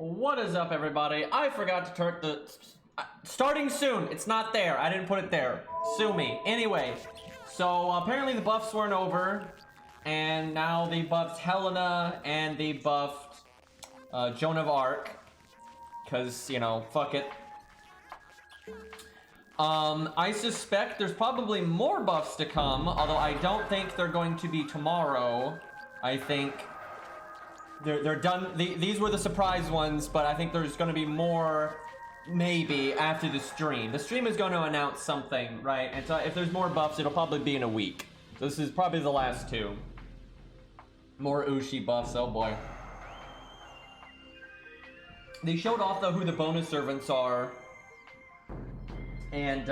What is up, everybody? I forgot to turn the... starting soon! It's not there. I didn't put it there. Sue me. Anyway, so apparently the buffs weren't over, and now they buffed Helena, and they buffed Joan of Arc. Because, you know, fuck it. I suspect there's probably more buffs to come, although I don't think they're going to be tomorrow. I think... They're done. These were the surprise ones, but I think there's going to be more, maybe, after the stream. The stream is going to announce something, right? And so if there's more buffs, it'll probably be in a week. So this is probably the last two. More Ushi buffs, oh boy. They showed off, though, who the bonus servants are. And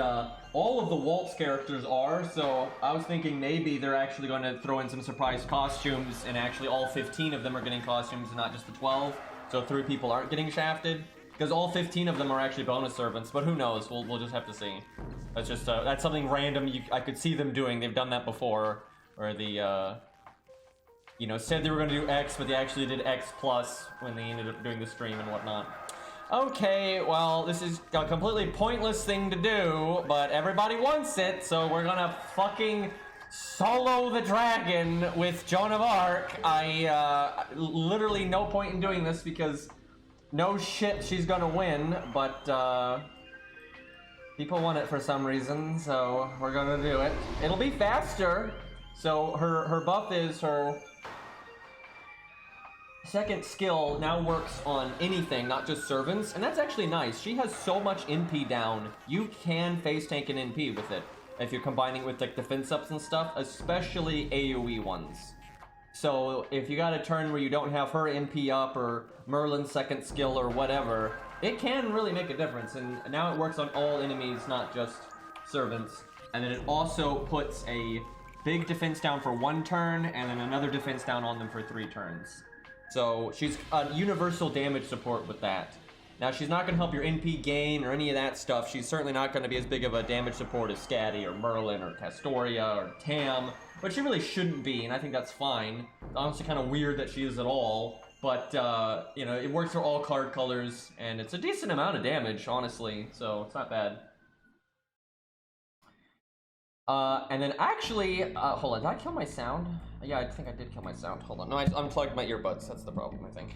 all of the Waltz characters are, so I was thinking maybe they're actually going to throw in some surprise costumes, and actually all 15 of them are getting costumes and not just the 12, so 3 people aren't getting shafted, because all 15 of them are actually bonus servants, but who knows, we'll just have to see. That's just, that's something random I could see them doing. They've done that before, where they, you know, said they were going to do X, but they actually did X plus when they ended up doing the stream and whatnot. Okay, well, this is a completely pointless thing to do, but everybody wants it, so we're gonna fucking solo the dragon with Joan of Arc. Literally no point in doing this because no shit she's gonna win, but, people want it for some reason, so we're gonna do it. It'll be faster, so her buff is her... second skill now works on anything, not just servants, and that's actually nice. She has so much NP down, you can face tank an NP with it if you're combining with like defense ups and stuff, especially AoE ones. So if you got a turn where you don't have her NP up or Merlin's second skill or whatever, it can really make a difference, and now it works on all enemies, not just servants. And then it also puts a big defense down for 1 turn and then another defense down on them for 3 turns. So she's a universal damage support with that. Now she's not going to help your NP gain or any of that stuff. She's certainly not going to be as big of a damage support as Scatty or Merlin or Castoria or Tam, but she really shouldn't be, and I think that's fine. It's honestly kind of weird that she is at all, but you know, it works for all card colors, and it's a decent amount of damage, honestly, so it's not bad. And then actually, hold on, did I kill my sound? Yeah, I think I did kill my sound. Hold on. No, I unplugged my earbuds. That's the problem, I think.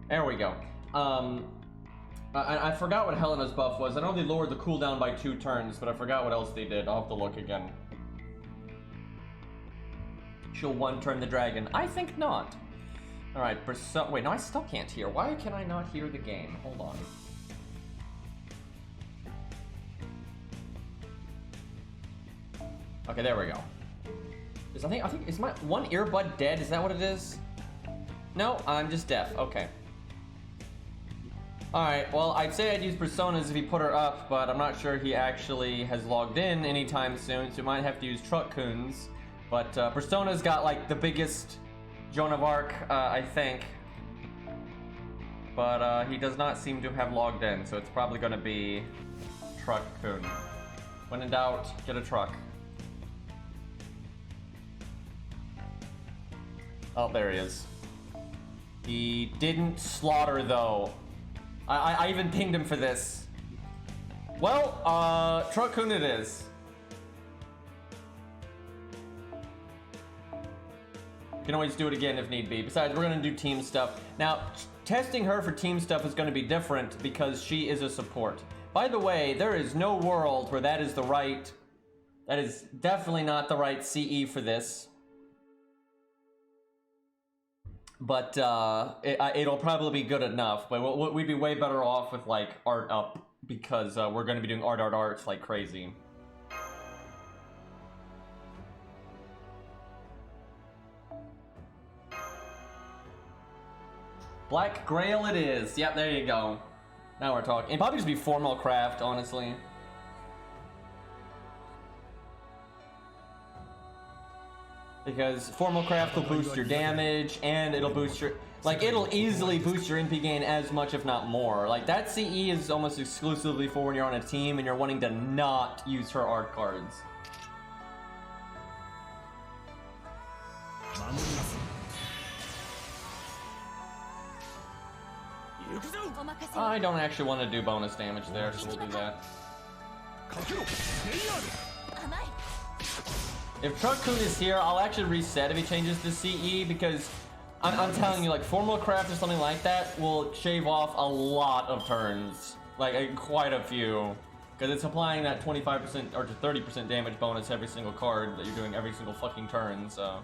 There we go. I forgot what Helena's buff was. I know they lowered the cooldown by 2 turns, but I forgot what else they did. I'll have to look again. She'll 1-turn the dragon. I think not. Alright, wait, no, I still can't hear. Why can I not hear the game? Hold on. Okay, there we go. I think, is my one earbud dead? Is that what it is? No, I'm just deaf. Okay. Alright, well, I'd say I'd use Personas if he put her up, but I'm not sure he actually has logged in anytime soon, so we might have to use Truck-Coons. But Persona's got, like, the biggest Joan of Arc, I think. But he does not seem to have logged in, so it's probably going to be Truck-Coon. When in doubt, get a truck. Oh, there he is. He didn't slaughter, though. I even pinged him for this. Well, Truck-kun it is. Can always do it again if need be. Besides, we're gonna do team stuff. Now, testing her for team stuff is gonna be different because she is a support. By the way, there is no world where that is the right... That is definitely not the right CE for this. But it'll probably be good enough. But we'd be way better off with like art up because we're going to be doing arts like crazy. Black Grail it is. Yep, there you go. Now we're talking. It'd probably just be formal craft, honestly. Because formal craft will boost your damage, and it'll boost your... Like, it'll easily boost your NP gain as much, if not more. Like, that CE is almost exclusively for when you're on a team and you're wanting to not use her art cards. I don't actually want to do bonus damage there, so we'll do that. If Truck-kun is here, I'll actually reset if he changes the CE because I'm telling you, like, formal craft or something like that will shave off a lot of turns. Like, quite a few. Because it's applying that 25% or to 30% damage bonus every single card that you're doing every single fucking turn, so.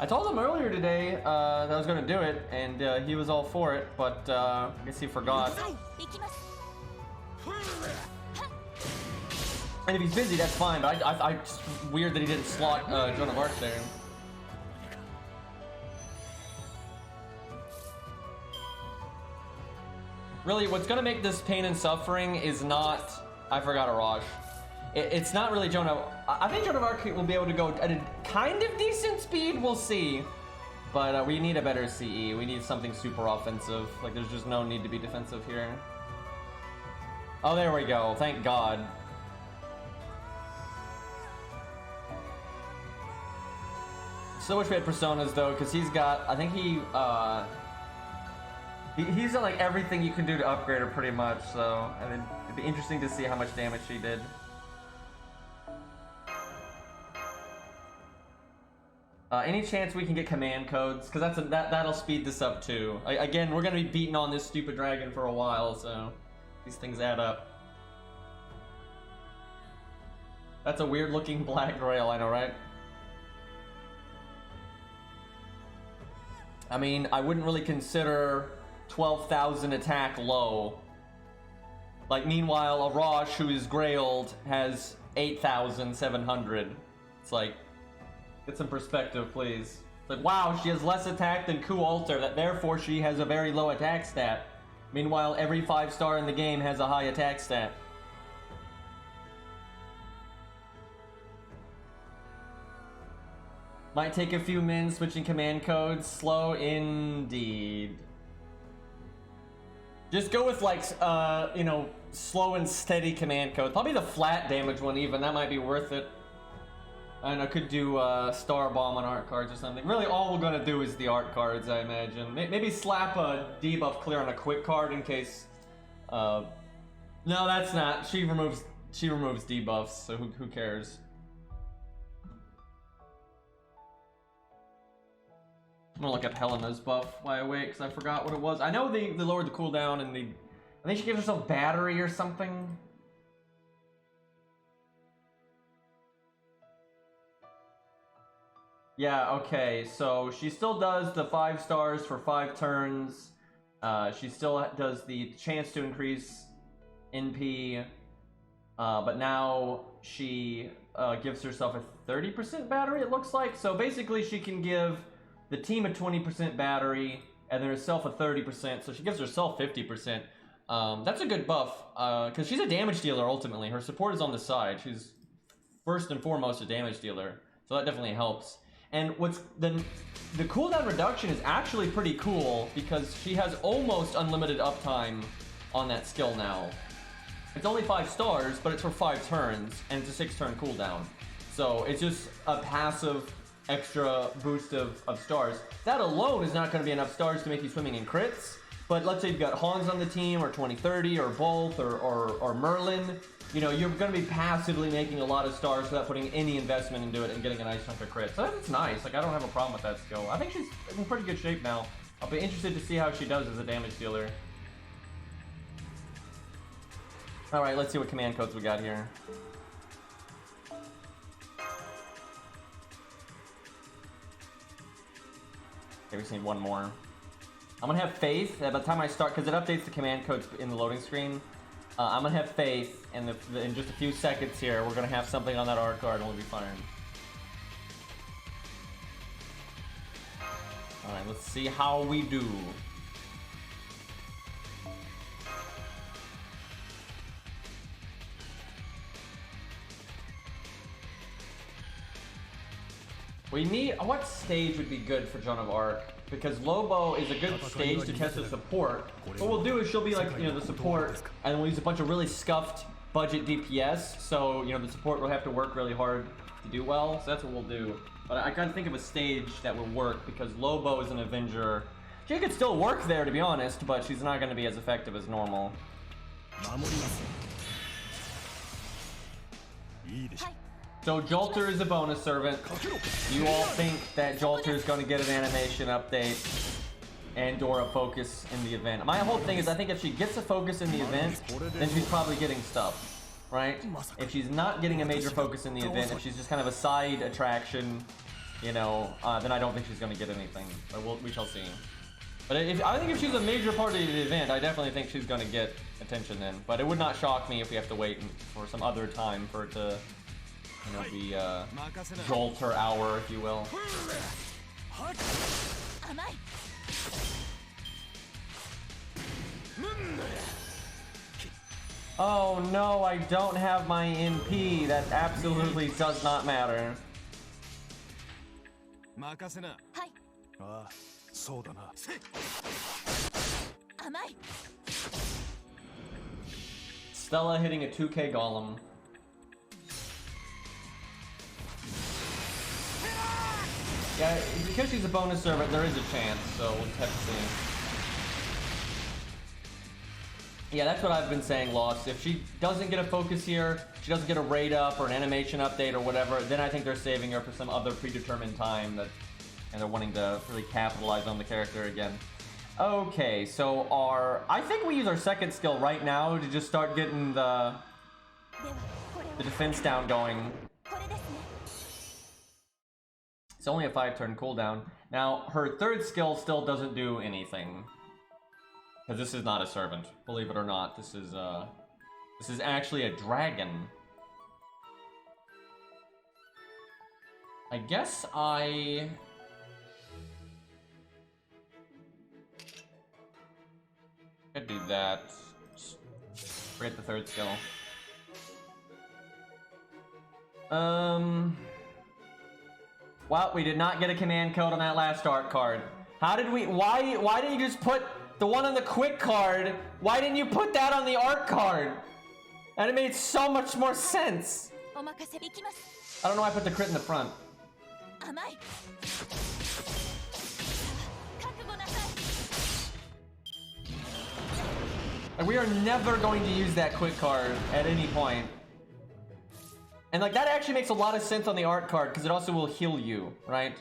I told him earlier today that I was going to do it, and he was all for it, but I guess he forgot. And if he's busy, that's fine, but it's weird that he didn't slot Joan of Arc there. Really, what's going to make this pain and suffering is not... I forgot Arash. It's not really Joan of... I think Joan of Arc will be able to go at a kind of decent speed, we'll see. But we need a better CE. We need something super offensive. Like, there's just no need to be defensive here. Oh, there we go. Thank God. So wish we had Personas, though, because he's got... I think he's done like everything you can do to upgrade her pretty much, so I mean, it'd be interesting to see how much damage she did. Any chance we can get command codes? Because that'll speed this up too. Again, we're gonna be beating on this stupid dragon for a while, so these things add up. That's a weird looking black grail, I know, right? I mean, I wouldn't really consider 12,000 attack low. Like, meanwhile, Arash, who is grailed, has 8,700. It's like, get some perspective, please. It's like, wow, she has less attack than Ku Alter, that therefore she has a very low attack stat. Meanwhile, every 5-star in the game has a high attack stat. Might take a few min switching command codes. Slow indeed. Just go with like, you know, slow and steady command codes. Probably the flat damage one even. That might be worth it. And I could do Star Bomb on art cards or something. Really, all we're gonna do is the art cards, I imagine. Maybe slap a debuff clear on a quick card in case. No, that's not. She removes debuffs, so who cares? I'm gonna look up Helena's buff while I wait, because I forgot what it was. I know they lowered the cooldown and I think she gives herself battery or something. Yeah, okay, so she still does the 5 stars for 5 turns. She still does the chance to increase NP, but now she gives herself a 30% battery, it looks like. So basically she can give the team a 20% battery, and then herself a 30%, so she gives herself 50%. That's a good buff, because she's a damage dealer ultimately. Her support is on the side. She's first and foremost a damage dealer, so that definitely helps. And what's the cooldown reduction is actually pretty cool because she has almost unlimited uptime on that skill now. It's only 5 stars, but it's for 5 turns, and it's a 6-turn cooldown. So it's just a passive extra boost of stars. That alone is not going to be enough stars to make you swimming in crits. But let's say you've got Hans on the team, or 2030, or both, or Merlin. You know, you're going to be passively making a lot of stars without putting any investment into it and getting a nice chunk of crits. So that's nice. Like, I don't have a problem with that skill. I think she's in pretty good shape now. I'll be interested to see how she does as a damage dealer. Alright, let's see what command codes we got here. Okay, we just need one more. I'm gonna have faith that by the time I start, because it updates the command codes in the loading screen. I'm gonna have faith, and in just a few seconds here, we're gonna have something on that art card, and we'll be fine. Alright, let's see how we do. We need... What stage would be good for Joan of Arc? Because Lobo is a good stage to test the support. What we'll do is she'll be like, you know, the support, and then we'll use a bunch of really scuffed budget DPS, so, you know, the support will have to work really hard to do well, so that's what we'll do. But I gotta think of a stage that will work, because Lobo is an Avenger. She could still work there, to be honest, but she's not gonna be as effective as normal. So Jolter is a bonus servant. You all think that Jolter is going to get an animation update and or a focus in the event. My whole thing is I think if she gets a focus in the event, then she's probably getting stuff, right? If she's not getting a major focus in the event, if she's just kind of a side attraction, you know, then I don't think she's going to get anything. But we shall see. But I think if she's a major part of the event, I definitely think she's going to get attention then. But it would not shock me if we have to wait for some other time for it to... You know, the Jolter hour, if you will. Oh no, I don't have my NP. That absolutely does not matter. Stella hitting a 2K golem. Yeah, because she's a bonus servant, there is a chance, so we'll have to see. Yeah, that's what I've been saying, Lost. If she doesn't get a focus here, she doesn't get a raid up or an animation update or whatever, then I think they're saving her for some other predetermined time and they're wanting to really capitalize on the character again. Okay, so I think we use our second skill right now to just start getting the defense down going. It's only a 5-turn cooldown. Now, her third skill still doesn't do anything. Because this is not a servant. Believe it or not, this is actually a dragon. I guess I could do that. Just forget the third skill. Well, we did not get a command code on that last art card. How did we... Why didn't you just put the one on the quick card? Why didn't you put that on the art card? And it made so much more sense. I don't know why I put the crit in the front. Like, we are never going to use that quick card at any point. And like that actually makes a lot of sense on the art card because it also will heal you, right?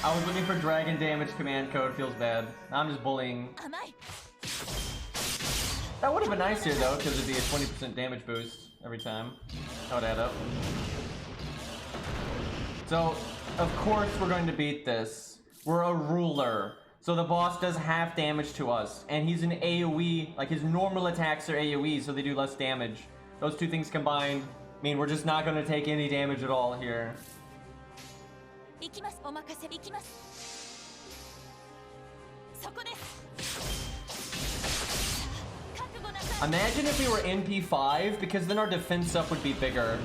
I was looking for dragon damage command code, feels bad. I'm just bullying. That would have been nice here though, because it'd be a 20% damage boost every time. That would add up. So, of course we're going to beat this. We're a ruler. So the boss does half damage to us. And he's an AoE, like his normal attacks are AoE, so they do less damage. Those two things combined mean we're just not going to take any damage at all here. Imagine if we were NP5, because then our defense up would be bigger.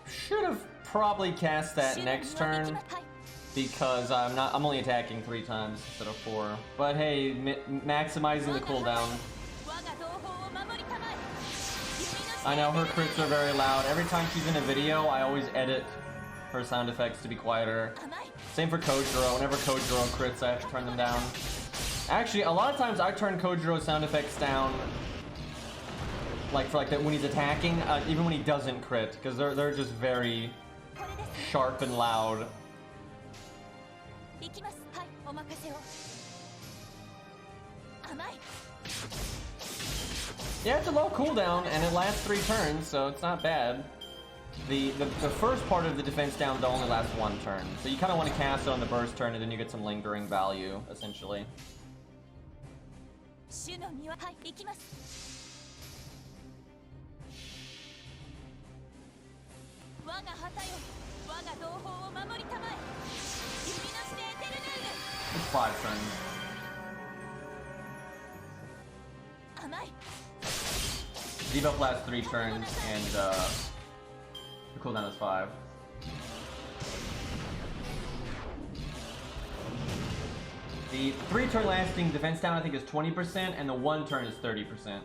Should have probably cast that next turn, because I'm only attacking 3 times instead of 4. But hey, maximizing the cooldown. I know her crits are very loud. Every time she's in a video, I always edit her sound effects to be quieter. Same for Kojiro. Whenever Kojiro crits, I have to turn them down. Actually, a lot of times I turn Kojiro's sound effects down, like for like that when he's attacking, even when he doesn't crit, because they're just very sharp and loud. Yeah, it's a low cooldown and it lasts 3 turns, so it's not bad. The first part of the defense down only lasts 1 turn, so you kind of want to cast it on the burst turn, and then you get some lingering value, essentially. It's 5 turns. Debuff lasts 3 turns, and the cooldown is 5. The 3 turn lasting defense down I think is 20%, and the 1 turn is 30%.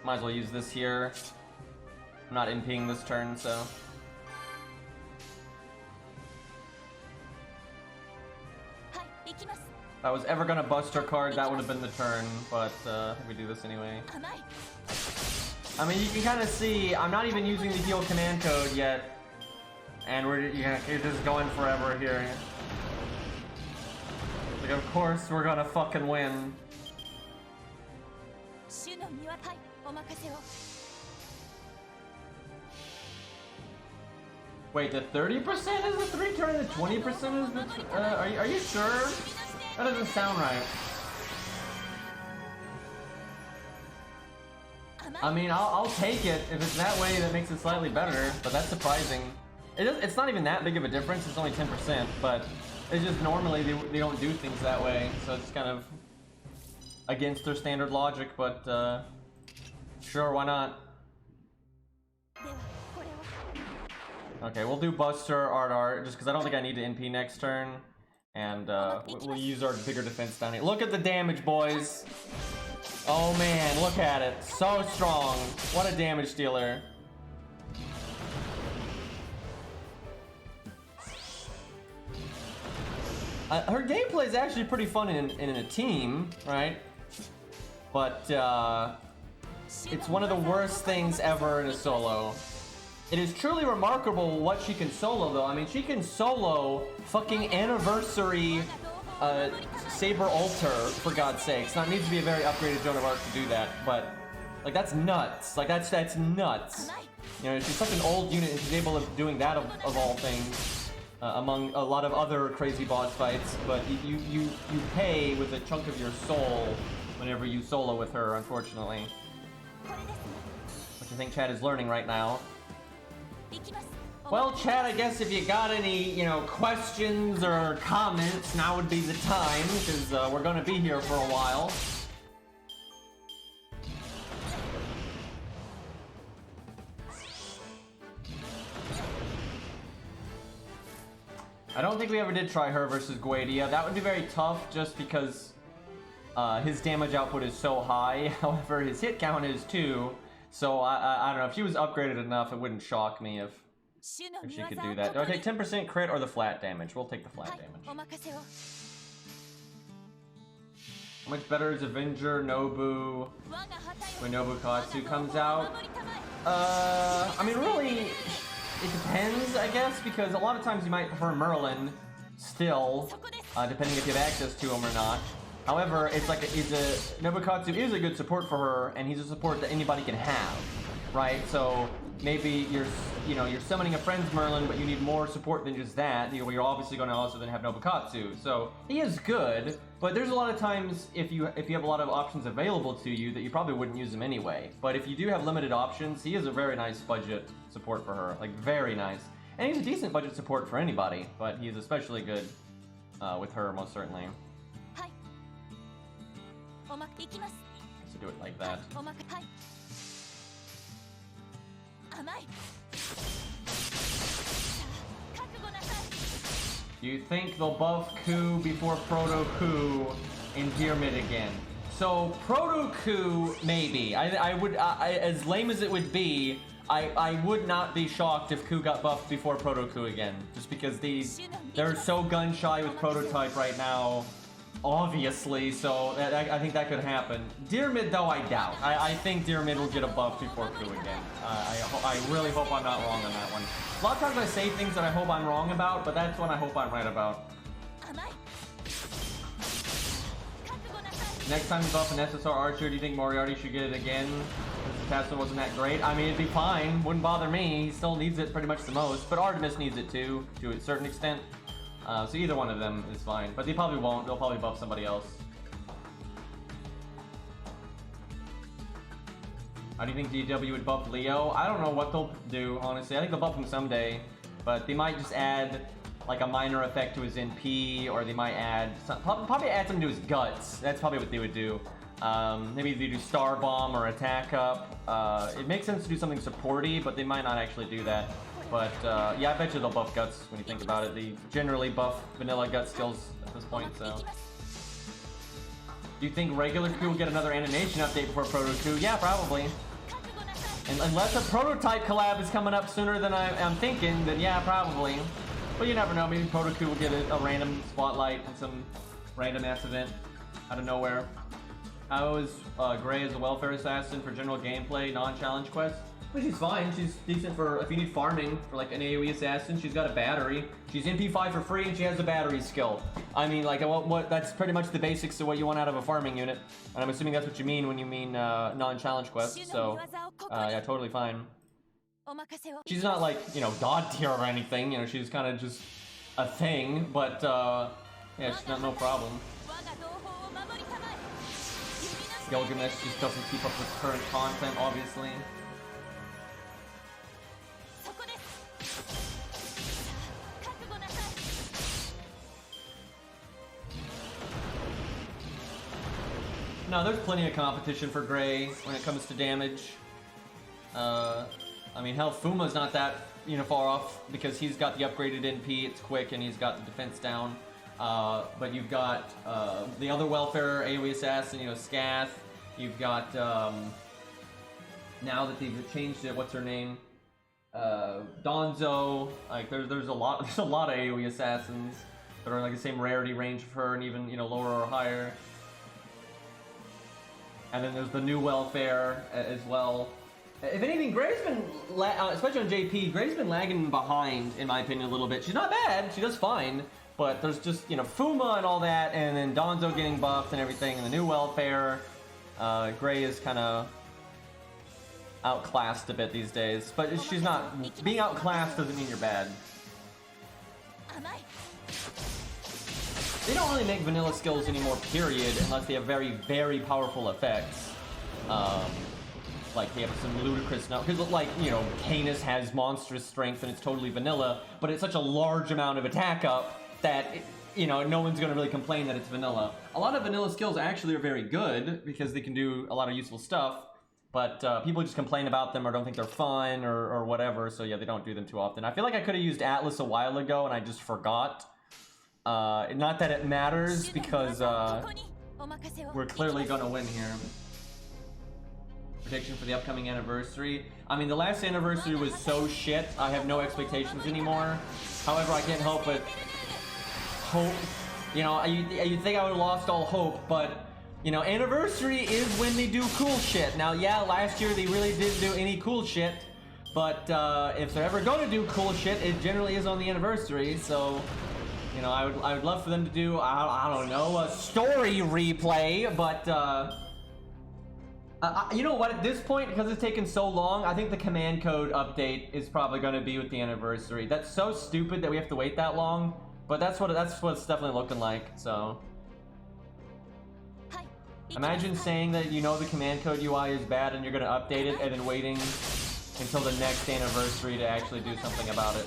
Might as well use this here. I'm not NPing this turn, so. If I was ever gonna bust her card, that would have been the turn, but I think we do this anyway. I mean, you can kind of see, I'm not even using the heal command code yet, and you're just going forever here. Like, of course we're gonna fucking win. Wait, the 30% is the 3 turn, the 20% is the... are you sure? That doesn't sound right. I mean, I'll take it if it's that way. That makes it slightly better, but that's surprising. It's not even that big of a difference. It's only 10%, but it's just normally they don't do things that way, so it's kind of against their standard logic. But sure, why not? Okay, we'll do Buster Art just because I don't think I need to NP next turn. And we'll use our bigger defense down here. Look at the damage, boys. Oh man, look at it. So strong. What a damage dealer. Her gameplay is actually pretty fun in a team, right? But it's one of the worst things ever in a solo. It is truly remarkable what she can solo, though. I mean, she can solo fucking Anniversary Saber Altar, for God's sakes. Now, it needs to be a very upgraded Joan of Arc to do that, but, like, that's nuts. Like, that's nuts. You know, she's such an old unit, and she's able of doing that of all things, among a lot of other crazy boss fights, but you pay with a chunk of your soul whenever you solo with her, unfortunately. Which I think Chad is learning right now. Well, Chad, I guess if you got any, questions or comments, now would be the time, because we're going to be here for a while. I don't think we ever did try her versus Guadia. That would be very tough, just because his damage output is so high. However, his hit count is too. So I don't know, if she was upgraded enough, it wouldn't shock me if she could do that. Do I take 10% crit or the flat damage? We'll take the flat damage. How much better is Avenger Nobu when Nobukatsu comes out? I mean, really, it depends, I guess, because a lot of times you might prefer Merlin still, depending if you have access to him or not. However, it's like Nobukatsu is a good support for her, and he's a support that anybody can have, right? So maybe you're summoning a friend's Merlin, but you need more support than just that. You're obviously going to also then have Nobukatsu. So he is good, but there's a lot of times if you have a lot of options available to you that you probably wouldn't use him anyway. But if you do have limited options, he is a very nice budget support for her, like very nice. And he's a decent budget support for anybody, but he's especially good with her, most certainly. So do it like that. Do you think they'll buff Ku before Proto Ku in Pyramid again? So Proto Ku, maybe. I would, as lame as it would be, I would not be shocked if Ku got buffed before Proto Ku again, just because they're so gun shy with Prototype right now, obviously. So I think that could happen. Dear Mid, though, I doubt. I think Dear Mid will get a buff before Ku again. I really hope I'm not wrong on that one. A lot of times I say things that I hope I'm wrong about, but that's one I hope I'm right about. Next time you buff an SSR Archer, do you think Moriarty should get it again? Because the past one wasn't that great. I mean, it'd be fine. Wouldn't bother me. He still needs it pretty much the most. But Artemis needs it too, to a certain extent. So either one of them is fine. But they probably won't. They'll probably buff somebody else. How do you think DW would buff Leo? I don't know what they'll do, honestly. I think they'll buff him someday. But they might just add like a minor effect to his NP, or they might add probably add something to his guts. That's probably what they would do. Maybe they do Star Bomb or Attack Up. It makes sense to do something supporty, but they might not actually do that. But yeah, I bet you they'll buff guts when you think about it. They generally buff vanilla gut skills at this point. So, do you think regular Ku will get another animation update before Proto Ku? Yeah, probably. And unless a Prototype collab is coming up sooner than I'm thinking, then yeah, probably. But you never know, maybe Proto Ku will get a random spotlight and some random ass event out of nowhere. How is Gray as a welfare assassin for general gameplay, non-challenge quests? Well, she's fine. She's decent for if you need farming for like an AoE assassin. She's got a battery. She's MP5 for free and she has a battery skill. I mean, like, that's pretty much the basics of what you want out of a farming unit. And I'm assuming that's what you mean when you mean non-challenge quests. So, yeah, totally fine. She's not like, you know, god tier or anything, you know, she's kind of just a thing, but yeah, she's not no problem. Gilgamesh just doesn't keep up with current content, obviously. No, there's plenty of competition for Gray when it comes to damage. I mean, hell, Fuma's not that, you know, far off because he's got the upgraded NP, it's quick, and he's got the defense down. But you've got the other welfare AoE assassin, you know, Scath. You've got, now that they've changed it, what's her name? Donzo. Like, there's a lot of AoE assassins that are like the same rarity range of her and even, you know, lower or higher. And then there's the new welfare as well. If anything, Gray's been, especially on JP, Gray's been lagging behind, in my opinion, a little bit. She's not bad, she does fine, but there's just, you know, Fuma and all that, and then Donzo getting buffed and everything, and the new welfare. Gray is kind of outclassed a bit these days, but she's not, being outclassed doesn't mean you're bad. They don't really make vanilla skills anymore, period, unless they have very, very powerful effects. Like, they have some ludicrous now, because, like, you know, Canis has monstrous strength and it's totally vanilla, but it's such a large amount of attack up that, you know, no one's going to really complain that it's vanilla. A lot of vanilla skills actually are very good, because they can do a lot of useful stuff, but people just complain about them or don't think they're fun or whatever, so yeah, they don't do them too often. I feel like I could have used Atlas a while ago and I just forgot. Not that it matters, because we're clearly going to win here. Prediction for the upcoming anniversary. I mean, the last anniversary was so shit, I have no expectations anymore. However, I can't help but hope. You know, you'd think I would have lost all hope, but, you know, anniversary is when they do cool shit. Now, yeah, last year they really didn't do any cool shit, but if they're ever going to do cool shit, it generally is on the anniversary, so, you know, I would love for them to do, I don't know, a story replay, but, You know what? At this point, because it's taken so long, I think the command code update is probably going to be with the anniversary. That's so stupid that we have to wait that long, but that's what it's definitely looking like. So, imagine saying that you know the command code UI is bad and you're going to update it, and then waiting until the next anniversary to actually do something about it.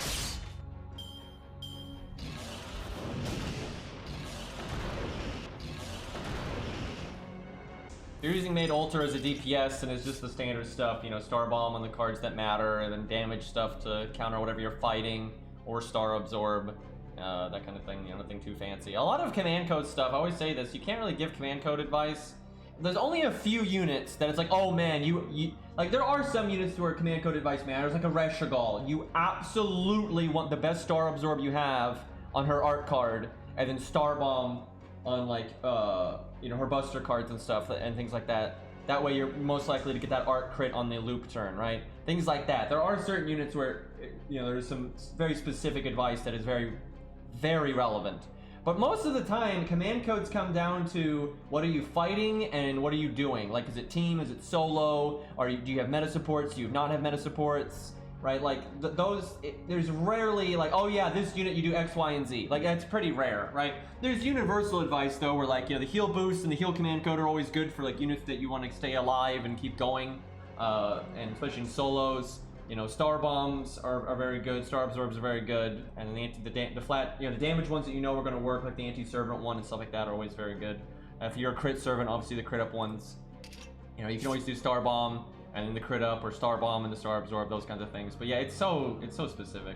You're using Made Alter as a DPS, and it's just the standard stuff, you know, Star Bomb on the cards that matter, and then damage stuff to counter whatever you're fighting, or Star Absorb, that kind of thing, you know, nothing too fancy. A lot of command code stuff, I always say this, you can't really give command code advice. There's only a few units that it's like, oh man, like there are some units where command code advice matters, like a Reshigal. You absolutely want the best Star Absorb you have on her art card, and then Star Bomb on like, you know, her buster cards and stuff and things like that. That way you're most likely to get that art crit on the loop turn, right? Things like that. There are certain units where, you know, there's some very specific advice that is very, very relevant. But most of the time, command codes come down to what are you fighting and what are you doing? Like, is it team? Is it solo? Do you have meta supports? Do you not have meta supports? Right? Like, there's rarely like, oh yeah, this unit you do X, Y, and Z. Like, that's pretty rare, right? There's universal advice though, where like, you know, the heal boost and the heal command code are always good for like units that you want to stay alive and keep going. And especially in solos, you know, Star Bombs are very good, Star Absorbs are very good, and the flat, you know, the damage ones that you know are going to work, like the anti-servant one and stuff like that, are always very good. If you're a crit servant, obviously the crit up ones, you know, you can always do Star Bomb and then the crit up, or Star Bomb and the Star Absorb, those kinds of things. But yeah, it's so specific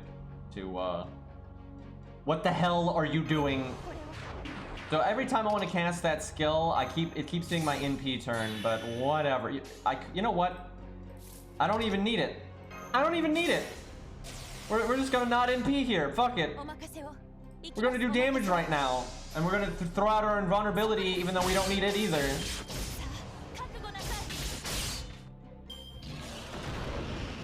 to what the hell are you doing? So every time I want to cast that skill, it keeps doing my NP turn, but whatever. You know what? I don't even need it. I don't even need it. We're just gonna not NP here. Fuck it. We're gonna do damage right now, and we're gonna throw out our invulnerability even though we don't need it either.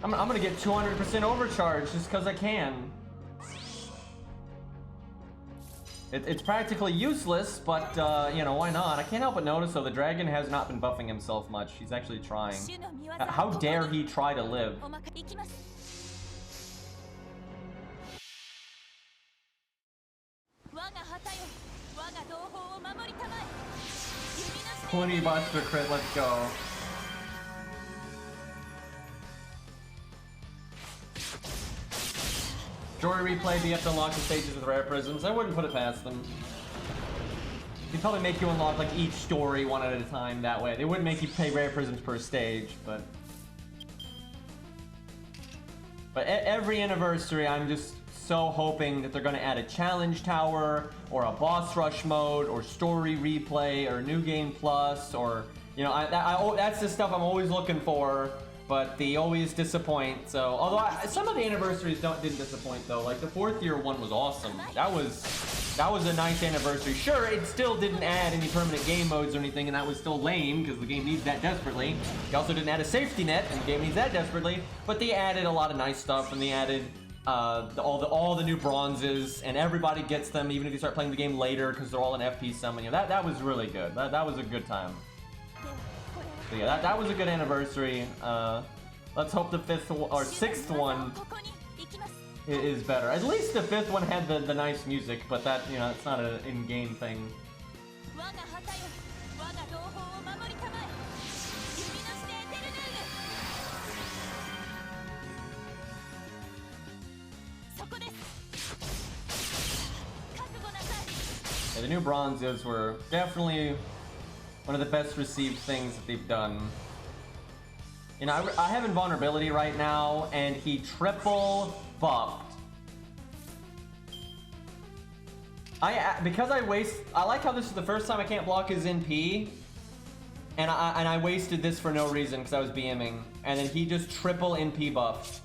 I'm gonna get 200% overcharge just because I can. It's practically useless, but you know, why not? I can't help but notice though, the dragon has not been buffing himself much. He's actually trying. How dare he try to live? Plenty buster crit, let's go. Story replay, but you have to unlock the stages with rare prisms. I wouldn't put it past them. They'd probably make you unlock like each story one at a time that way. They wouldn't make you pay rare prisms per stage, but every anniversary I'm just so hoping that they're going to add a challenge tower, or a boss rush mode, or story replay, or new game plus, or, you know, that's the stuff I'm always looking for. But they always disappoint. So, although some of the anniversaries didn't disappoint though. Like the 4th year one was awesome. That was a nice anniversary. Sure, it still didn't add any permanent game modes or anything, and that was still lame because the game needs that desperately. They also didn't add a safety net, and the game needs that desperately. But they added a lot of nice stuff, and they added all the new bronzes, and everybody gets them even if you start playing the game later because they're all in FP summon. You know, that was really good. That was a good time. So yeah, that was a good anniversary. Let's hope the 5th or 6th one is better. At least the 5th one had the nice music, but that, you know, it's not an in-game thing. Yeah, the new bronzes were definitely one of the best received things that they've done. You know, I have invulnerability right now, and he triple buffed. Because I like how this is the first time I can't block his NP, and I wasted this for no reason because I was BMing, and then he just triple NP buffed.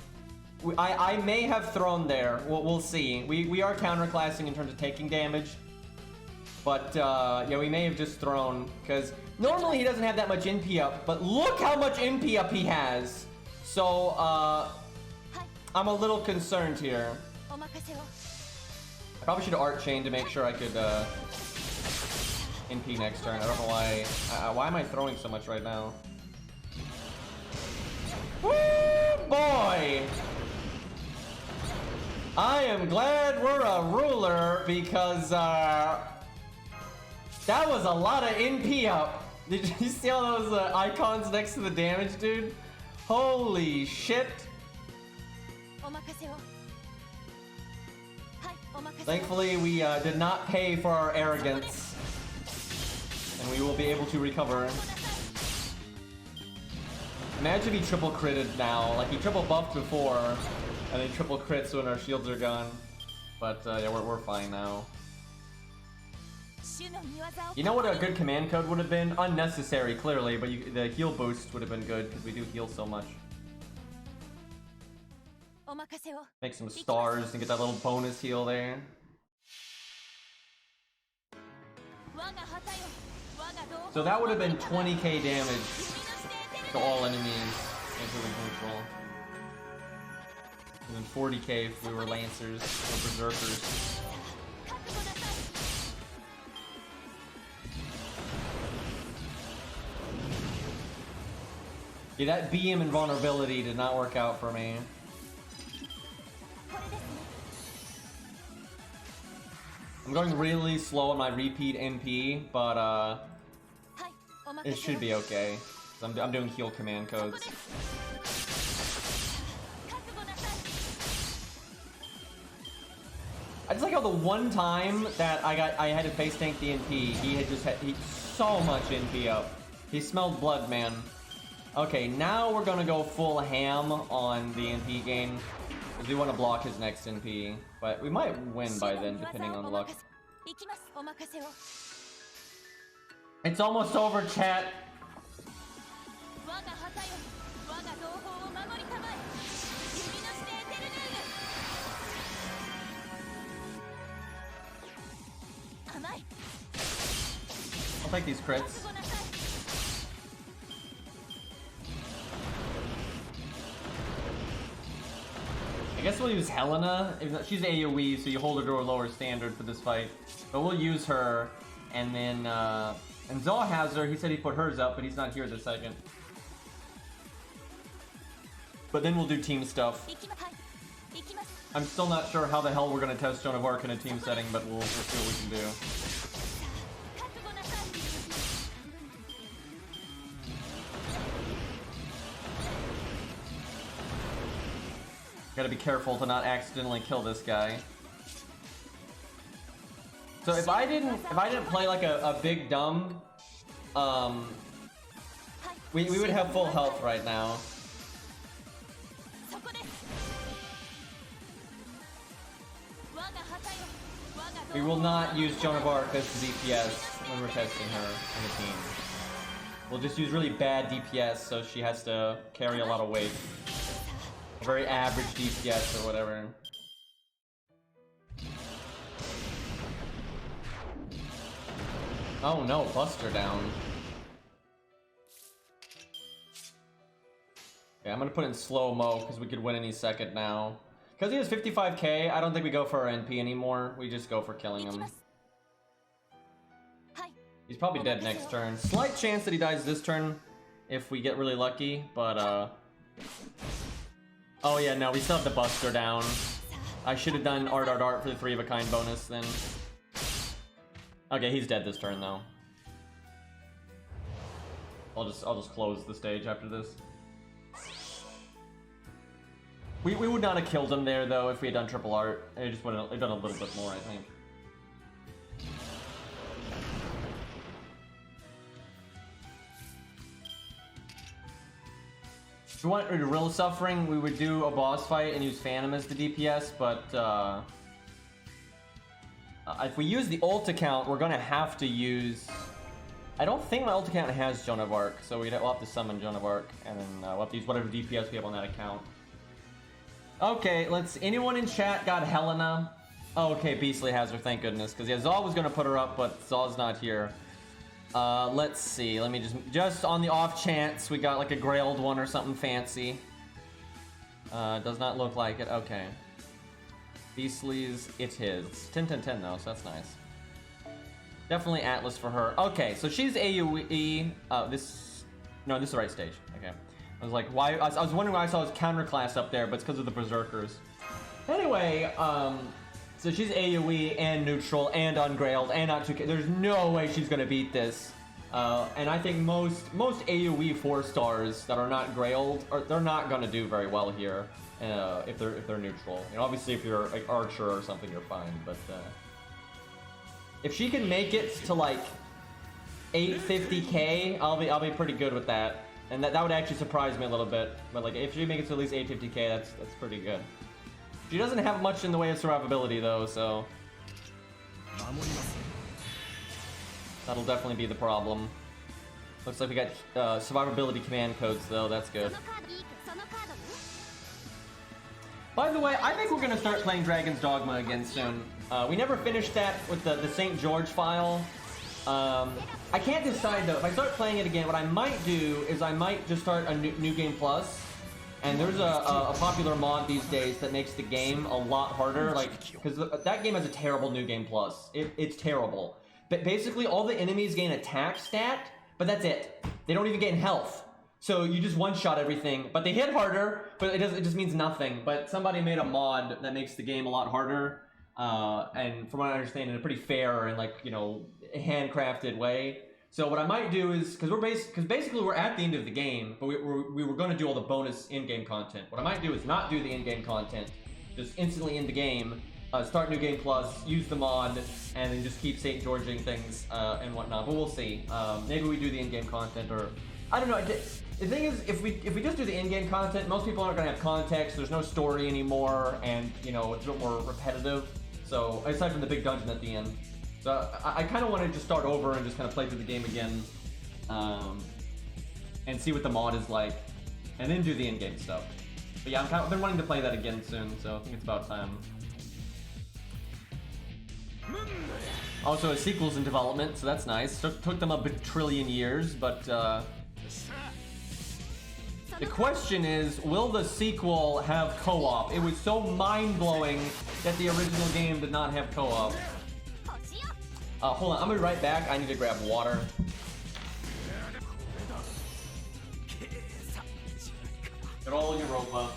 I may have thrown there. We'll see. We are counterclassing in terms of taking damage. But, yeah, we may have just thrown, because normally he doesn't have that much NP up, but look how much NP up he has! So, I'm a little concerned here. I probably should art chain to make sure I could, NP next turn. I don't know why. Why am I throwing so much right now? Woo, boy! I am glad we're a ruler because that was a lot of NP up. Did you see all those icons next to the damage, dude? Holy shit! Thankfully, we did not pay for our arrogance, and we will be able to recover. Imagine he triple critted now. Like, he triple buffed before, and then triple crits when our shields are gone. But yeah, we're fine now. You know what a good command code would have been? Unnecessary, clearly, but the heal boost would have been good, because we do heal so much. Make some stars and get that little bonus heal there. So that would have been 20k damage to all enemies, including neutral. And then 40k if we were Lancers or Berserkers. Yeah, that BM invulnerability did not work out for me. I'm going really slow on my repeat NP, but it should be okay. I'm doing heal command codes. I just like how the one time that I had to face tank the NP, he had so much NP up. He smelled blood, man. Okay, now we're gonna go full ham on the NP gain, because we want to block his next NP, but we might win by then, depending on luck. It's almost over, chat. I'll take these crits. I guess we'll use Helena. She's AoE, so you hold her to a lower standard for this fight. But we'll use her, and then and Zaw has her. He said he put hers up, but he's not here this second. But then we'll do team stuff. I'm still not sure how the hell we're gonna test Joan of Arc in a team setting, but we'll see what we can do. Gotta be careful to not accidentally kill this guy. So if I didn't play like a big dumb, we would have full health right now. We will not use Joan of Arc as DPS when we're testing her in the team. We'll just use really bad DPS, so she has to carry a lot of weight. Very average DPS or whatever. Oh no, Buster down. Okay, I'm gonna put in slow-mo because we could win any second now. Because he has 55k, I don't think we go for our NP anymore. We just go for killing him. He's probably dead next turn. Slight chance that he dies this turn if we get really lucky, but oh yeah, no, we still have the Buster down. I should have done art for the 3 of a kind bonus then. Okay, he's dead this turn though. I'll just close the stage after this. We would not have killed him there though if we had done triple art. It just would have done a little bit more, I think. If we want real suffering, we would do a boss fight and use Phantom as the DPS, but if we use the ult account, we're gonna have to use... I don't think my ult account has Joan of Arc, so we'll have to summon Joan of Arc, and then we'll have to use whatever DPS we have on that account. Okay, anyone in chat got Helena? Oh, okay, Beastly has her, thank goodness, because yeah, Zaw was gonna put her up, but Zaw's not here. Let's see, let me just on the off chance we got like a grailed one or something fancy. Does not look like it, okay. Beastly's, it's his. 10-10-10 though, so that's nice. Definitely Atlas for her. Okay, so she's AoE, no, this is the right stage, okay. I was like, why? I was wondering why I saw his counter class up there, but it's because of the Berserkers. Anyway, so she's AoE and neutral and ungrailed and not 2K. There's no way she's gonna beat this. And I think most AoE 4-stars that are not grailed, they're not gonna do very well here if they're neutral. You know, obviously if you're like Archer or something, you're fine. But if she can make it to like 850k, I'll be pretty good with that. And that would actually surprise me a little bit. But like if she makes it to at least 850k, that's pretty good. She doesn't have much in the way of survivability though, so that'll definitely be the problem. Looks like we got survivability command codes though, that's good. By the way, I think we're gonna start playing Dragon's Dogma again soon. We never finished that with the St. George file. I can't decide though. If I start playing it again, what I might do is I might just start a new game plus. And there's a popular mod these days that makes the game a lot harder, like, because that game has a terrible new game plus. It's terrible. But basically, all the enemies gain attack stat, but that's it. They don't even gain health. So you just one-shot everything, but they hit harder, but it just means nothing. But somebody made a mod that makes the game a lot harder, and from what I understand, in a pretty fair and, like, you know, handcrafted way. So what I might do is, because basically we're at the end of the game, but we were going to do all the bonus in-game content. What I might do is not do the in-game content, just instantly end the game, start new game plus, use the mod, and then just keep St. Georging things and whatnot. But we'll see. Maybe we do the in-game content, or I don't know. The thing is, if we just do the in-game content, most people aren't going to have context. There's no story anymore, and you know it's a bit more repetitive. So aside from the big dungeon at the end. So I kind of want to just start over and just kind of play through the game again, and see what the mod is like, and then do the in-game stuff. But yeah, I've been wanting to play that again soon, so I think it's about time. Also, a sequel's in development, so that's nice. Took them a trillion years, but the question is, will the sequel have co-op? It was so mind-blowing that the original game did not have co-op. Hold on, I'm gonna be right back. I need to grab water. Get all Europa.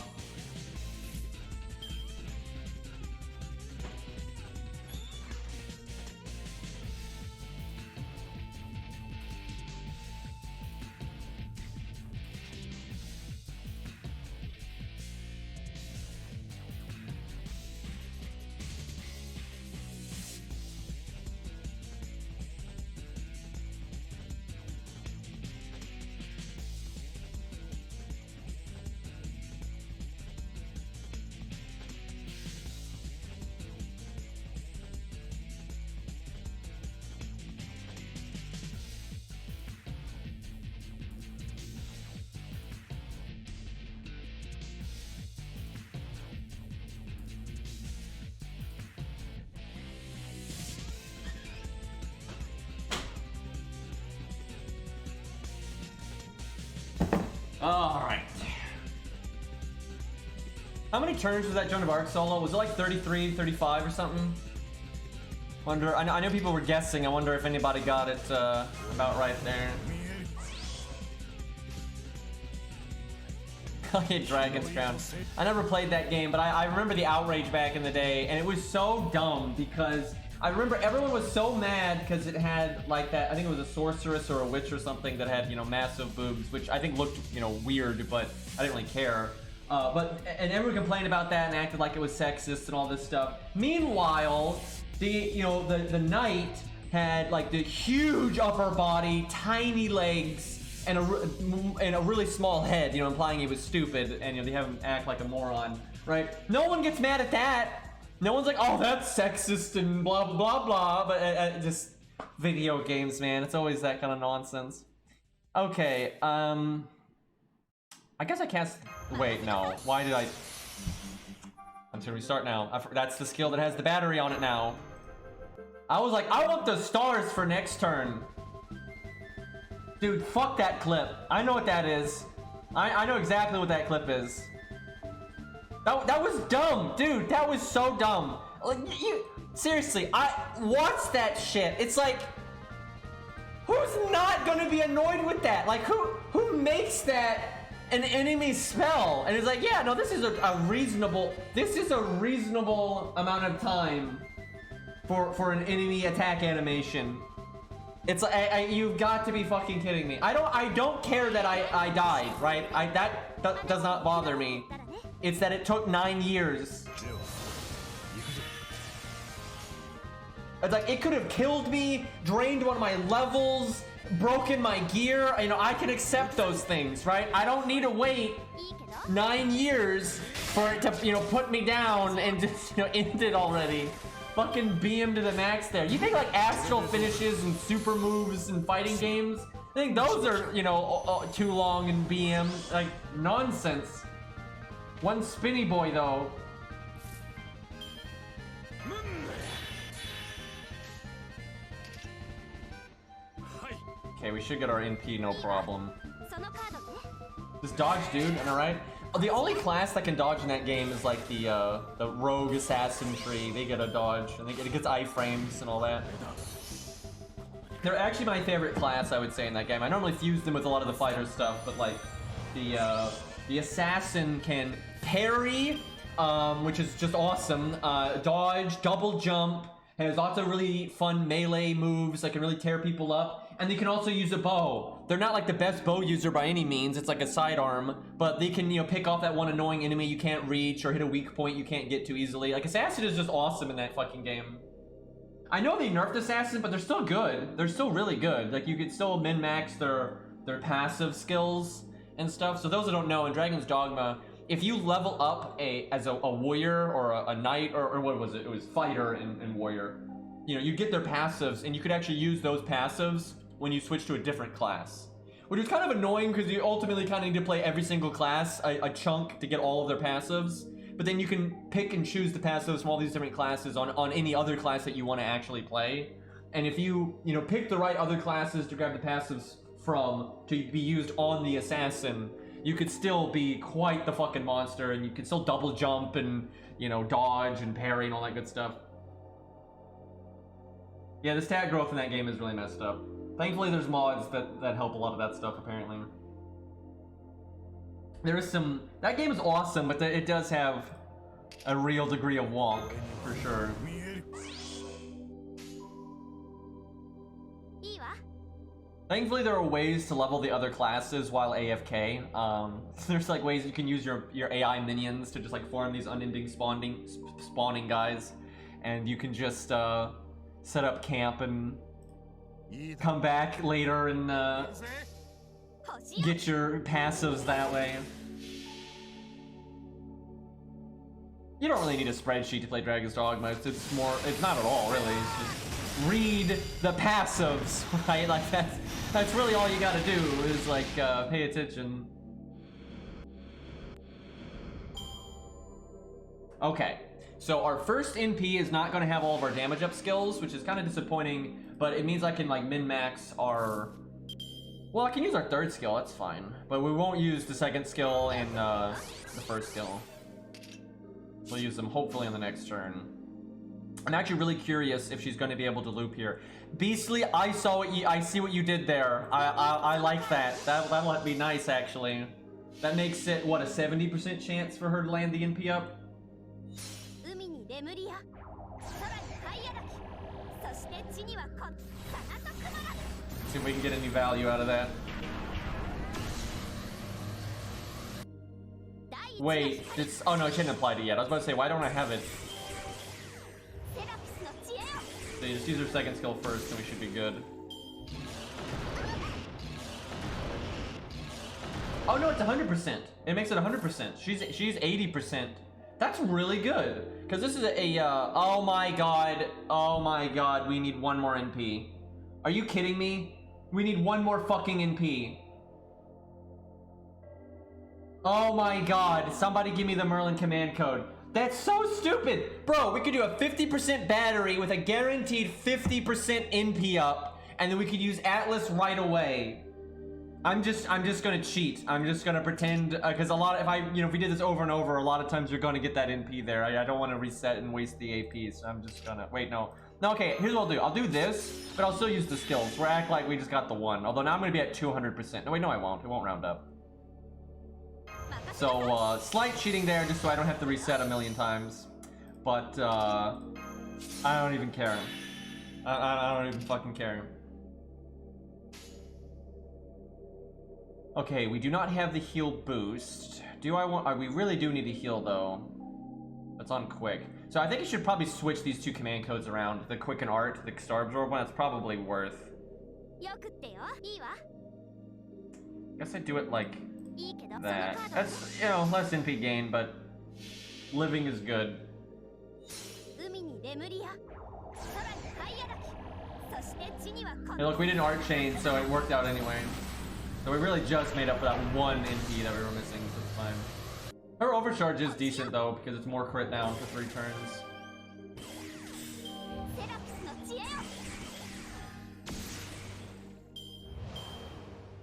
Alright. How many turns was that Joan of Arc solo? Was it like 33, 35 or something? Wonder, I know people were guessing. I wonder if anybody got it about right there. I hate Dragon's Crown. I never played that game, but I remember the outrage back in the day, and it was so dumb because I remember everyone was so mad because it had like that, I think it was a sorceress or a witch or something that had, you know, massive boobs, which I think looked, you know, weird, but I didn't really care. And everyone complained about that and acted like it was sexist and all this stuff. Meanwhile, the knight had like the huge upper body, tiny legs, and a really small head, you know, implying he was stupid, and you know, they have him act like a moron, right? No one gets mad at that. No one's like, oh, that's sexist and blah, blah, blah, blah. But just video games, man. It's always that kind of nonsense. Okay, I guess I can't... Wait, no. Why did I... I'm just gonna restart now. That's the skill that has the battery on it now. I was like, I want the stars for next turn. Dude, fuck that clip. I know what that is. I know exactly what that clip is. That was dumb, dude. That was so dumb. Like, seriously, what's that shit? It's like, who's not gonna be annoyed with that? Like, who makes that an enemy spell. And it's like, yeah, no, this is a reasonable amount of time for an enemy attack animation. It's like, you've got to be fucking kidding me. I don't care that I died, right? That does not bother me. It's that it took 9 years. It's like, it could have killed me, drained one of my levels, broken my gear. You know, I can accept those things, right? I don't need to wait 9 years for it to, you know, put me down and just, you know, end it already. Fucking BM to the max there. You think like astral finishes and super moves and fighting games, I think those are, you know, too long in BM. Like, nonsense. One spinny boy though. Okay, we should get our NP, no problem. Just dodge, dude, am I right? The only class that can dodge in that game is like the rogue assassin tree. They get a dodge, and it gets iframes and all that. They're actually my favorite class, I would say, in that game. I normally fuse them with a lot of the fighter stuff, but like the assassin can parry, which is just awesome. Dodge, double jump, has lots of really fun melee moves that can really tear people up. And they can also use a bow. They're not like the best bow user by any means. It's like a sidearm, but they can, you know, pick off that one annoying enemy you can't reach or hit a weak point you can't get to easily. Like, Assassin is just awesome in that fucking game. I know they nerfed Assassin, but they're still good. They're still really good. Like, you could still min-max their passive skills and stuff. So those that don't know, in Dragon's Dogma, if you level up as a warrior or a knight, or what was it? It was fighter and warrior. You know, you get their passives, and you could actually use those passives when you switch to a different class. Which is kind of annoying because you ultimately kind of need to play every single class a chunk to get all of their passives. But then you can pick and choose the passives from all these different classes on any other class that you want to actually play. And if you know, pick the right other classes to grab the passives from to be used on the assassin, you could still be quite the fucking monster, and you can still double jump and, you know, dodge and parry and all that good stuff. Yeah, the stat growth in that game is really messed up. Thankfully, there's mods that help a lot of that stuff, apparently. There is some... That game is awesome, but it does have a real degree of wonk, for sure. Thankfully, there are ways to level the other classes while AFK. There's like ways you can use your AI minions to just like form these unending spawning guys. And you can just set up camp and come back later and get your passives that way. You don't really need a spreadsheet to play Dragon's Dogma. It's not at all, really. It's just read the passives, right? Like that's really all you gotta do is like pay attention. Okay. So our first NP is not going to have all of our damage up skills, which is kind of disappointing, but it means I can like min-max our... Well, I can use our third skill, that's fine. But we won't use the second skill and the first skill. We'll use them hopefully on the next turn. I'm actually really curious if she's going to be able to loop here. Beastly, I see what you did there. I like that. That'll be nice, actually. That makes it, what, a 70% chance for her to land the NP up? See if we can get any value out of that. Wait, it's... Oh no, it shouldn't apply to yet. I was about to say, why don't I have it? So you just use her second skill first and we should be good. Oh no, it's 100%. It makes it 100%. She's 80%. That's really good. Because this is oh my god, we need one more NP. Are you kidding me? We need one more fucking NP. Oh my god, somebody give me the Merlin command code. That's so stupid! Bro, we could do a 50% battery with a guaranteed 50% NP up, and then we could use Atlas right away. I'm just gonna cheat. I'm just gonna pretend, because if we did this over and over, a lot of times you're gonna get that NP there. I don't want to reset and waste the AP, so I'm just gonna, wait, no. No, okay, here's what I'll do. I'll do this, but I'll still use the skills. We'll act like we just got the one, although now I'm gonna be at 200%. No, wait, no, I won't. It won't round up. So, slight cheating there just so I don't have to reset a million times. But, I don't even care. I don't even fucking care. Okay, we do not have the heal boost. We really do need to heal though. That's on quick. So I think I should probably switch these two command codes around. The quick and art, the star absorb one, that's probably worth. Guess I do it like that. That's, you know, less NP gain, but living is good. Hey, look, we didn't art chain, so it worked out anyway. So we really just made up for that one NP that we were missing, so it's fine. Her overcharge is decent though, because it's more crit down for 3 turns.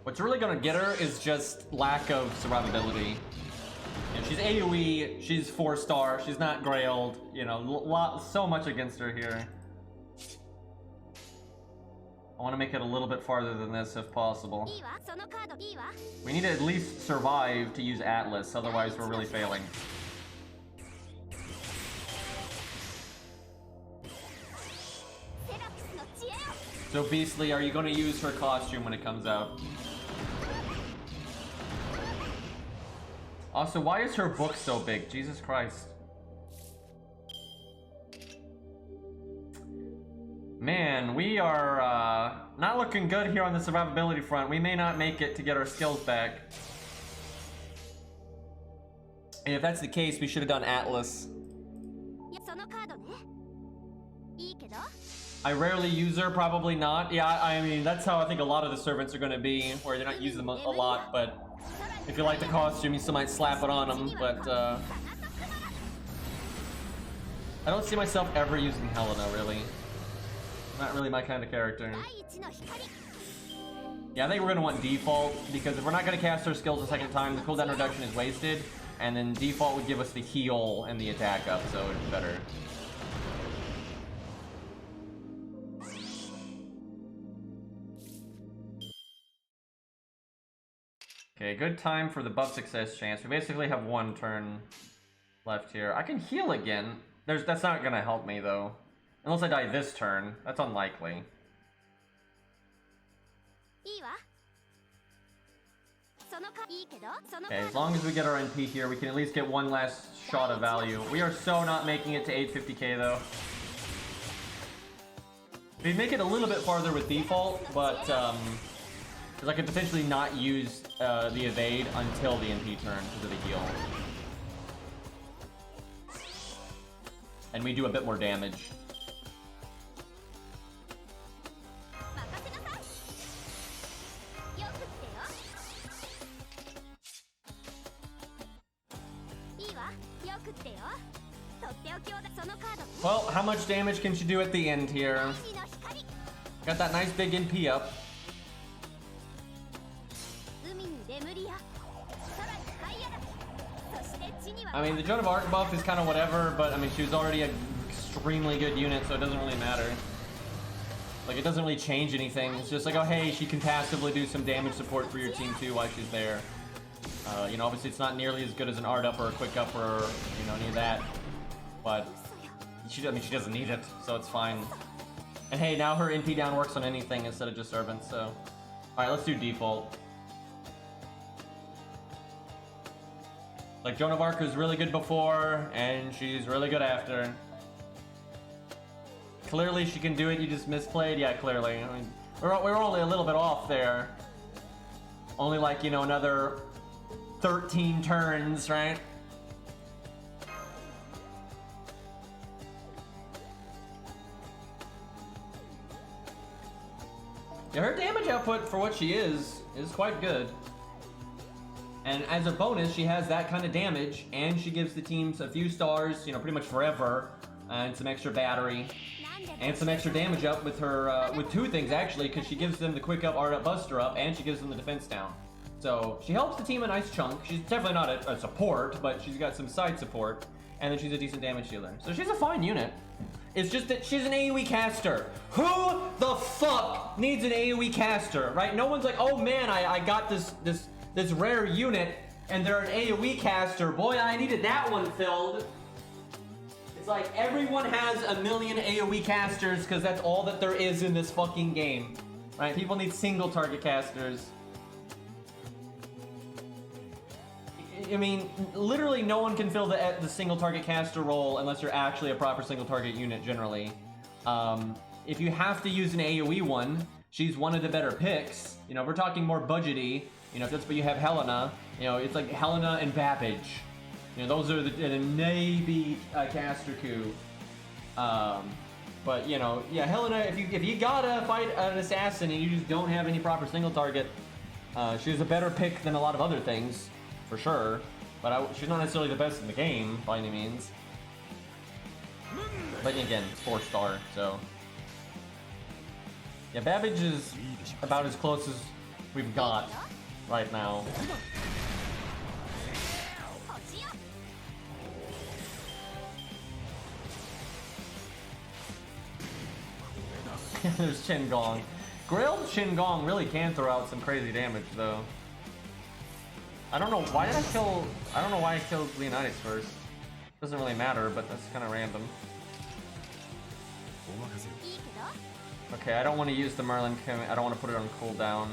What's really gonna get her is just lack of survivability. You know, she's AoE, she's 4-star, she's not grailed, you know, so much against her here. I want to make it a little bit farther than this if possible. We need to at least survive to use Atlas, otherwise we're really failing. So Beastly, are you going to use her costume when it comes out? Also, why is her book so big? Jesus Christ. Man, we are not looking good here on the survivability front. We may not make it to get our skills back. And if that's the case, we should have done Atlas. I rarely use her, probably not. Yeah, I mean, that's how I think a lot of the servants are going to be, where they're not using them a lot, but if you like the costume, you still might slap it on them, but I don't see myself ever using Helena, really. Not really my kind of character. Yeah, I think we're going to want default, because if we're not going to cast our skills a second time, the cooldown reduction is wasted, and then default would give us the heal and the attack up, so it's better. Okay, good time for the buff success chance. We basically have 1 turn left here. I can heal again. That's not going to help me, though. Unless I die this turn. That's unlikely. Okay, as long as we get our NP here, we can at least get one last shot of value. We are so not making it to 850k, though. We'd make it a little bit farther with default, but, because I could potentially not use the evade until the NP turn because of the heal. And we do a bit more damage. Well, how much damage can she do at the end here? Got that nice big NP up. I mean, the Joan of Arc buff is kind of whatever, but I mean, she was already an extremely good unit, so it doesn't really matter. Like, it doesn't really change anything. It's just like, oh, hey, she can passively do some damage support for your team too while she's there. You know, obviously it's not nearly as good as an art up or a quick up or, you know, any of that. But she doesn't need it, so it's fine. And hey, now her NP down works on anything instead of just servants, so. Alright, let's do default. Like, Joan of Arc was really good before, and she's really good after. Clearly she can do it, you just misplayed? Yeah, clearly. I mean, we're only a little bit off there. Only like, you know, another 13 turns, right? Yeah, her damage output for what she is quite good. And as a bonus, she has that kind of damage, and she gives the teams a few stars, you know, pretty much forever, and some extra battery, and some extra damage up with her, with 2 things actually, because she gives them the quick up, art up, buster up, and she gives them the defense down. So she helps the team a nice chunk. She's definitely not a support, but she's got some side support, and then she's a decent damage dealer. So she's a fine unit. It's just that she's an AoE caster. Who the fuck needs an AoE caster, right? No one's like, oh man, I got this rare unit and they're an AoE caster, boy, I needed that one filled. It's like everyone has a million AoE casters because that's all that there is in this fucking game. Right? People need single target casters. I mean, literally no one can fill the single target caster role unless you're actually a proper single target unit generally. If you have to use an AoE one, she's one of the better picks. You know, if we're talking more budgety, you know, if that's what you have Helena, you know, it's like Helena and Babbage. You know, those are the maybe caster coup. But you know, yeah, Helena, if you gotta fight an assassin and you just don't have any proper single target, she's a better pick than a lot of other things, for sure. But she's not necessarily the best in the game by any means. But again, it's 4-star, so yeah, Babbage is about as close as we've got right now. There's Chin Gong. Grilled Chin Gong really can throw out some crazy damage though. I don't know why I killed Leonidas first. Doesn't really matter, but that's kind of random. Okay, I don't want to use the Merlin. I don't want to put it on cooldown.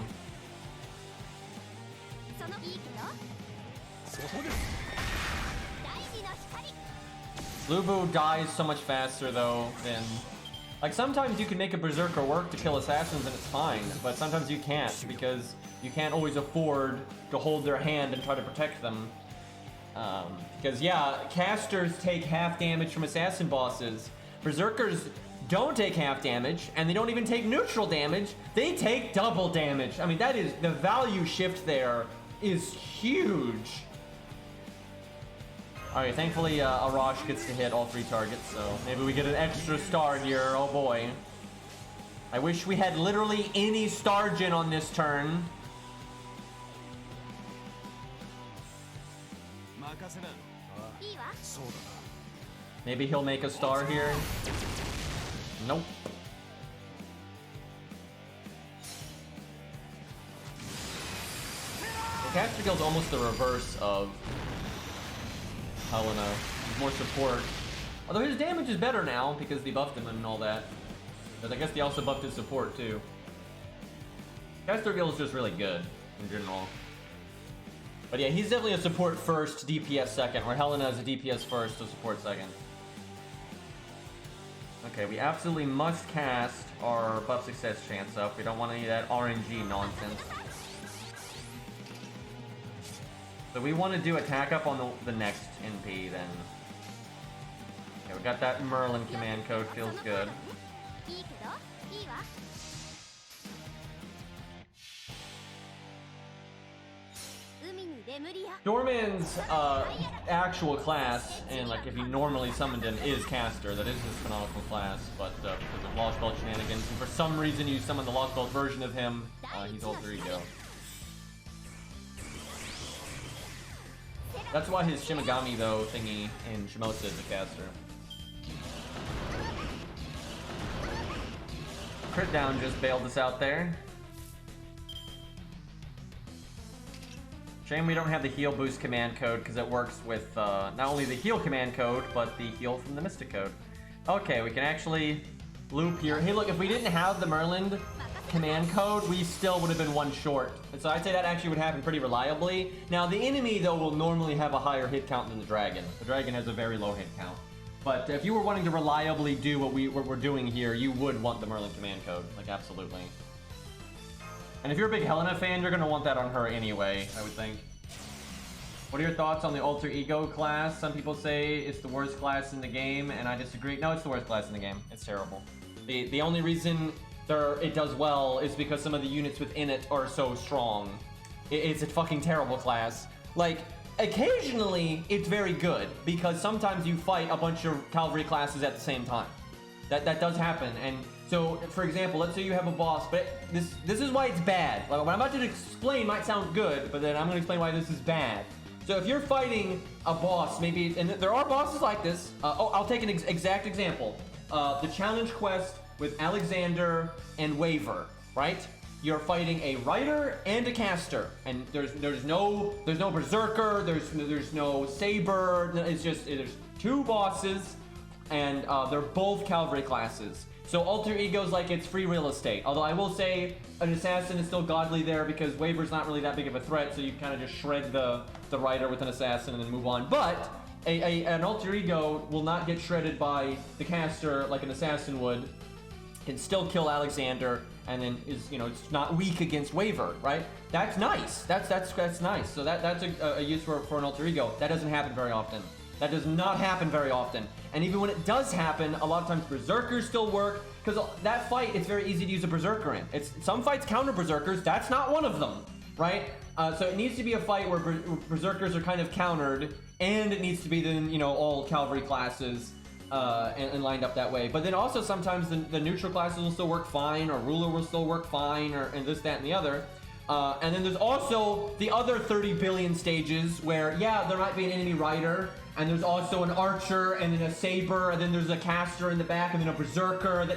Lubu dies so much faster though than... Like sometimes you can make a Berserker work to kill assassins and it's fine, but sometimes you can't because you can't always afford to hold their hand and try to protect them. Because yeah, casters take half damage from assassin bosses. Berserkers don't take half damage, and they don't even take neutral damage. They take double damage. I mean, that is, the value shift there is huge. Alright, thankfully Arash gets to hit all 3 targets, so maybe we get an extra star here, oh boy. I wish we had literally any star gen on this turn. Maybe he'll make a star here. Nope. The caster guild's almost the reverse of Helena. He's more support. Although his damage is better now because they buffed him and all that. But I guess they also buffed his support too. Caster guild is just really good in general. But yeah, he's definitely a support first, DPS second, where Helena is a DPS first, a support second. Okay, we absolutely must cast our buff success chance up. We don't want any of that RNG nonsense. So we want to do attack up on the next NP then. Okay, we got that Merlin command code, feels good. Dorman's actual class, and like if he normally summoned him, is caster. That is his canonical class, but because of Lost Belt shenanigans, and for some reason you summon the Lost Belt version of him, he's alter ego. That's why his Shimigami though thingy in Shimosa is a caster. Crit down just bailed us out there. Shame we don't have the heal boost command code because it works with not only the heal command code, but the heal from the Mystic code. Okay, we can actually loop here. Hey look, if we didn't have the Merlin command code, we still would have been 1 short. And so I'd say that actually would happen pretty reliably. Now the enemy though will normally have a higher hit count than the dragon. The dragon has a very low hit count. But if you were wanting to reliably do what we're doing here, you would want the Merlin command code, like absolutely. And if you're a big Helena fan, you're gonna want that on her anyway, I would think. What are your thoughts on the alter ego class? Some people say it's the worst class in the game, and I disagree. No, it's the worst class in the game. It's terrible. The only reason it does well is because some of the units within it are so strong. It's a fucking terrible class. Like, occasionally, it's very good, because sometimes you fight a bunch of cavalry classes at the same time. That does happen, and so, for example, let's say you have a boss, but this is why it's bad. Like, what I'm about to explain might sound good, but then I'm gonna explain why this is bad. So if you're fighting a boss, maybe, and there are bosses like this. I'll take an exact example. The challenge quest with Alexander and Waver, right? you're fighting a Rider and a Caster, and there's no Berserker, there's no Saber. It's just there's two bosses, and they're both Cavalry classes. So Alter Ego's like it's free real estate. Although I will say an Assassin is still godly there because Waver's not really that big of a threat, so you kind of just shred the Rider with an Assassin and then move on. But an Alter Ego will not get shredded by the Caster like an Assassin would. Can still kill Alexander, and then is it's not weak against Waver, right? That's nice. That's nice. So that's a use for an Alter Ego. That doesn't happen very often. That does not happen very often. And even when it does happen, a lot of times Berserkers still work, because that fight, it's very easy to use a Berserker in. Some fights counter Berserkers, that's not one of them, right? So it needs to be a fight where Berserkers are kind of countered, and it needs to be then, all Cavalry classes and lined up that way. But then also sometimes the neutral classes will still work fine, or Ruler will still work fine, and this, that, and the other. And then there's also the other 30 billion stages where, yeah, there might be an enemy Rider, and there's also an Archer, and then a Saber, and then there's a Caster in the back, and then a Berserker.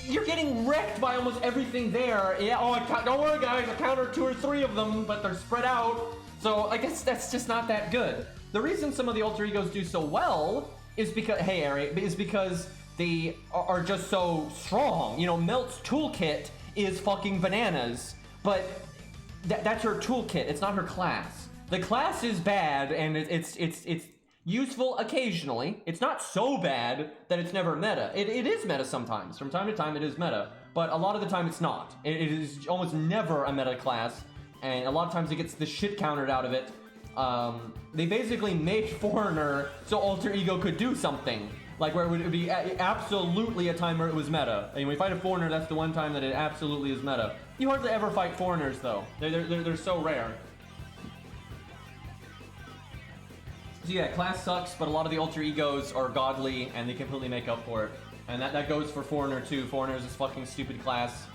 You're getting wrecked by almost everything there. Yeah, don't worry guys, I countered 2 or 3 of them, but they're spread out. So I guess that's just not that good. The reason some of the Alter Egos do so well is because, hey Ari, is because they are just so strong. Melt's toolkit is fucking bananas, but that's her toolkit, it's not her class. The class is bad, and it's useful occasionally. It's not so bad that it's never meta. It is meta sometimes. From time to time, it is meta. But a lot of the time, it's not. It is almost never a meta class. And a lot of times, it gets the shit countered out of it. They basically made Foreigner so Alter Ego could do something. Like, where it would be absolutely a time where it was meta. And when you fight a Foreigner, that's the one time that it absolutely is meta. You hardly ever fight Foreigners, though. They're so rare. So yeah, class sucks, but a lot of the Alter Egos are godly, and they completely make up for it. And that goes for Foreigner, too. Foreigner is this fucking stupid class.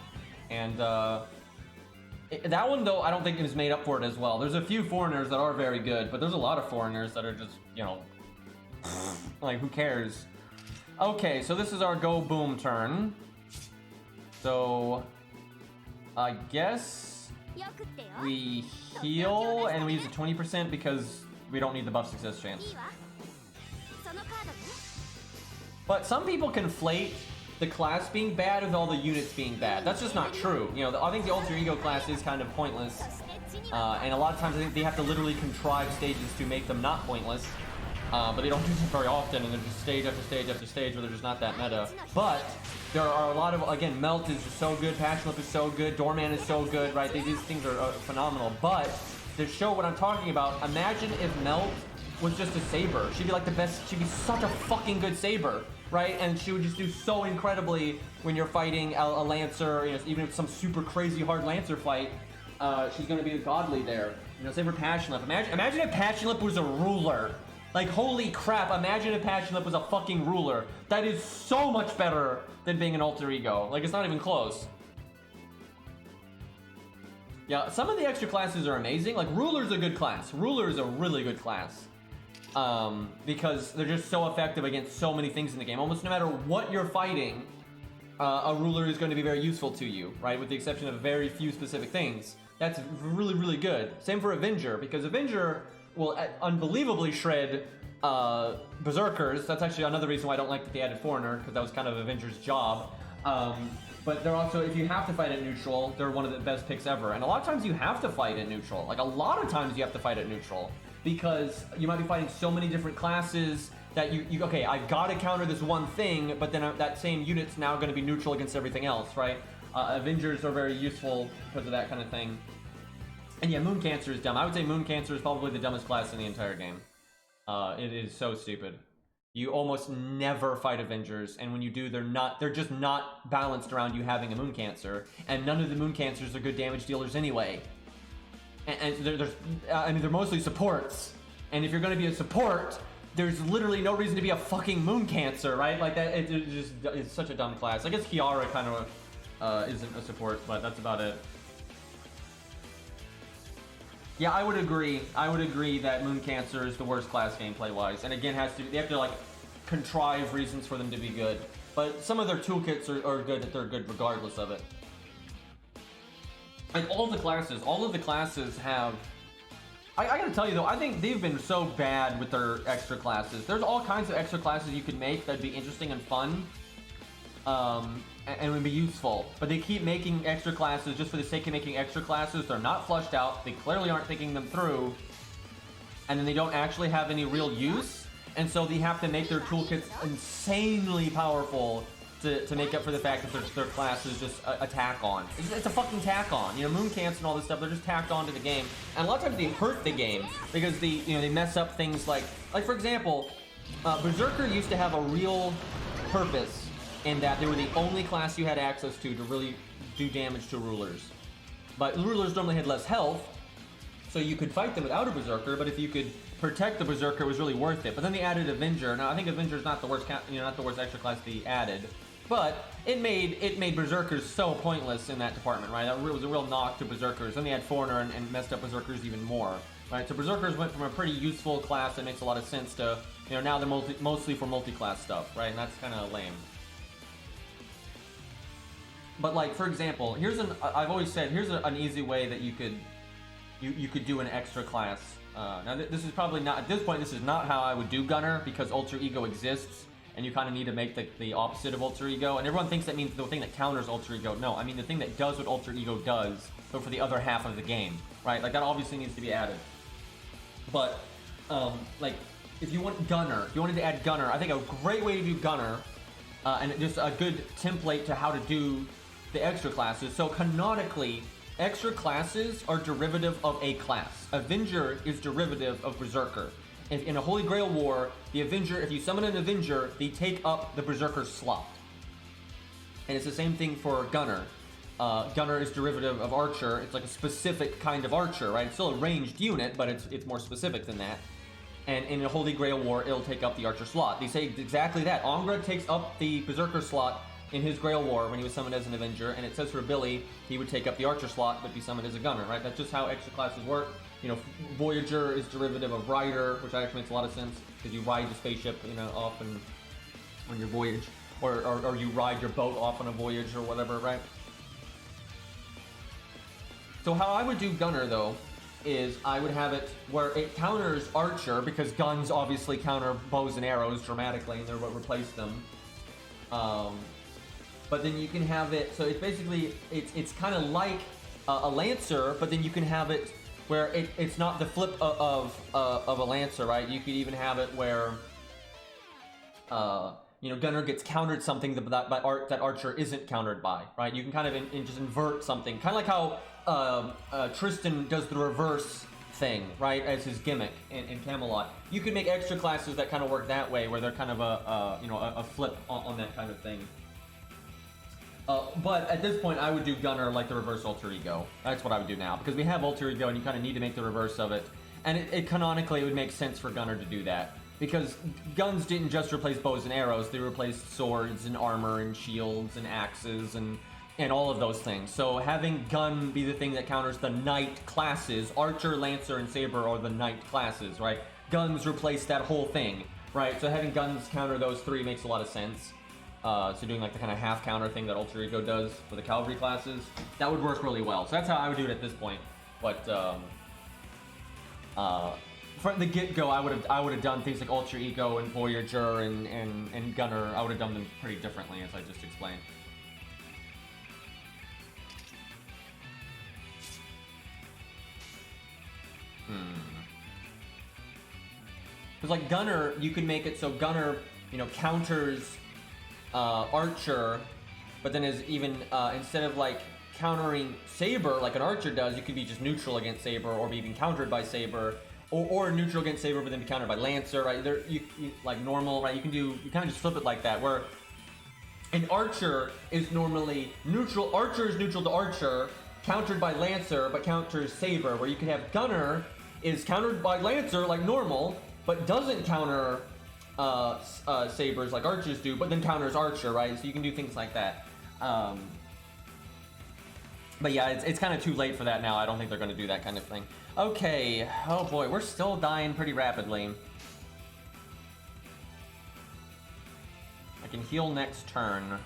And, that one, though, I don't think is made up for it as well. There's a few Foreigners that are very good, but there's a lot of Foreigners that are just, like, who cares? Okay, so this is our go boom turn. So, I guess we heal, and we use a 20% because we don't need the buff success chance. But some people conflate the class being bad with all the units being bad. That's just not true. I think the Alter Ego class is kind of pointless. And a lot of times I think they have to literally contrive stages to make them not pointless. But they don't do it very often, and they're just stage after stage after stage where they're just not that meta. But there are a lot of, again, Melt is so good, Passion Lip is so good, Doorman is so good, right? These things are phenomenal. But to show what I'm talking about, imagine if Melt was just a Saber. She'd be like the best, she'd be such a fucking good Saber, right? And she would just do so incredibly when you're fighting a Lancer, even if it's some super crazy hard Lancer fight, she's gonna be godly there. Same for Passion Lip. Imagine if Passion Lip was a ruler. Like, holy crap, imagine if Passion Lip was a fucking ruler. That is so much better than being an Alter Ego. Like, it's not even close. Yeah, some of the extra classes are amazing. Like, Ruler's a good class. Ruler is a really good class. Because they're just so effective against so many things in the game. Almost no matter what you're fighting, a Ruler is going to be very useful to you, right? With the exception of very few specific things. That's really, really good. Same for Avenger, because Avenger will unbelievably shred Berserkers. That's actually another reason why I don't like that they added Foreigner, because that was kind of Avenger's job. But they're also, if you have to fight at neutral, they're one of the best picks ever. And a lot of times you have to fight at neutral. Like, a lot of times you have to fight at neutral. Because you might be fighting so many different classes that you okay, I've got to counter this one thing, but then that same unit's now going to be neutral against everything else, right? Avengers are very useful because of that kind of thing. And yeah, Moon Cancer is dumb. I would say Moon Cancer is probably the dumbest class in the entire game. It is so stupid. You almost never fight Avengers, and when you do, they're just not balanced around you having a Moon Cancer, and none of the Moon Cancers are good damage dealers anyway. And they're mostly supports. And if you're going to be a support, there's literally no reason to be a fucking Moon Cancer, right? Like, that, it's such a dumb class. I guess Kiara kind of isn't a support, but that's about it. Yeah, I would agree. I would agree that Moon Cancer is the worst class gameplay-wise. And again, they have to, like, contrive reasons for them to be good. But some of their toolkits are good, that they're good regardless of it. Like all of the classes have. I gotta tell you though, I think they've been so bad with their extra classes. There's all kinds of extra classes you could make that'd be interesting and fun, and would be useful. But they keep making extra classes just for the sake of making extra classes. They're not flushed out. They clearly aren't thinking them through, and then they don't actually have any real use. And so they have to make their toolkits insanely powerful to make up for the fact that their class is just a tack on. It's a fucking tack on. You know, moon camps and all this stuff, they're just tacked on to the game. And a lot of times they hurt the game because they mess up things like for example, Berserker used to have a real purpose in that they were the only class you had access to really do damage to rulers. But rulers normally had less health, so you could fight them without a Berserker, but if you could protect the Berserker, it was really worth it. But then they added Avenger. Now I think Avenger's not the worst not the worst extra class they added. But it made Berserkers so pointless in that department, right? That was a real knock to Berserkers. Then they had Foreigner and messed up Berserkers even more, right? So Berserkers went from a pretty useful class that makes a lot of sense to, now they're mostly for multi-class stuff, right? And that's kind of lame. But like, for example, I've always said, here's an easy way that you could do an extra class. Now this is probably not, at this point, this is not how I would do Gunner, because Ultra Ego exists. And you kind of need to make the opposite of Ultra Ego. And everyone thinks that means the thing that counters Ultra Ego. No, I mean the thing that does what Ultra Ego does, but for the other half of the game, right? Like, that obviously needs to be added. But, like, if you wanted to add Gunner, I think a great way to do Gunner, and just a good template to how to do the extra classes. So, canonically, extra classes are derivative of a class. Avenger is derivative of Berserker. In a Holy Grail War, the Avenger, if you summon an Avenger, they take up the Berserker's slot. And it's the same thing for Gunner. Gunner is derivative of Archer. It's like a specific kind of Archer, right? It's still a ranged unit, but it's more specific than that. And in a Holy Grail War, it'll take up the Archer slot. They say exactly that. Omgrad takes up the Berserker slot in his Grail War when he was summoned as an Avenger, and it says for Billy, he would take up the Archer slot, but be summoned as a Gunner, right? That's just how extra classes work. Voyager is derivative of Rider, which actually makes a lot of sense, because you ride the spaceship, off on your voyage, or you ride your boat off on a voyage or whatever, right? So how I would do Gunner, though, is I would have it where it counters Archer, because guns obviously counter bows and arrows dramatically, and they're what replace them. But then you can have it, so it's basically, it's kind of like a Lancer, but then you can have it where it's not the flip of a Lancer, right? You could even have it where, Gunner gets countered something that Archer isn't countered by, right? You can kind of just invert something, kind of like how Tristan does the reverse thing, right, as his gimmick in Camelot. You can make extra classes that kind of work that way, where they're kind of a flip on that kind of thing. But at this point, I would do Gunner like the reverse Ultra Ego. That's what I would do now, because we have Ultra Ego, and you kind of need to make the reverse of it. And it canonically, it would make sense for Gunner to do that, because guns didn't just replace bows and arrows; they replaced swords and armor and shields and axes and all of those things. So having gun be the thing that counters the knight classes, Archer, Lancer, and Saber are the knight classes, right? Guns replace that whole thing, right? So having guns counter those three makes a lot of sense. So doing like the kind of half counter thing that Ultra Ego does for the cavalry classes, that would work really well. So that's how I would do it at this point. But from the get-go, I would have done things like Ultra Ego and Voyager and Gunner. I would have done them pretty differently, as I just explained. Because like Gunner, you can make it so Gunner, counters Archer, but then is even instead of like countering Saber like an Archer does, you could be just neutral against Saber, or be even countered by Saber, or neutral against Saber but then be countered by Lancer, right? You like normal, right? You kind of just flip it like that, where an Archer is normally neutral. Archer is neutral to Archer, countered by Lancer, but counters Saber. Where you could have Gunner is countered by Lancer like normal, but doesn't counter Sabers like Archers do, but then counters Archer, right? So you can do things like that. But yeah, it's kind of too late for that now. I don't think they're going to do that kind of thing. Okay, oh boy, we're still dying pretty rapidly. I can heal next turn.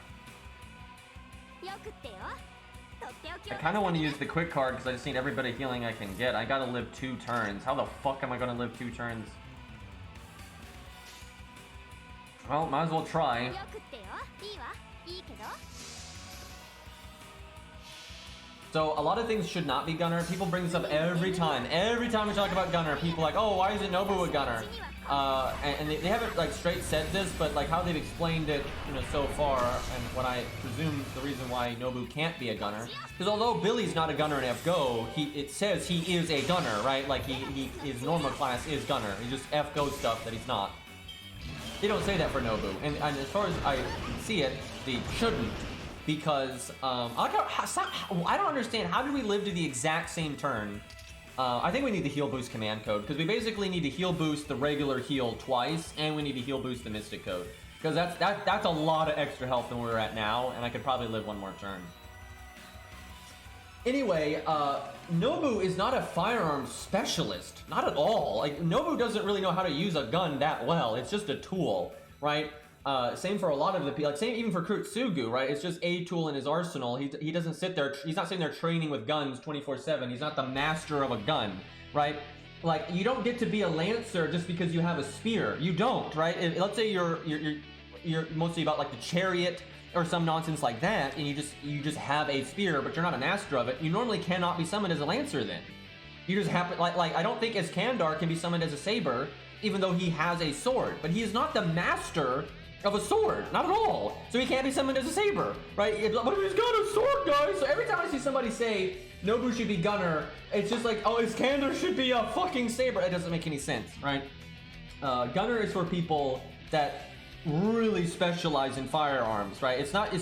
I kind of want to use the quick card because I just need every bit of healing I can get. I gotta live 2 turns. How the fuck am I gonna live 2 turns? Well, might as well try. So, a lot of things should not be Gunner. People bring this up every time. Every time we talk about Gunner, people are like, oh, why isn't Nobu a Gunner? And they haven't, like, straight said this, but, like, how they've explained it, you know, so far, and what I presume the reason why Nobu can't be a Gunner. Because although Billy's not a Gunner in FGO, it says he is a Gunner, right? Like, his normal class is Gunner. He's just FGO stuff that he's not. They don't say that for Nobu. And as far as I see it, they shouldn't. Because, I don't understand, how did we live to the exact same turn? I think we need the heal boost command code, because we basically need to heal boost the regular heal twice, and we need to heal boost the mystic code. Because that's a lot of extra health than we're at now, and I could probably live 1 more turn. Anyway, Nobu is not a firearms specialist. Not at all. Like, Nobu doesn't really know how to use a gun that well. It's just a tool, right? Same for a lot of the people, like same even for Kurtsugu, right? It's just a tool in his arsenal. He doesn't sit there, he's not sitting there training with guns 24/7. He's not the master of a gun, right? Like, you don't get to be a lancer just because you have a spear. You don't, right? Let's say you're mostly about like the chariot or some nonsense like that, and you just have a spear, but you're not a master of it. You normally cannot be summoned as a lancer then. You just happen, like I don't think Iskandar can be summoned as a saber, even though he has a sword, but he is not the master of a sword, not at all. So he can't be summoned as a saber, right? But he's got a sword, guys. So every time I see somebody say Nobu should be Gunner, it's just like, oh, Iskandar should be a fucking saber. It doesn't make any sense, right? Gunner is for people that really specialize in firearms, right?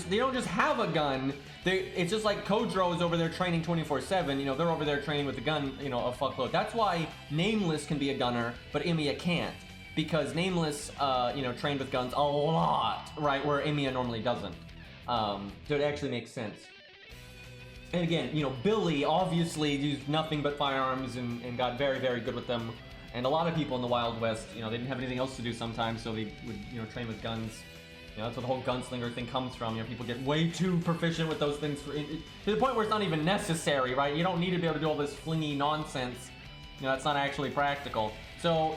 They don't just have a gun. It's just like Kodro is over there training 24/7. You know, they're over there training with a gun, you know, a fuckload. That's why Nameless can be a Gunner, but Emiya can't. Because Nameless, you know, trained with guns a lot, right? Where Emiya normally doesn't. So it actually makes sense. And again, you know, Billy obviously used nothing but firearms and got very, very good with them. And a lot of people in the Wild West, you know, they didn't have anything else to do sometimes, so they would, you know, train with guns. You know, that's where the whole gunslinger thing comes from. You know, people get way too proficient with those things to the point where it's not even necessary, right? You don't need to be able to do all this flingy nonsense. You know, that's not actually practical. So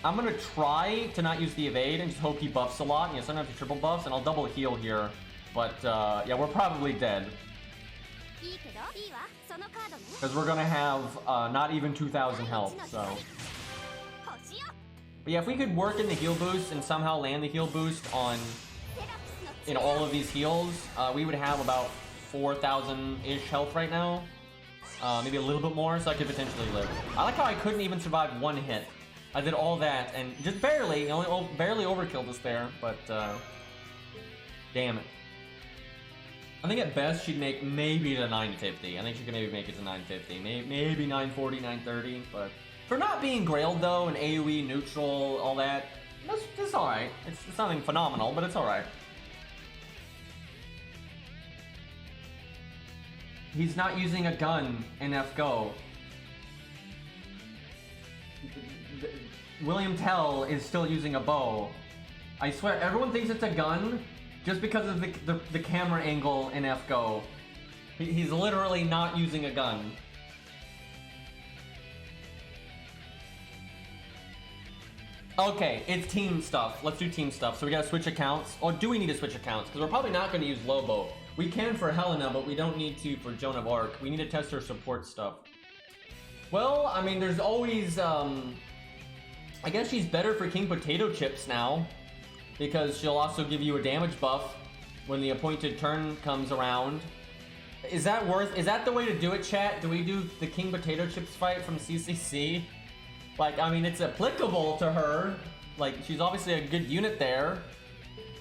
I'm gonna try to not use the evade and just hope he buffs a lot. You know, sometimes he triple buffs, and I'll double heal here. But yeah, we're probably dead. Because we're gonna have not even 2,000 health, so. But yeah, if we could work in the heal boost and somehow land the heal boost on, in all of these heals, we would have about 4,000-ish health right now. Maybe a little bit more, so I could potentially live. I like how I couldn't even survive 1 hit. I did all that, and just barely, barely overkilled us there, but, damn it. I think at best she'd make maybe to 950. I think she could maybe make it to 950. Maybe 940, 930, but for not being Grailed, though, and AoE, neutral, all that, that's alright. It's nothing phenomenal, but it's alright. He's not using a gun in FGO. William Tell is still using a bow. I swear, everyone thinks it's a gun just because of the camera angle in FGO. He's literally not using a gun. Okay, it's team stuff. Let's do team stuff. So we gotta switch accounts. Or do we need to switch accounts? Because we're probably not gonna use Lobo. We can for Helena, but we don't need to for Joan of Arc. We need to test her support stuff. Well, I mean, there's always, I guess she's better for King Potato Chips now, because she'll also give you a damage buff when the appointed turn comes around. Is that the way to do it, chat? Do we do the King Potato Chips fight from CCC? Like, I mean, it's applicable to her. Like, she's obviously a good unit there.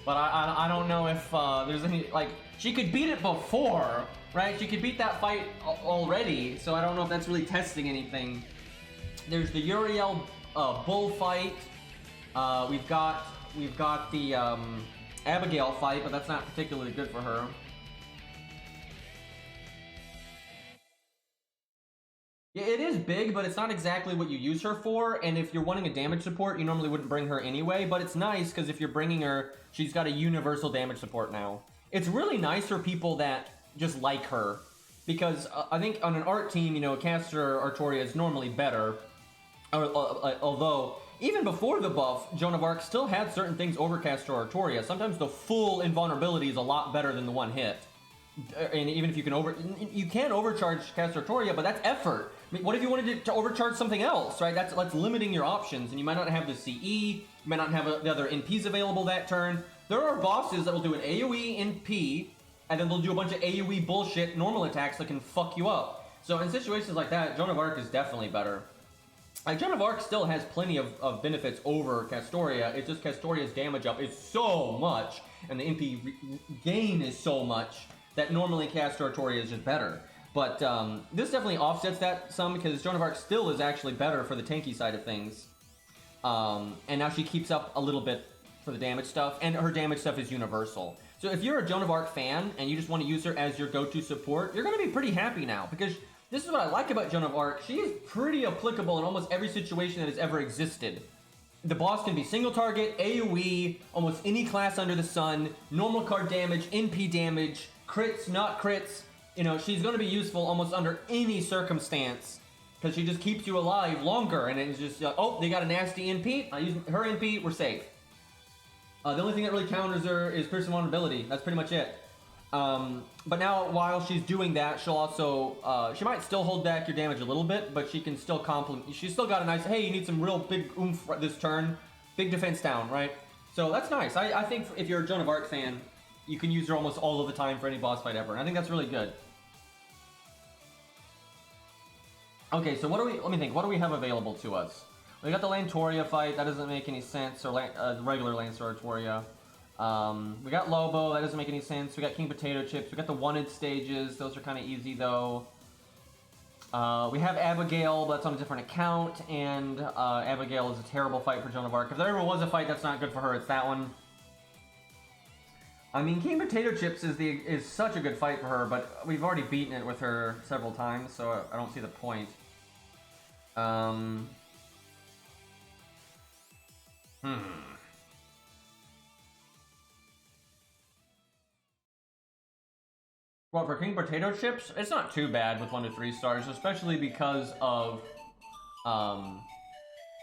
But I don't know if there's any, like, she could beat it before, right? She could beat that fight already, so I don't know if that's really testing anything. There's the Uriel bullfight. We've got the Abigail fight, but that's not particularly good for her. Yeah, it is big, but it's not exactly what you use her for, and if you're wanting a damage support, you normally wouldn't bring her anyway, but it's nice, because if you're bringing her, she's got a universal damage support now. It's really nice for people that just like her, because I think on an art team, you know, Caster Artoria is normally better. Although, even before the buff, Joan of Arc still had certain things over Caster Artoria. Sometimes the full invulnerability is a lot better than the one hit. And even if you can overcharge Caster Artoria, but that's effort. I mean, what if you wanted to overcharge something else, right? That's limiting your options, and you might not have the CE, you might not have the other NPs available that turn. There are bosses that will do an AoE NP, and then they'll do a bunch of AoE bullshit normal attacks that can fuck you up. So in situations like that, Joan of Arc is definitely better. Like, Joan of Arc still has plenty of benefits over Castoria. It's just Castoria's damage up is so much, and the MP gain is so much, that normally Caster Artoria is just better. But this definitely offsets that some, because Joan of Arc still is actually better for the tanky side of things. And now she keeps up a little bit for the damage stuff, and her damage stuff is universal. So if you're a Joan of Arc fan, and you just want to use her as your go-to support, you're going to be pretty happy now, because this is what I like about Joan of Arc. She is pretty applicable in almost every situation that has ever existed. The boss can be single target, AoE, almost any class under the sun, normal card damage, NP damage, crits, not crits. You know, she's going to be useful almost under any circumstance, because she just keeps you alive longer, and it's just like, oh, they got a nasty NP, I use her NP, we're safe. The only thing that really counters her is piercing vulnerability. That's pretty much it. But now, while she's doing that, she'll also, she might still hold back your damage a little bit, but she can still complement. She's still got a nice, hey, you need some real big oomph this turn. Big defense down, right? So that's nice. I think if you're a Joan of Arc fan, you can use her almost all of the time for any boss fight ever. And I think that's really good. Okay, so let me think, what do we have available to us? We got the Lantoria fight, that doesn't make any sense, or the regular Lancer Artoria. We got Lobo, that doesn't make any sense. We got King Potato Chips, we got the wanted stages, those are kind of easy though. We have Abigail, but that's on a different account, and Abigail is a terrible fight for Joan of Arc. If there ever was a fight that's not good for her, it's that one. I mean, King Potato Chips is such a good fight for her, but we've already beaten it with her several times, so I don't see the point. Well, for King Potato Chips, it's not too bad with 1 to 3 stars, especially because of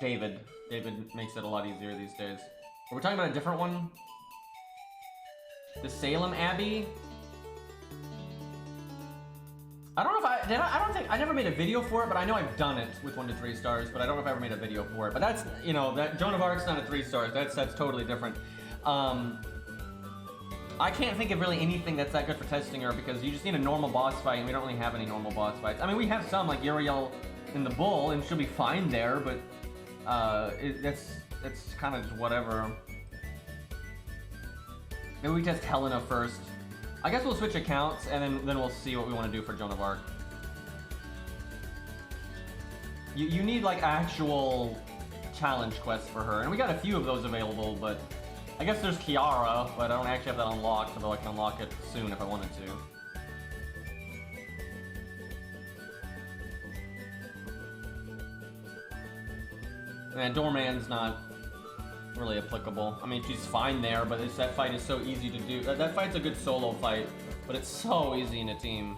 David. David makes it a lot easier these days. Are we talking about a different one? The Salem Abbey? I don't know if I don't think I never made a video for it, but I know I've done it with 1 to 3 stars, but I don't know if I ever made a video for it. But that's, you know, that Joan of Arc's not a 3 stars. That's totally different. I can't think of really anything that's that good for testing her, because you just need a normal boss fight, and we don't really have any normal boss fights. I mean, we have some, like Uriel in the Bull, and she'll be fine there, but that's kind of just whatever. Maybe we test Helena first. I guess we'll switch accounts, and then we'll see what we want to do for Joan of Arc. You need, like, actual challenge quests for her, and we got a few of those available, but I guess there's Kiara, but I don't actually have that unlocked, although I can unlock it soon if I wanted to. And Doorman's not really applicable. I mean, she's fine there, but that fight is so easy to do. That fight's a good solo fight, but it's so easy in a team.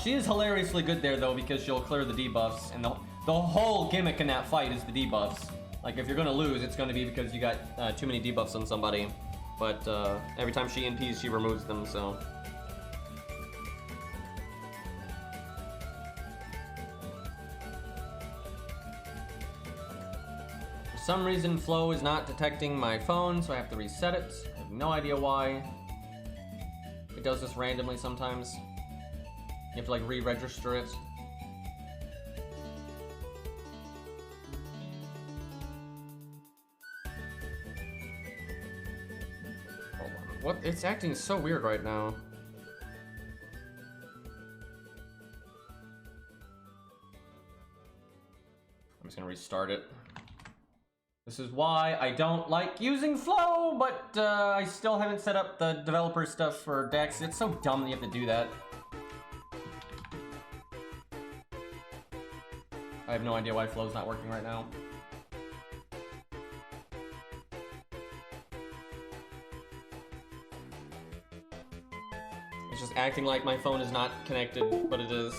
She is hilariously good there, though, because she'll clear the debuffs, and the whole gimmick in that fight is the debuffs. Like, if you're gonna lose, it's gonna be because you got too many debuffs on somebody. But every time she NPs, she removes them, so. For some reason, Flow is not detecting my phone, so I have to reset it. I have no idea why. It does this randomly sometimes. You have to, like, re-register it. What? It's acting so weird right now. I'm just gonna restart it. This is why I don't like using Flow, but I still haven't set up the developer stuff for Dex. It's so dumb that you have to do that. I have no idea why Flow's not working right now. It's just acting like my phone is not connected, but it is.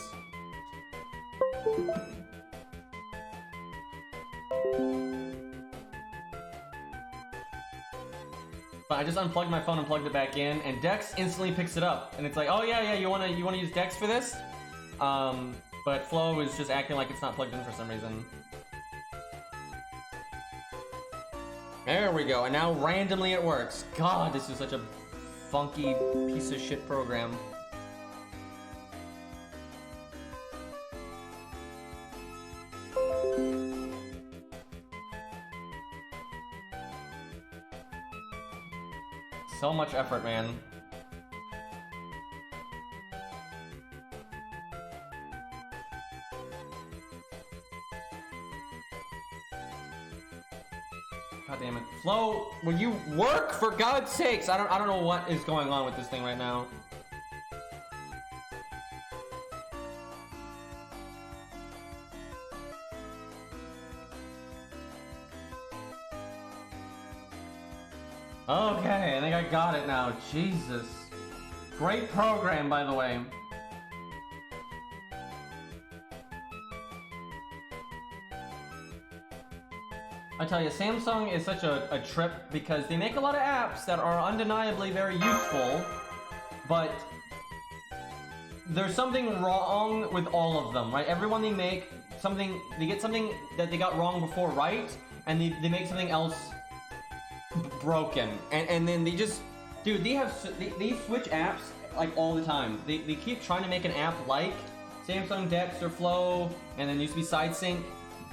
But I just unplugged my phone and plugged it back in, and Dex instantly picks it up, and it's like, oh yeah, you wanna use Dex for this? But Flo is just acting like it's not plugged in for some reason. There we go, and now randomly it works. God, this is such a funky piece of shit program. So much effort, man. God damn it. Flo, will you work for God's sakes? I don't know what is going on with this thing right now. Okay, I think I got it now. Jesus. Great program, by the way. I tell you, Samsung is such a trip because they make a lot of apps that are undeniably very useful, but there's something wrong with all of them, right? Everyone they make, they get something that they got wrong before right, and they make something else broken, and then they just, dude, they switch apps like all the time. They keep trying to make an app like Samsung Dex or Flow, and then used to be SideSync,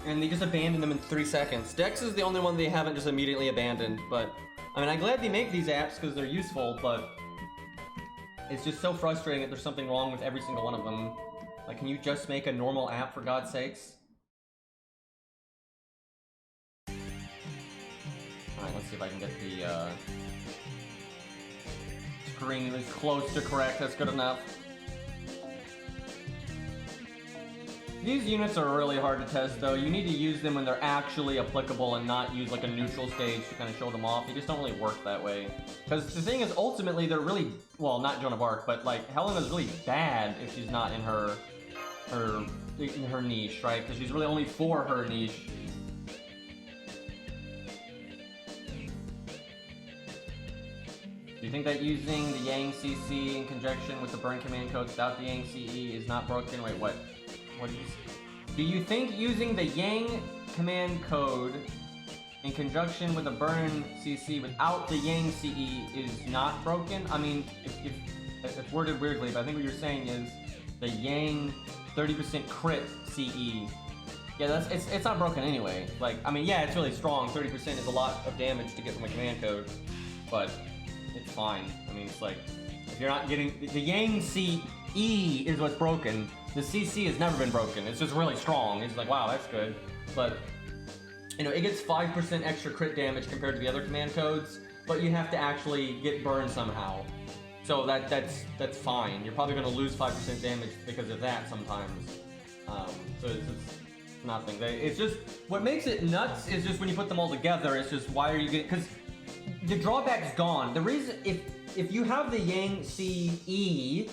and they just abandon them in 3 seconds. Dex is the only one they haven't just immediately abandoned, but I mean, I'm glad they make these apps because they're useful, but it's just so frustrating that there's something wrong with every single one of them. Like, can you just make a normal app for God's sakes? Alright, let's see if I can get the screen as close to correct. That's good enough. These units are really hard to test, though. You need to use them when they're actually applicable and not use like a neutral stage to kind of show them off. They just don't really work that way. Because the thing is, ultimately, they're really, well, not Joan of Arc, but like Helena's really bad if she's not in her niche, right? Because she's really only for her niche. Do you think that using the Yang CC in conjunction with the burn command code without the Yang CE is not broken? Wait, what? What do you say? Do you think using the Yang command code in conjunction with the burn CC without the Yang CE is not broken? I mean, if it's worded weirdly, but I think what you're saying is the Yang 30% crit CE. Yeah, it's not broken anyway. Like, I mean, yeah, it's really strong. 30% is a lot of damage to get from a command code, but it's fine. I mean, it's like, if you're not getting the Yang CE is what's broken. The CC has never been broken. It's just really strong. It's like, wow, that's good. But, you know, it gets 5% extra crit damage compared to the other command codes, but you have to actually get burned somehow. So that's fine. You're probably going to lose 5% damage because of that sometimes. So it's nothing. It's just, what makes it nuts is just when you put them all together, it's just, why are you getting, because the drawback's gone. The reason, if you have the Yang CE,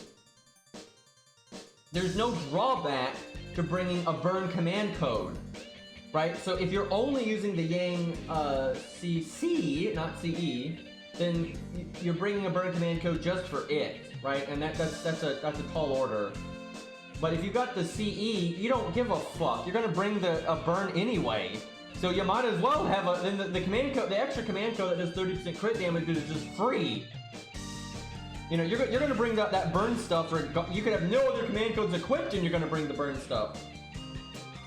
there's no drawback to bringing a burn command code, right? So if you're only using the Yang CC, not CE, then you're bringing a burn command code just for it, right? And that's a tall order. But if you got the CE, you don't give a fuck. You're gonna bring a burn anyway. So you might as well have then the command code, the extra command code that does 30% crit damage is just free. You know, you're gonna bring that burn stuff, or you could have no other command codes equipped, and you're gonna bring the burn stuff,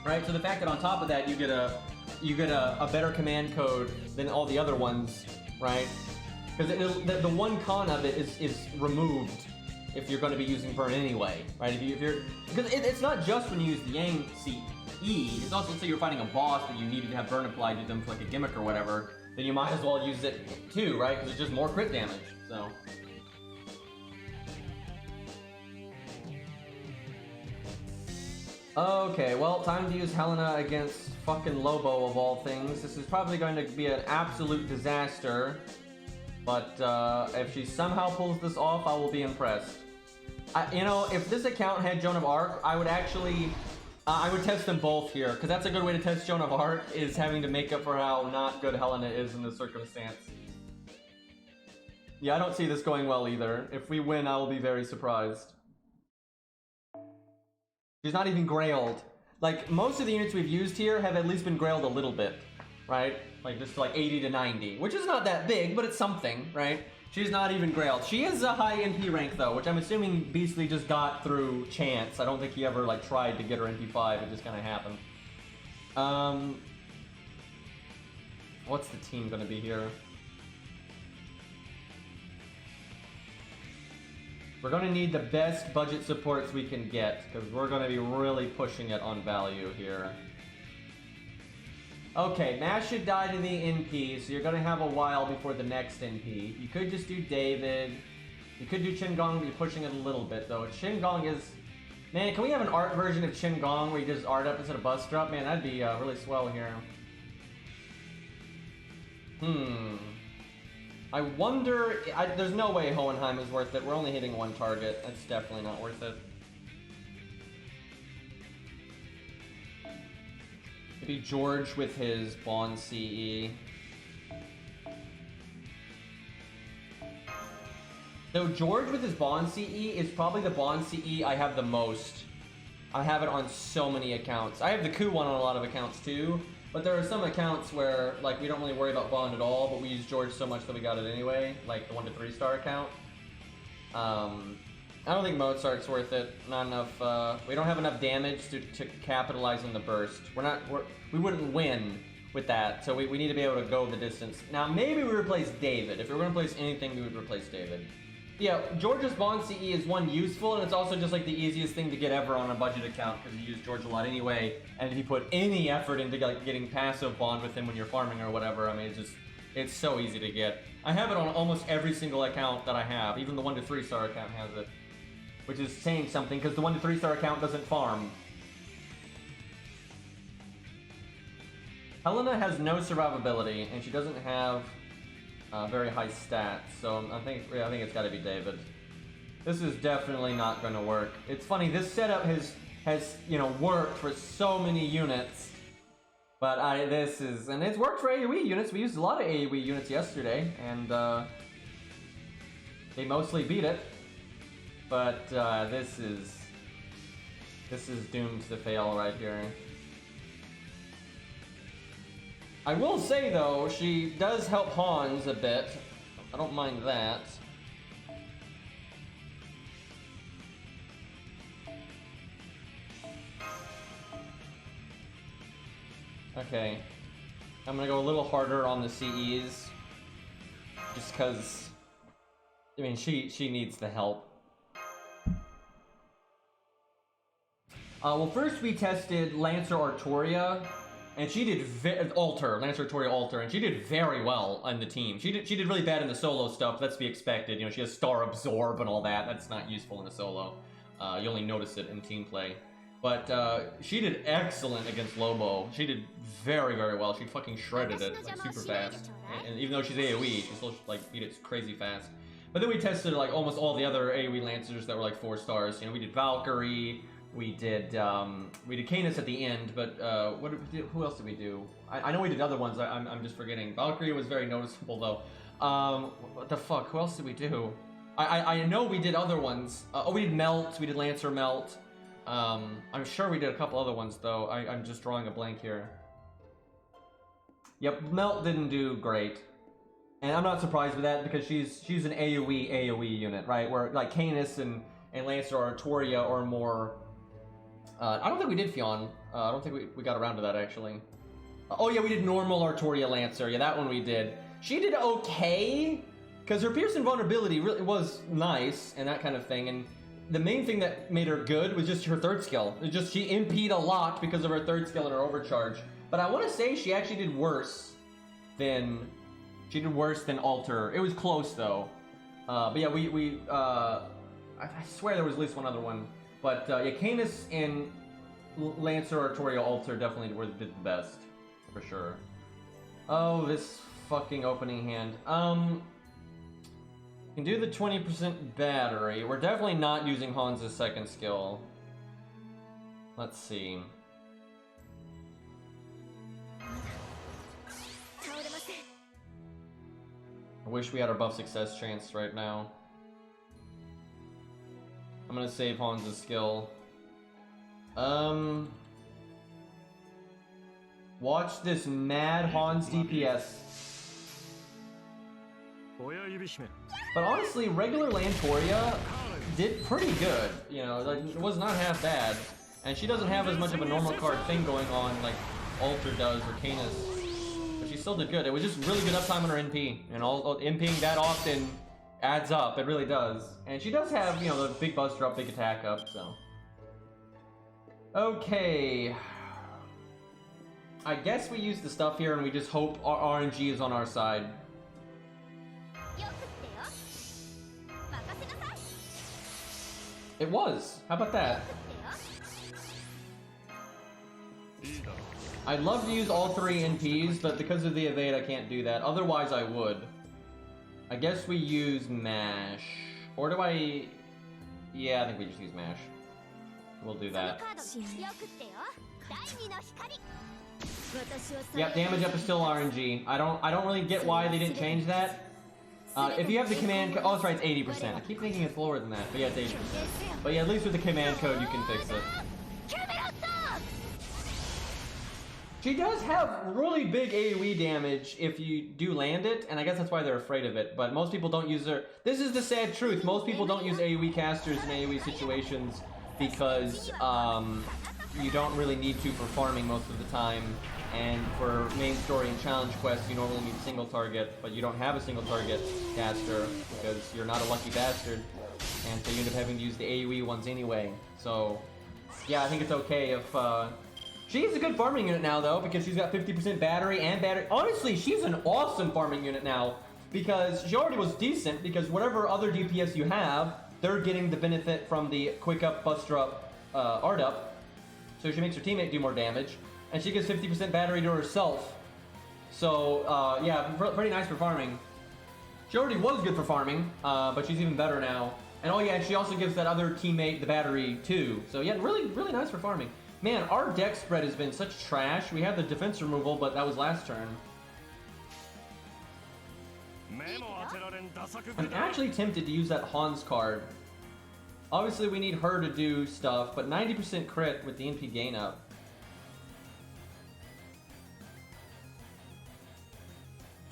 right? So the fact that on top of that you get a better command code than all the other ones, right? Because the one con of it is removed if you're going to be using burn anyway, right? Because it's not just when you use the Yang CE. It's also, say you're fighting a boss that you needed to have burn applied to them for like a gimmick or whatever, then you might as well use it too, right? Because it's just more crit damage. So. Okay, well, time to use Helena against fucking Lobo of all things. This is probably going to be an absolute disaster, but if she somehow pulls this off, I will be impressed. You know, if this account had Joan of Arc, I would actually... I would test them both here, because that's a good way to test Joan of Arc, is having to make up for how not good Helena is in this circumstance. Yeah, I don't see this going well either. If we win, I will be very surprised. She's not even grailed. Like, most of the units we've used here have at least been grailed a little bit, right? Like, just like 80 to 90, which is not that big, but it's something, right? She's not even grailed. She is a high NP rank, though, which I'm assuming Beastly just got through chance. I don't think he ever, like, tried to get her NP5. It just kind of happened. What's the team gonna be here? We're gonna need the best budget supports we can get, because we're gonna be really pushing it on value here. Okay, Nash should die to the NP, so you're gonna have a while before the next NP. You could just do David. You could do Qingong, but you're pushing it a little bit, though. Qingong is... Man, can we have an art version of Qingong where you just art up instead of bust drop? Man, that'd be really swell here. I wonder... there's no way Hohenheim is worth it. We're only hitting one target. That's definitely not worth it. Maybe George with his Bond CE. So George with his Bond CE is probably the Bond CE I have the most. I have it on so many accounts. I have the coup one on a lot of accounts too, but there are some accounts where like we don't really worry about Bond at all, but we use George so much that we got it anyway, like the 1 to 3 star account. I don't think Mozart's worth it. Not enough. We don't have enough damage to capitalize on the burst. We wouldn't win with that, so we need to be able to go the distance. Now, maybe we replace David. If we were going to replace anything, we would replace David. Yeah, George's Bond CE is one useful, and it's also just like the easiest thing to get ever on a budget account because you use George a lot anyway. And if you put any effort into like getting passive Bond with him when you're farming or whatever, I mean, it's so easy to get. I have it on almost every single account that I have. Even the 1 to 3 star account has it. Which is saying something, because the 1 to 3 star account doesn't farm. Helena has no survivability, and she doesn't have very high stats, so I think it's got to be David. This is definitely not going to work. It's funny, this setup has you know worked for so many units, but and it's worked for AoE units. We used a lot of AoE units yesterday, and they mostly beat it. But this is doomed to fail right here. I will say though, she does help Hans a bit. I don't mind that. Okay, I'm gonna go a little harder on the CEs, just because. I mean, she needs the help. Well, first we tested Lancer Artoria, and she did Lancer Artoria Alter, and she did very well on the team. She did really bad in the solo stuff. That's to be expected. You know, she has Star Absorb and all that. That's not useful in a solo. You only notice it in team play. But she did excellent against Lobo. She did very, very well. She fucking shredded it like super fast. And even though she's AoE, she still like beat it crazy fast. But then we tested like almost all the other AoE Lancers that were like 4 stars. You know, we did Valkyrie. We did Canis at the end, but who else did we do? I know we did other ones. I'm just forgetting. Valkyrie was very noticeable though. What the fuck? Who else did we do? I know we did other ones. We did Melt. We did Lancer Melt. I'm sure we did a couple other ones though. I'm just drawing a blank here. Yep, Melt didn't do great, and I'm not surprised with that because she's an AoE unit, right? Where like Canis and Lancer Artoria are more. I don't think we did Fionn. I don't think we got around to that, actually. Oh, yeah, we did normal Artoria Lancer. Yeah, that one we did. She did okay, because her Pierce and Vulnerability really was nice, and that kind of thing, and the main thing that made her good was just her third skill. It just, she MP'd a lot because of her third skill and her overcharge. But I want to say she actually did worse than Alter. It was close, though. But yeah, I swear there was at least one other one. But yeah, Canis and Lancer Artoria Alter definitely did the best, for sure. Oh, this fucking opening hand. Can do the 20% battery. We're definitely not using Han's second skill. Let's see. I wish we had our buff success chance right now. I'm gonna save Han's skill. Watch this mad Hans DPS. But honestly, regular Lantoria did pretty good. You know, like, it was not half bad. And she doesn't have as much of a normal card thing going on like Alter does or Canis. But she still did good. It was just really good uptime on her NP. And all NPing that often adds up. It really does. And she does have, you know, the big buster up, big attack up, so. Okay. I guess we use the stuff here and we just hope our RNG is on our side. It was. How about that? I'd love to use all 3 NPs, but because of the evade, I can't do that. Otherwise, I would. I guess we use MASH. Or do I... Yeah, I think we just use MASH. We'll do that. Yep, damage up is still RNG. I don't really get why they didn't change that. If you have the command code... Oh, that's right, it's 80%. I keep thinking it's lower than that, but yeah, it's 80%. But yeah, at least with the command code, you can fix it. She does have really big AoE damage if you do land it, and I guess that's why they're afraid of it, but most people don't use her. This is the sad truth. Most people don't use AoE casters in AoE situations because you don't really need to for farming most of the time, and for main story and challenge quests, you normally need single target, but you don't have a single target caster because you're not a lucky bastard, and so you end up having to use the AoE ones anyway. So, yeah, I think it's okay if... She's a good farming unit now, though, because she's got 50% battery and battery. Honestly, she's an awesome farming unit now, because she already was decent, because whatever other DPS you have, they're getting the benefit from the quick up, buster up, art up. So she makes her teammate do more damage, and she gives 50% battery to herself. So, yeah, pretty nice for farming. She already was good for farming, but she's even better now. And oh yeah, she also gives that other teammate the battery, too. So yeah, really, really nice for farming. Man, our deck spread has been such trash. We had the defense removal, but that was last turn. I'm actually tempted to use that Hans card. Obviously, we need her to do stuff, but 90% crit with the NP gain up.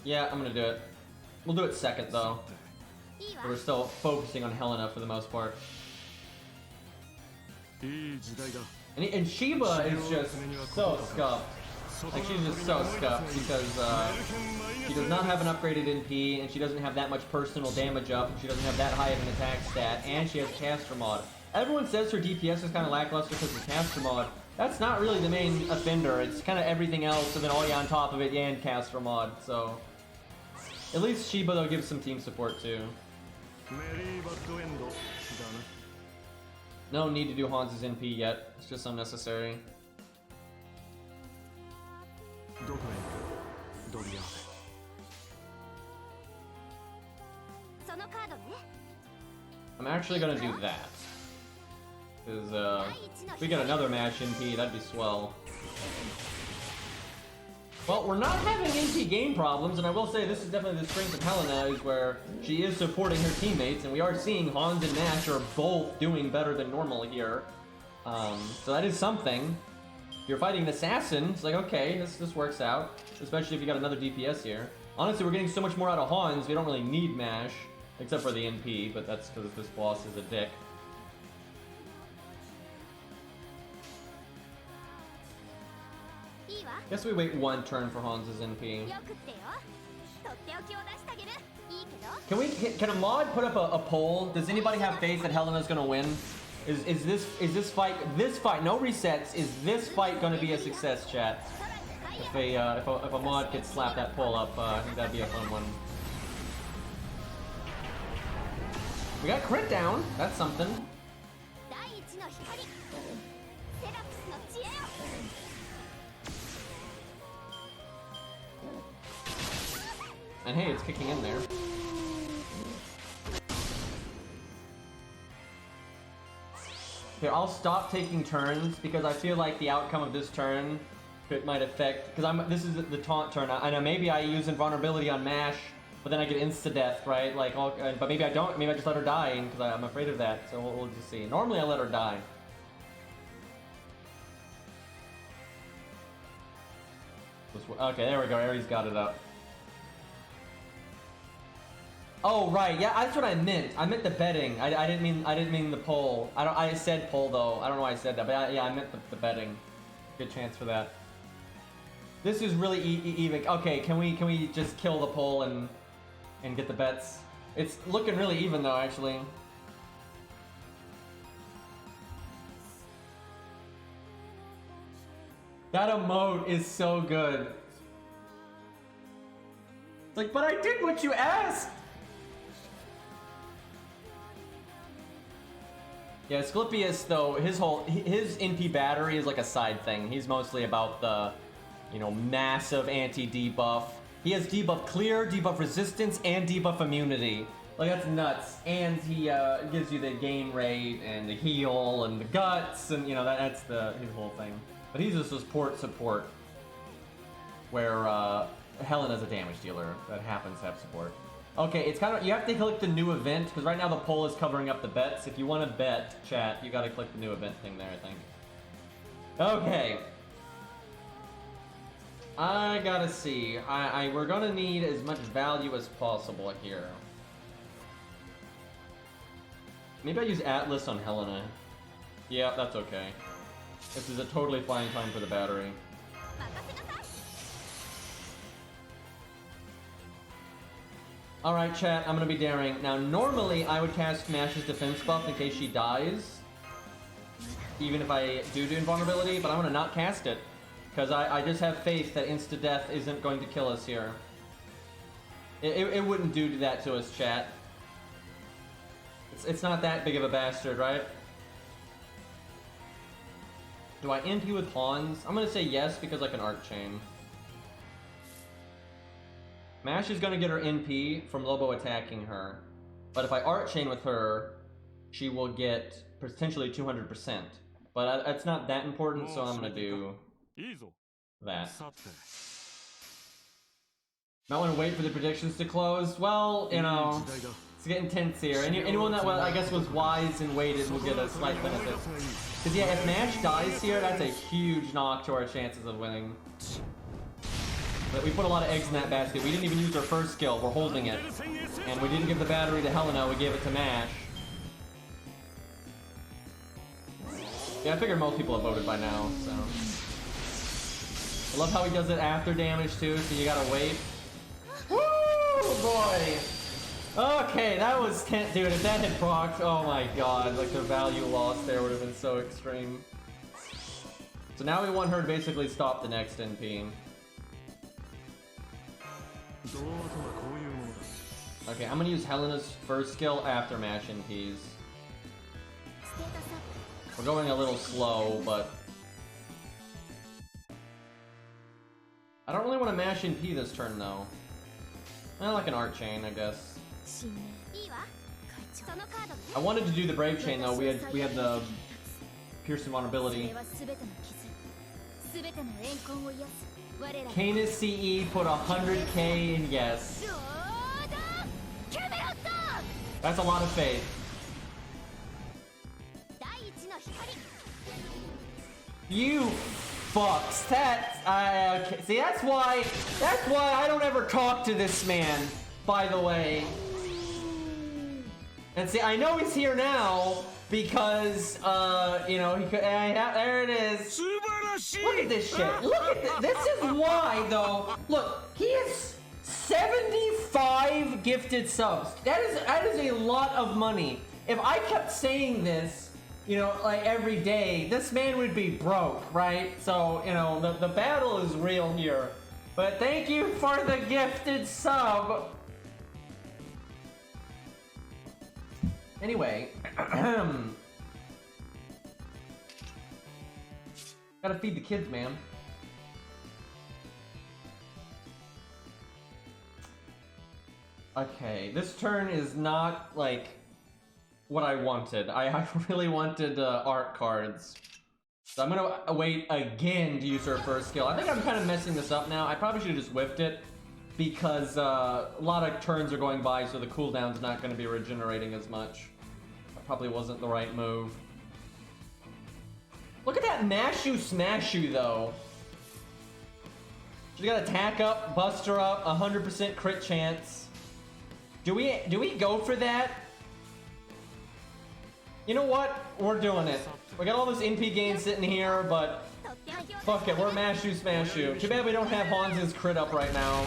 Yeah, I'm gonna do it. We'll do it second, though. We're still focusing on Helena for the most part. And Shiba is just so scuffed. Like, she's just so scuffed because she does not have an upgraded NP, and she doesn't have that much personal damage up, and she doesn't have that high of an attack stat, and she has caster mod. Everyone says her DPS is kind of lackluster because of caster mod. That's not really the main offender. It's kind of everything else, and then all you on top of it, and caster mod. So at least Shiba, though, gives some team support too. No need to do Hans' NP yet. It's just unnecessary. I'm actually gonna do that. Because, if we get another match NP, that'd be swell. Well, we're not having NP game problems, and I will say this is definitely the strength of Helena, is where she is supporting her teammates, and we are seeing Hans and Nash are both doing better than normal here. So that is something. If you're fighting an assassin, it's like, okay, this works out, especially if you got another DPS here. Honestly, we're getting so much more out of Hans, we don't really need Mash, except for the NP, but that's because this boss is a dick. Guess we wait one turn for Hans' NP. Can a mod put up a poll? Does anybody have faith that Helena's gonna win? Is this fight, no resets, is this fight gonna be a success, chat? If a mod could slap that poll up, I think that'd be a fun one. We got crit down, that's something. And hey, it's kicking in there. Here, I'll stop taking turns because I feel like the outcome of this turn might affect, because this is the taunt turn. I know maybe I use invulnerability on Mash, but then I get insta-death, right? Like, but maybe I don't. Maybe I just let her die because I'm afraid of that. So we'll just see. Normally I let her die. Okay, there we go. Ares got it up. Oh right, yeah, that's what I meant. I meant the betting. I didn't mean the poll. I said poll though. I don't know why I said that, but yeah, I meant the betting. Good chance for that. This is really even. Okay, can we just kill the poll and get the bets? It's looking really even though, actually. That emote is so good. It's like, but I did what you asked. Yeah, Asclepius though, his NP battery is like a side thing. He's mostly about the, you know, massive anti-debuff. He has debuff clear, debuff resistance, and debuff immunity. Like, that's nuts. And he gives you the game rate and the heal and the guts, and you know that's his whole thing. But he's just a support, where Helena's a damage dealer that happens to have support. Okay, it's kind of, you have to click the new event, because right now the poll is covering up the bets. If you want to bet, chat, you gotta click the new event thing there, I think. Okay. I gotta see. We're gonna need as much value as possible here. Maybe I use Atlas on Helena. Yeah, that's okay. This is a totally fine time for the battery. Alright, chat, I'm gonna be daring. Now, normally I would cast Mash's defense buff in case she dies. Even if I do invulnerability, but I'm gonna not cast it. Because I just have faith that insta-death isn't going to kill us here. It wouldn't do that to us, chat. It's not that big of a bastard, right? Do I NP with pawns? I'm gonna say yes because I can Arc Chain. Mash is gonna get her NP from Lobo attacking her. But if I Arc Chain with her, she will get potentially 200%. But it's not that important, so I'm gonna do that. Might want to wait for the predictions to close. Well, you know, it's getting tense here. Anyone that, I guess, was wise and waited will get a slight benefit. Because, yeah, if Mash dies here, that's a huge knock to our chances of winning. But we put a lot of eggs in that basket. We didn't even use our first skill. We're holding it. And we didn't give the battery to Helena. We gave it to Mash. Yeah, I figured most people have voted by now, so... I love how he does it after damage, too, so you gotta wait. Woo, boy! Okay, that was tense. Dude, if that had procced, oh my god, like the value lost there would have been so extreme. So now we want her to basically stop the next NP. Okay, I'm gonna use Helena's first skill after Mash NPs. We're going a little slow, but... I don't really want to Mash NP this turn, though. I like an Arc Chain, I guess. I wanted to do the Brave Chain, though. We had the Pierce Invulnerability. Canis CE put 100k in yes. That's a lot of faith. You fucks. Okay. See, that's why I don't ever talk to this man, by the way. And see, I know he's here now because, you know, he could, there it is. Look at this shit. Look at this. This is why, though. Look, he has 75 gifted subs. That is a lot of money. If I kept saying this, you know, like every day, this man would be broke, right? So, you know, the battle is real here. But thank you for the gifted sub. Anyway, gotta feed the kids, man. Okay, this turn is not, like, what I wanted. I really wanted art cards. So I'm gonna wait again to use her first skill. I think I'm kind of messing this up now. I probably should have just whiffed it because a lot of turns are going by, so the cooldown's not going to be regenerating as much. That probably wasn't the right move. Look at that mash you smash you though. She's got attack up, bust her up, 100% crit chance. Do we go for that? You know what? We're doing it. We got all this NP gain sitting here, but fuck it, we're mash you smash you. Too bad we don't have Hans's crit up right now.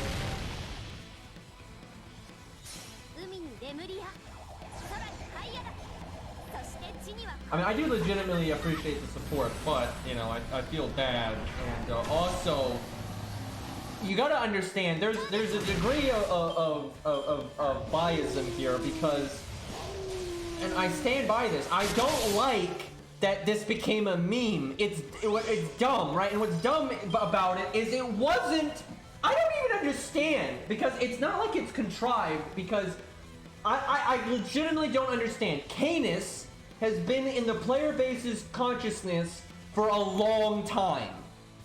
I mean, I do legitimately appreciate the support, but, you know, I feel bad. And also, you gotta understand, there's a degree of biasm here because, and I stand by this, I don't like that this became a meme. It's dumb, right? And what's dumb about it is it wasn't, I don't even understand, because it's not like it's contrived, because I legitimately don't understand. Canis has been in the player base's consciousness for a long time,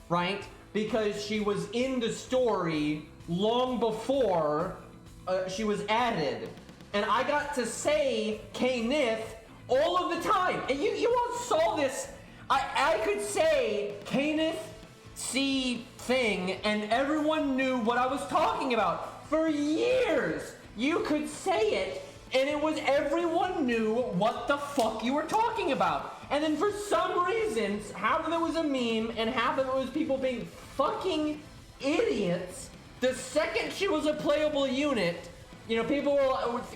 right? Because she was in the story long before she was added. And I got to say Canis all of the time. And you all saw this. I could say Canis C thing and everyone knew what I was talking about. For years, you could say it and it was everyone knew what the fuck you were talking about. And then for some reasons, half of it was a meme and half of it was people being fucking idiots. The second she was a playable unit, you know, people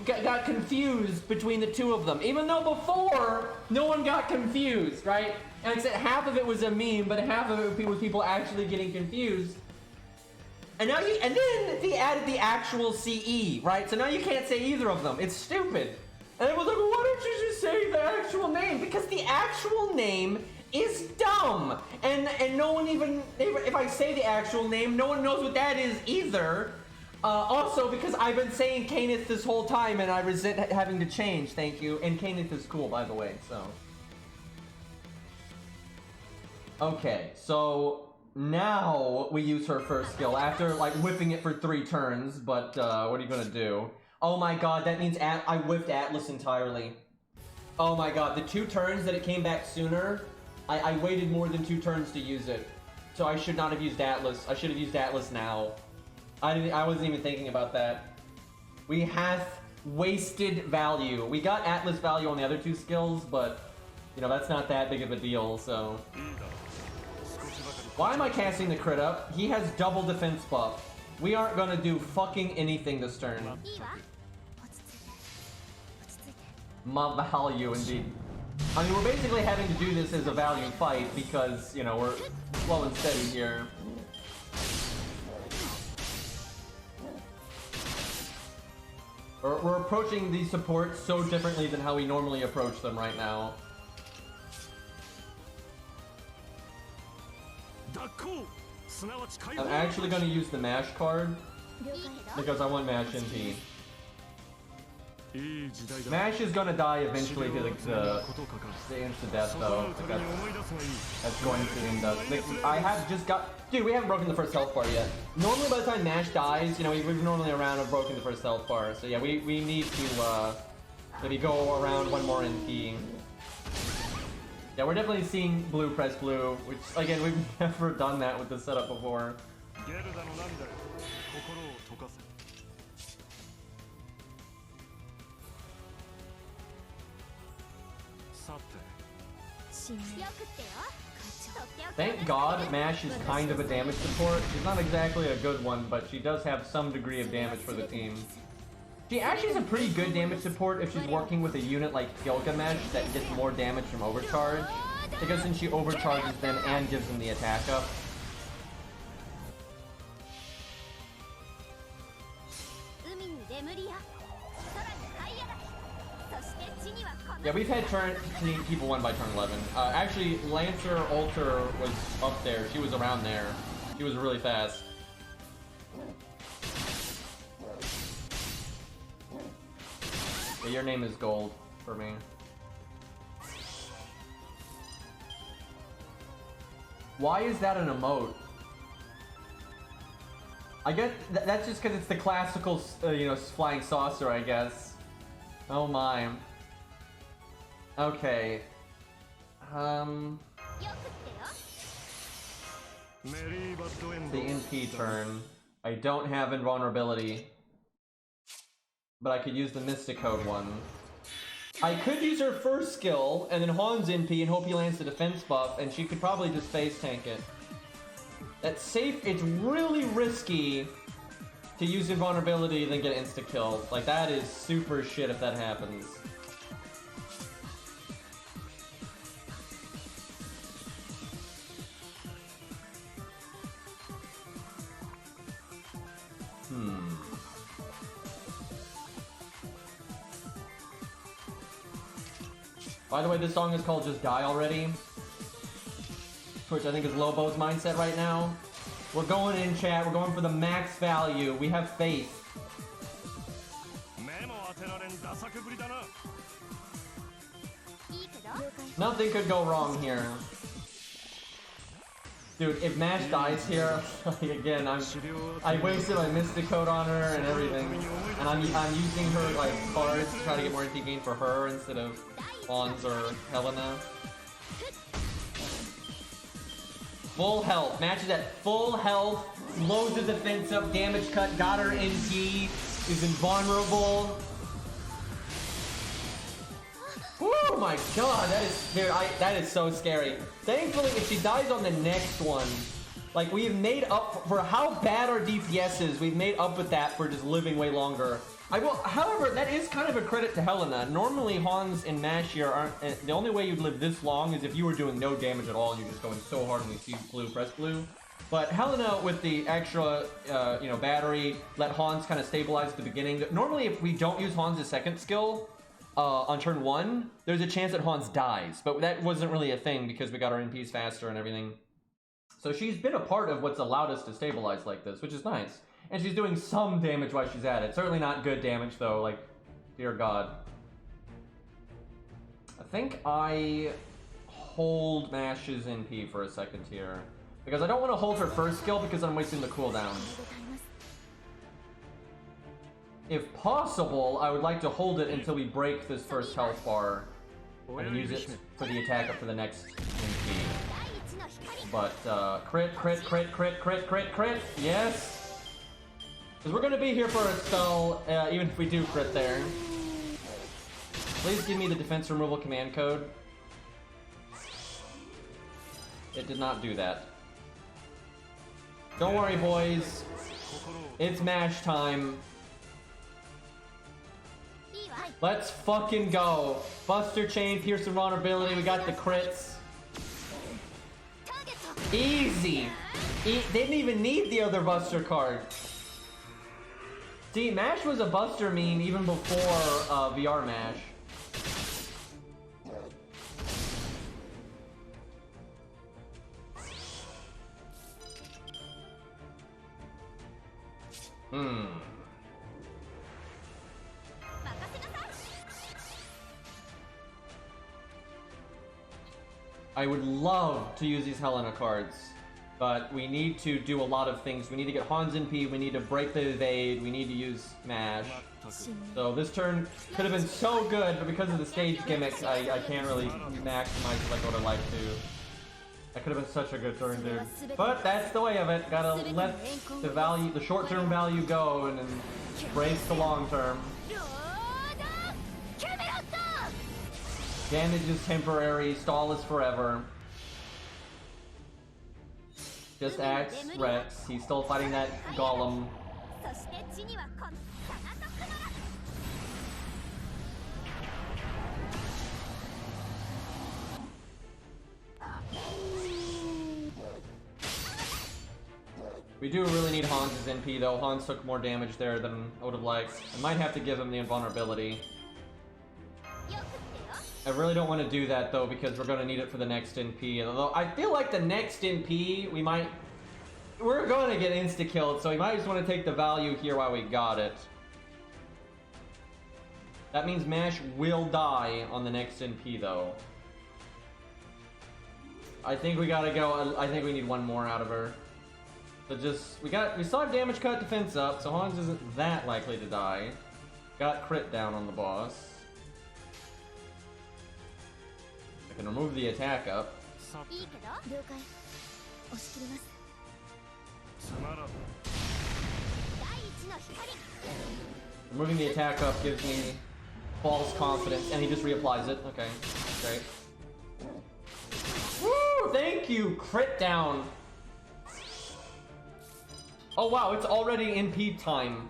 got confused between the two of them. Even though before, no one got confused, right? And like I said, half of it was a meme, but half of it was people actually getting confused. And now and then they added the actual CE, right? So now you can't say either of them. It's stupid. And it was like, well, why don't you just say the actual name? Because the actual name is dumb. And no one even, if I say the actual name, no one knows what that is either. Also, because I've been saying Canis this whole time and I resent having to change, thank you. And Canis is cool, by the way, so. Okay, so now we use her first skill after like whipping it for 3 turns, but what are you gonna do? Oh my god, that means I whiffed Atlas entirely. Oh my god, the 2 turns that it came back sooner, I waited more than 2 turns to use it. So I should not have used Atlas. I should have used Atlas now. I wasn't even thinking about that. We have wasted value. We got Atlas value on the other 2 skills, but, you know, that's not that big of a deal, so. Why am I casting the crit up? He has double defense buff. We aren't gonna do fucking anything this turn. Value, indeed. I mean, we're basically having to do this as a value fight because, you know, we're slow and steady here. We're approaching these supports so differently than how we normally approach them right now. I'm actually going to use the MASH card because I want MASH NP. MASH is going to die eventually to the insta-death though. Like that's going to end up. Like, I have just got... Dude, we haven't broken the first health bar yet. Normally by the time MASH dies, you know, we're normally around and broken the first health bar. So yeah, we need to maybe go around one more NP. Yeah, we're definitely seeing blue press blue, which, again, we've never done that with the setup before. Thank God MASH is kind of a damage support. She's not exactly a good one, but she does have some degree of damage for the team. She actually is a pretty good damage support if she's working with a unit like Gilgamesh that gets more damage from overcharge. Because then she overcharges them and gives them the attack up. Yeah, we've had people won by turn 11. Actually, Lancer Alter was up there. She was around there. She was really fast. Yeah, your name is gold for me. Why is that an emote? I guess that's just because it's the classical, you know, flying saucer, I guess. Oh my. Okay. The NP turn. I don't have invulnerability. But I could use the Mystic Code one. I could use her first skill, and then Han's NP and hope he lands the defense buff, and she could probably just face tank it. That's safe. It's really risky to use invulnerability and then get insta-kill. Like, that is super shit if that happens. By the way, this song is called Just Die Already, which I think is Lobo's mindset right now. We're going in, chat. We're going for the max value. We have faith. Nothing could go wrong here. Dude, if Mash dies here, again, I wasted my Mystic Code on her and everything. And I'm using her, like, cards to try to get more NP gain for her instead of Hans or Helena. Full health. Matches at full health. Loads of defense up. Damage cut. Got her NP. Is invulnerable. Oh my god, that is, dude, that is so scary. Thankfully, if she dies on the next one, like, we've made up for how bad our DPS is. We've made up with that for just living way longer. However, that is kind of a credit to Helena. Normally, Hans and Mash here aren't. The only way you'd live this long is if you were doing no damage at all and you're just going so hard when you see blue, press blue. But Helena, with the extra, you know, battery, let Hans kind of stabilize at the beginning. Normally, if we don't use Hans' second skill on turn 1, there's a chance that Hans dies. But that wasn't really a thing because we got our NPs faster and everything. So she's been a part of what's allowed us to stabilize like this, which is nice. And she's doing some damage while she's at it. Certainly not good damage, though. Like, dear God. I think I hold Mash's NP for a second here. Because I don't want to hold her first skill because I'm wasting the cooldown. If possible, I would like to hold it until we break this first health bar. And use it for the attack up to the next NP. But, crit, crit, crit, crit, crit, crit, crit. Yes! Because we're going to be here for a spell, even if we do crit there. Please give me the defense removal command code. It did not do that. Don't worry, boys. It's Mash time. Let's fucking go. Buster Chain, Pierce and Vulnerability. We got the crits. Easy. Didn't even need the other Buster card. See, Mash was a Buster meme even before VR Mash. I would love to use these Helena cards, but we need to do a lot of things. We need to get Hans NP, we need to break the evade, we need to use Mash. So this turn could have been so good, but because of the stage gimmick, I can't really maximize it like I would have liked to. That could have been such a good turn, dude. But that's the way of it. Gotta let the short-term value go and then brace the long-term. Damage is temporary, stall is forever. Just axe Rex, he's still fighting that golem. We do really need Hans' NP though. Hans took more damage there than I would have liked. I might have to give him the invulnerability. I really don't want to do that though because we're going to need it for the next NP. Although I feel like the next NP we're going to get insta-killed, so we might just want to take the value here while we got it. That means Mash will die on the next NP though. I think we gotta go. I think we need one more out of her. So we still have damage cut, defense up, so Hans isn't that likely to die. Got crit down on the boss. I can remove the attack up. Removing the attack up gives me false confidence, and he just reapplies it. Okay, great. Woo! Thank you! Crit down! Oh wow, it's already NP time.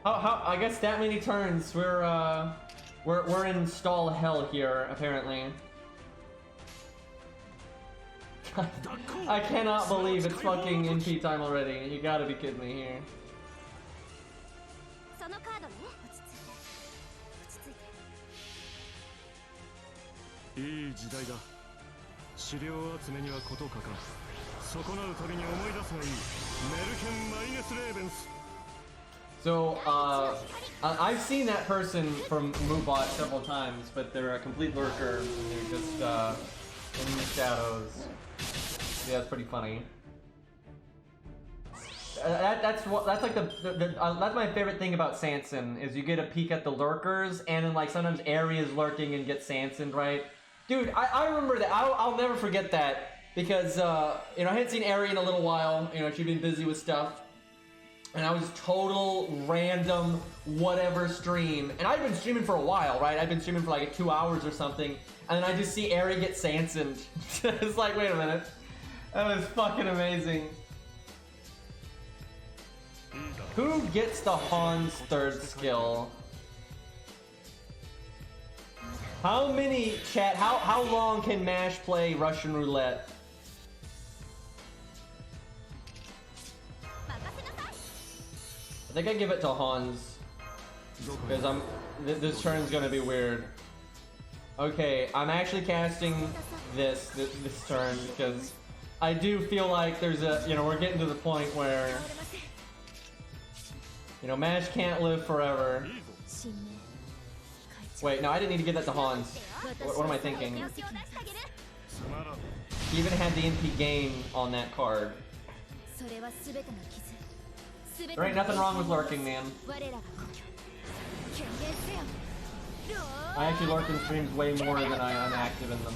I guess that many turns. We're in stall hell here, apparently. I cannot believe it's fucking NP time already. You gotta be kidding me here. So, I've seen that person from Moobot several times, but they're a complete lurker, and they're just, in the shadows. Yeah, it's pretty funny. That's like that's my favorite thing about Sanson, is you get a peek at the lurkers, and then like sometimes Aerie is lurking and gets Sansoned, right? Dude, I remember that. I'll never forget that, because you know, I hadn't seen Aerie in a little while. You know, she'd been busy with stuff, and I was total random whatever stream, and I'd been streaming for a while, right? I'd been streaming for like 2 hours or something, and then I just see Aerie get Sansoned. It's like, wait a minute, that was fucking amazing. Who gets the Hans third skill? How many, chat, how long can MASH play Russian roulette? I think I give it to Hans, because this turn's gonna be weird. Okay, I'm actually casting this turn, because I do feel like there's a, you know, we're getting to the point where, you know, MASH can't live forever. Wait, no, I didn't need to give that to Hans. What am I thinking? He even had the NP game on that card. There ain't nothing wrong with lurking, man. I actually lurk in streams way more than I'm active in them.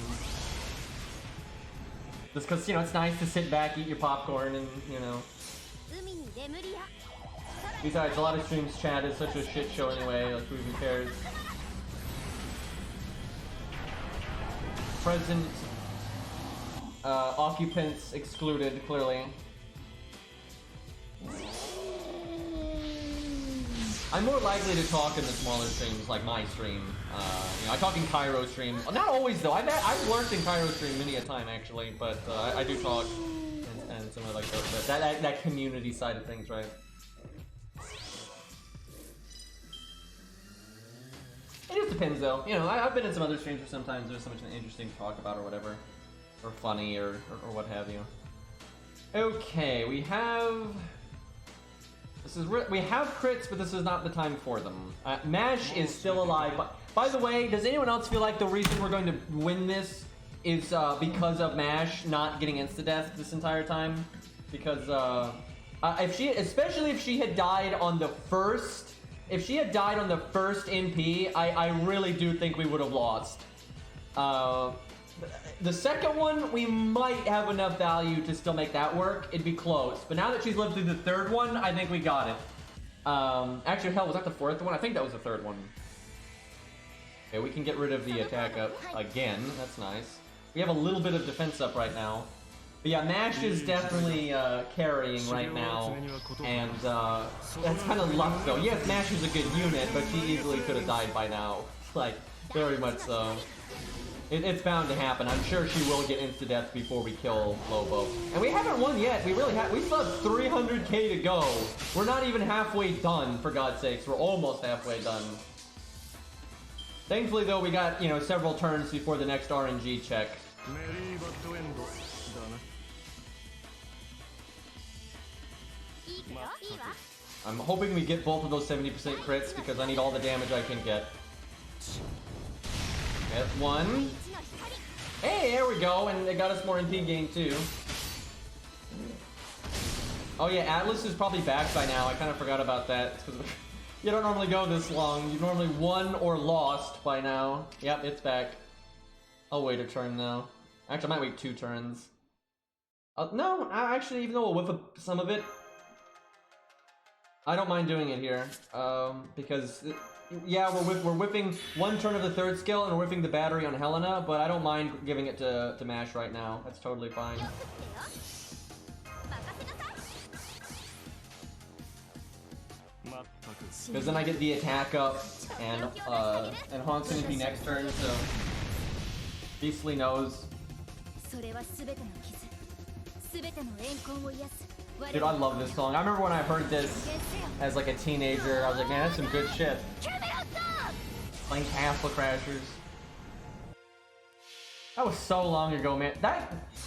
Just because, you know, it's nice to sit back, eat your popcorn, and, you know. Besides, a lot of streams chat is such a shit show anyway, like, who even cares? Present occupants excluded, clearly. I'm more likely to talk in the smaller streams, like my stream. You know, I talk in Cairo stream. Not always though. I've lurked in Cairo stream many a time actually, but I do talk and some of like that community side of things, right? It just depends though. You know, I've been in some other streams where sometimes there's something interesting to talk about or whatever, or funny or what have you. Okay, we have. We have crits, but this is not the time for them. MASH is still alive. By the way, does anyone else feel like the reason we're going to win this is because of MASH not getting insta-death this entire time? Because especially if she had died on the first, NP, I really do think we would have lost. The second one, we might have enough value to still make that work. It'd be close. But now that she's lived through the third one, I think we got it. Actually, hell, was that the fourth one? I think that was the third one. Okay, we can get rid of the attack up again. That's nice. We have a little bit of defense up right now. But yeah, MASH is definitely carrying right now. And that's kind of luck, though. Yes, MASH is a good unit, but she easily could have died by now. Like, very much so. It's bound to happen. I'm sure she will get insta-death before we kill Lobo. And we haven't won yet. We still have 300k to go. We're not even halfway done, for God's sakes. We're almost halfway done. Thankfully, though, we got, you know, several turns before the next RNG check. I'm hoping we get both of those 70% crits because I need all the damage I can get. Get one. Hey, Hey, there we go, and it got us more NP gain too. Oh yeah, Atlas is probably back by now. I kind of forgot about that. You don't normally go this long. You've normally won or lost by now. Yep, it's back. I'll wait a turn though. Actually, I might wait 2 turns. No, actually, even though we'll whip some of it, I don't mind doing it here. Because, yeah, we're whipping 1 turn of the 3rd skill and we're whipping the battery on Helena, but I don't mind giving it to Mash right now. That's totally fine. Because then I get the attack up and Hans's gonna be next turn, so Beastly knows. Dude, I love this song. I remember when I heard this as like a teenager, I was like, man, that's some good shit. Playing Castle Crashers. That was so long ago, man.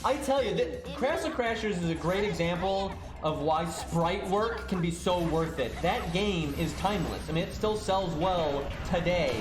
I tell you, Castle Crashers is a great example of why sprite work can be so worth it. That game is timeless. I mean, it still sells well today.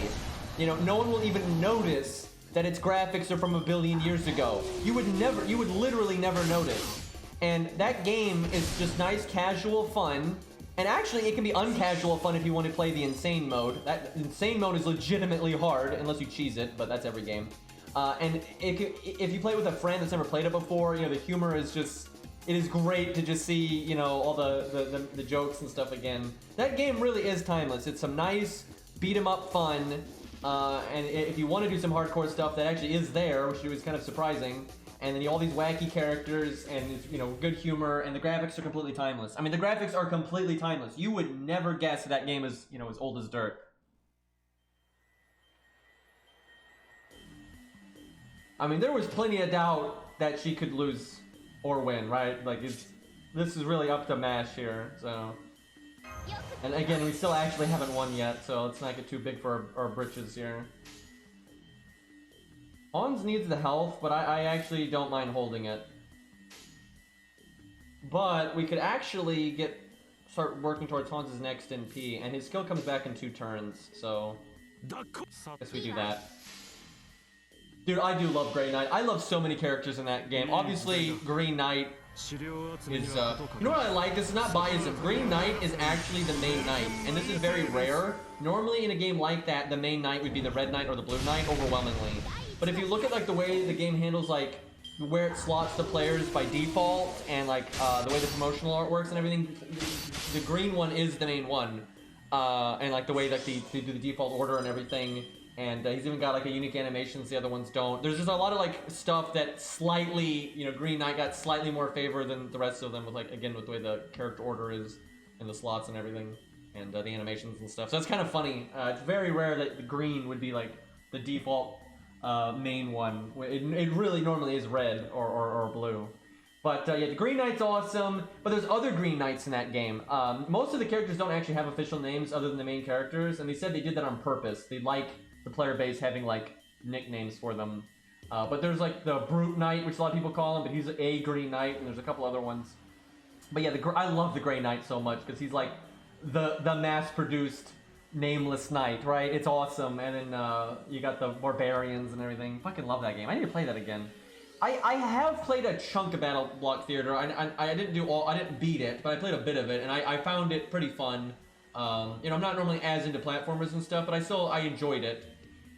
You know, no one will even notice that its graphics are from a billion years ago. You would literally never notice. And that game is just nice, casual fun. And actually, it can be uncasual fun if you want to play the insane mode. That insane mode is legitimately hard, unless you cheese it, but that's every game. And if you play with a friend that's never played it before, you know, the humor is just, it is great to just see, you know, all the jokes and stuff again. That game really is timeless. It's some nice beat 'em up fun. And if you want to do some hardcore stuff, that actually is there, which was kind of surprising. And then all these wacky characters and, you know, good humor, and the graphics are completely timeless. I mean, the graphics are completely timeless. You would never guess that game is, you know, as old as dirt. I mean, there was plenty of doubt that she could lose or win, right? Like, this is really up to Mash here, so. And again, we still actually haven't won yet, so let's not get too big for our britches here. Hans needs the health, but I actually don't mind holding it. But we could actually start working towards Hans's next NP, and his skill comes back in 2 turns, so guess we do that. Dude, I do love Grey Knight. I love so many characters in that game. Obviously, Green Knight is, you know what I like? This is not biased. Green Knight is actually the main knight, and this is very rare. Normally in a game like that, the main knight would be the Red Knight or the Blue Knight, overwhelmingly. But if you look at like the way the game handles like where it slots the players by default, and like the way the promotional art works and everything, the green one is the main one. And like the way that they do the default order and everything. And he's even got like a unique animations the other ones don't. There's just a lot of like stuff that slightly, you know, Green Knight got slightly more favor than the rest of them with like, again, with the way the character order is and the slots and everything. And the animations and stuff. So it's kind of funny. It's very rare that the green would be like the default main one. It really normally is red or blue. But yeah, the Green Knight's awesome, but there's other Green Knights in that game. Most of the characters don't actually have official names other than the main characters, and they said they did that on purpose. They like the player base having like nicknames for them. But there's like the Brute Knight, which a lot of people call him, but he's a Green Knight, and there's a couple other ones. But yeah, I love the Grey Knight so much, because he's like the mass-produced nameless knight, right? It's awesome. And then you got the barbarians and everything. Fucking love that game. I need to play that again. I have played a chunk of Battle Block Theater. I didn't beat it, but I played a bit of it, and I found it pretty fun. You know, I'm not normally as into platformers and stuff, but I enjoyed it.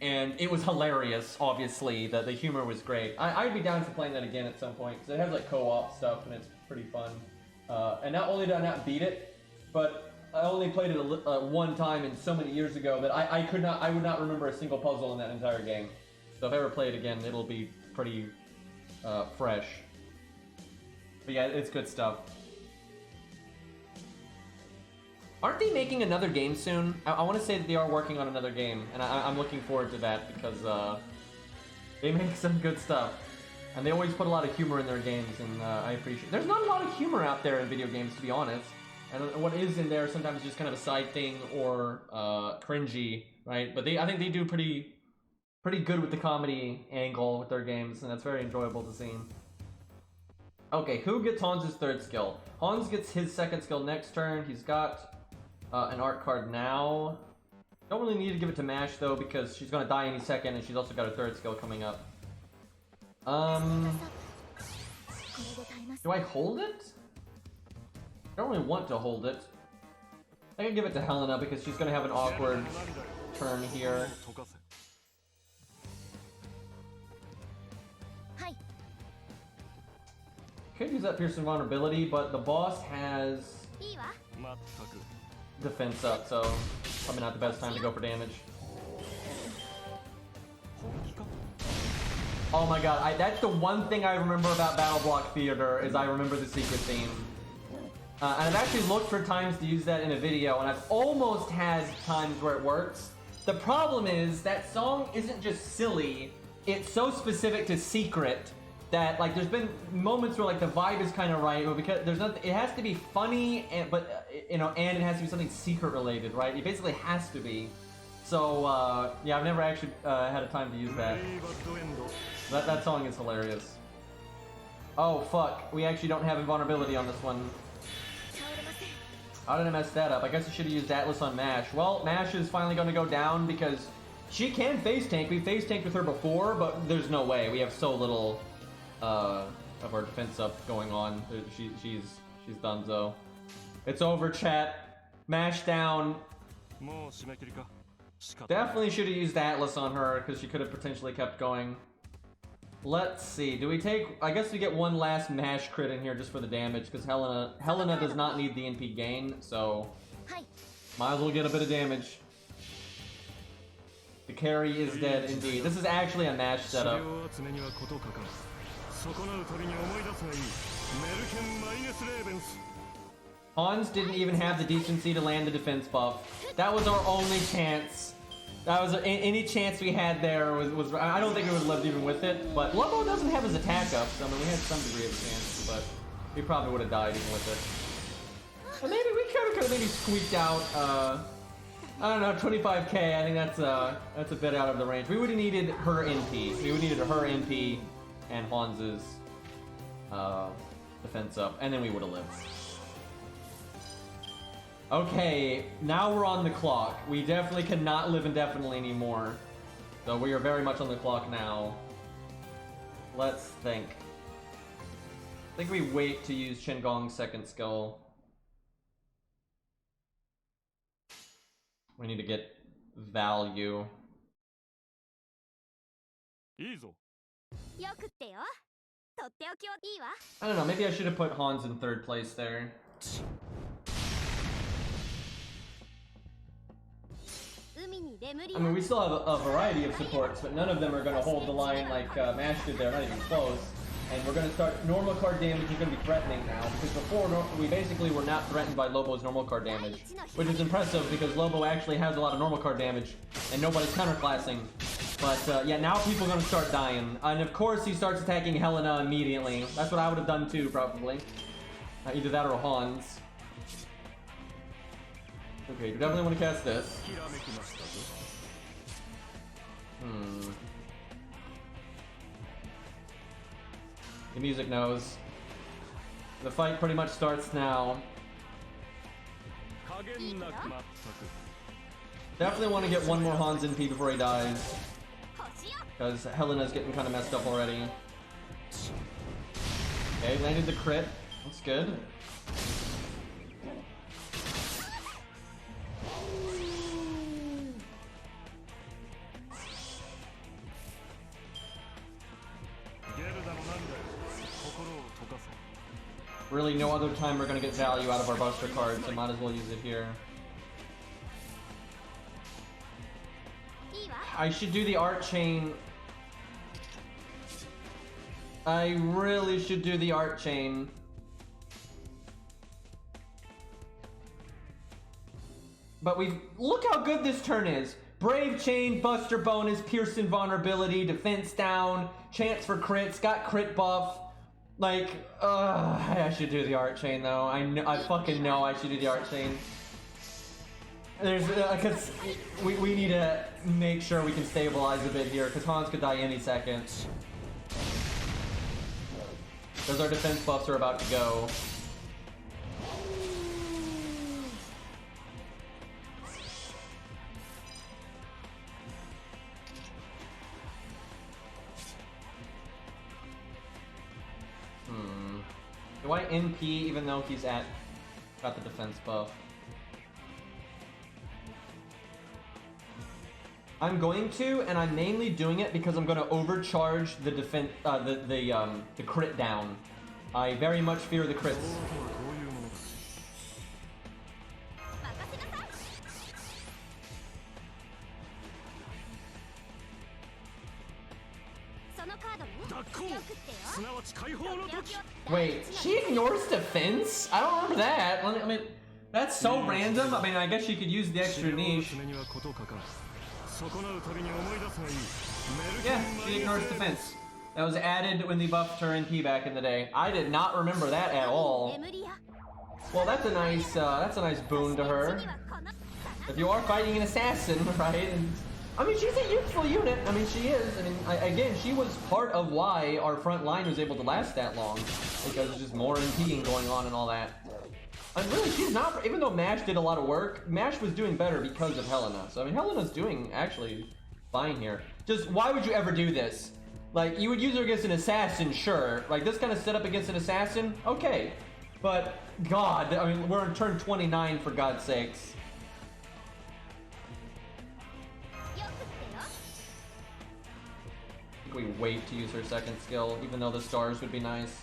And it was hilarious, obviously. The humor was great. I'd be down for playing that again at some point, because it has like co-op stuff, and it's pretty fun. And not only did I not beat it, but I only played it one time and so many years ago that I would not remember a single puzzle in that entire game. So if I ever play it again, it'll be pretty fresh. But yeah, it's good stuff. Aren't they making another game soon? I want to say that they are working on another game, and I'm looking forward to that because they make some good stuff. And they always put a lot of humor in their games, and I appreciate it. There's not a lot of humor out there in video games, to be honest. And what is in there sometimes is just kind of a side thing or cringy, right? But I think they do pretty good with the comedy angle with their games, and that's very enjoyable to see. Okay, who gets Hans's 3rd skill? Hans gets his 2nd skill next turn. He's got an art card now. Don't really need to give it to Mash though, because she's gonna die any second, and she's also got a 3rd skill coming up. Do I hold it? I don't really want to hold it. I can give it to Helena because she's gonna have an awkward turn here. Could use that Piercing Vulnerability, but the boss has defense up, so probably not the best time to go for damage. Oh my god, that's the one thing I remember about Battle Block Theater, is I remember the secret theme. And I've actually looked for times to use that in a video, and I've almost had times where it works. The problem is, that song isn't just silly, it's so specific to secret that, like, there's been moments where, like, the vibe is kind of right, but because there's nothing, it has to be funny, and, but, you know, and it has to be something secret related, right? It basically has to be. So, yeah, I've never actually had a time to use that. That song is hilarious. Oh, fuck. We actually don't have invulnerability on this one. How did I mess that up? I guess I should have used Atlas on Mash. Well, Mash is finally going to go down because she can face tank. We face tanked with her before, but there's no way. We have so little of our defense up going on. She's donezo. It's over, chat. Mash down. Definitely should have used Atlas on her because she could have potentially kept going. Let's see. Do we take... I guess we get one last Mash crit in here just for the damage because Helena does not need the NP gain, so might as well get a bit of damage. The carry is dead indeed. This is actually a Mash setup. Hans didn't even have the decency to land the defense buff. That was our only chance. That was any chance we had there was I don't think we would have lived even with it. But Lobo doesn't have his attack up, so I mean we had some degree of chance, but we probably would have died even with it. But maybe we could have maybe squeaked out I don't know, 25k. I think that's a bit out of the range. We would have needed her NP. We would have needed her NP and Hans's defense up, and then we would have lived. Okay, now we're on the clock. We definitely cannot live indefinitely anymore. So we are very much on the clock now. Let's think. I think we wait to use Qingong's second skill. We need to get value. I don't know, maybe I should have put Hans in third place there. I mean, we still have a variety of supports, but none of them are going to hold the line like Mash did there, not even close. And we're going to start, normal card damage is going to be threatening now, because before we basically were not threatened by Lobo's normal card damage, which is impressive because Lobo actually has a lot of normal card damage, and nobody's counterclassing. But yeah, now people are going to start dying. And of course he starts attacking Helena immediately. That's what I would have done too, probably. Either that or Hans. Okay, you definitely want to cast this. The music knows. The fight pretty much starts now. Definitely want to get one more Hans NP before he dies. Because Helena's getting kind of messed up already. Okay, landed the crit. That's good. Really, no other time we're gonna get value out of our Buster card, so might as well use it here. I should do the art chain. I really should do the art chain. But look how good this turn is. Brave Chain, Buster bonus, Pierce invulnerability, defense down, chance for crits, got crit buff. Like, I should do the art chain though. I fucking know I should do the art chain. There's, cause we need to make sure we can stabilize a bit here, cause Hans could die any second. Cause our defense buffs are about to go. Do I NP even though he's got the defense buff? I'm going to, and I'm mainly doing it because I'm going to overcharge the defense, the crit down. I very much fear the crits. Wait, she ignores defense? I don't remember that. I mean, that's so random. I mean, I guess she could use the extra niche. Yeah, she ignores defense. That was added when they buffed her NP back in the day. I did not remember that at all. Well, that's a nice boon to her. If you are fighting an assassin, right? And, I mean, she's a useful unit. I mean, she is. I mean, again, she was part of why our front line was able to last that long, because there's just more NPing going on and all that. And really, she's not, even though Mash did a lot of work, Mash was doing better because of Helena. So, I mean, Helena's doing actually fine here. Just, why would you ever do this? Like, you would use her against an assassin, sure. Like, this kind of setup against an assassin, okay. But, God, I mean, we're on turn 29, for God's sakes. I think we wait to use her second skill, even though the stars would be nice.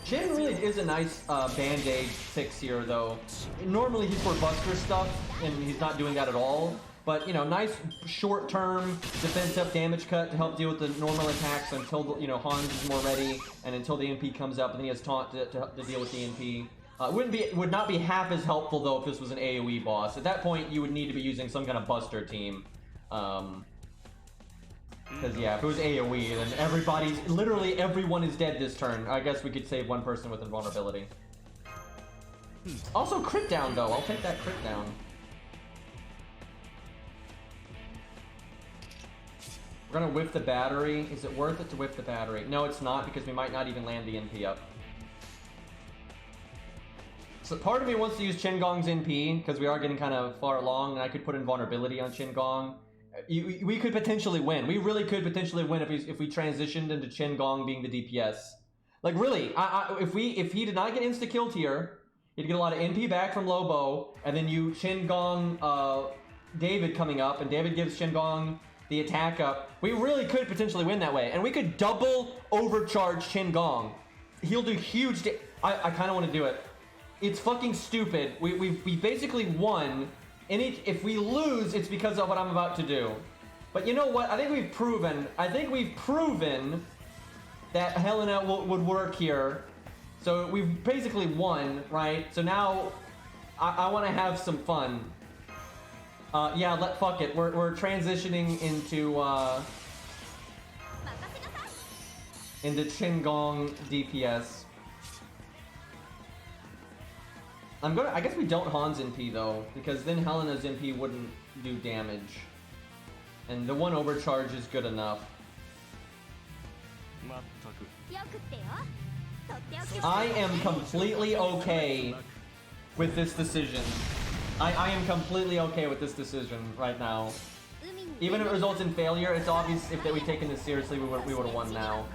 Jeanne really is a nice band-aid fix here, though. Normally he's for buster stuff, and he's not doing that at all. But, you know, nice short-term defense up damage cut to help deal with the normal attacks until, you know, Hans is more ready, and until the MP comes up, and then he has taunt to deal with the MP. Would not be half as helpful, though, if this was an AoE boss. At that point, you would need to be using some kind of buster team. Because, yeah, if it was AoE, then literally everyone is dead this turn. I guess we could save one person with invulnerability. Also, crit down, though. I'll take that crit down. We're gonna whiff the battery. Is it worth it to whiff the battery? No, it's not, because we might not even land the NP up. So part of me wants to use Qingong's NP, because we are getting kind of far along, and I could put invulnerability on Qingong. We could potentially win. We really could potentially win if we transitioned into Qingong being the DPS. Like, really, if he did not get insta-killed here, he'd get a lot of NP back from Lobo, and then you Qingong David coming up, and David gives Qingong the attack up. We really could potentially win that way, and we could double overcharge Qingong. He'll do huge I kind of want to do it. It's fucking stupid. We basically won. And if we lose, it's because of what I'm about to do. But you know what? I think we've proven that Helena would work here. So we've basically won, right? So now I want to have some fun. Yeah, fuck it. We're transitioning into Qingong DPS. I guess we don't Hans NP though, because then Helena's NP wouldn't do damage. And the one overcharge is good enough. I am completely okay with this decision. I am completely okay with this decision right now. Even if it results in failure, it's obvious if we'd taken this seriously, we would have won now.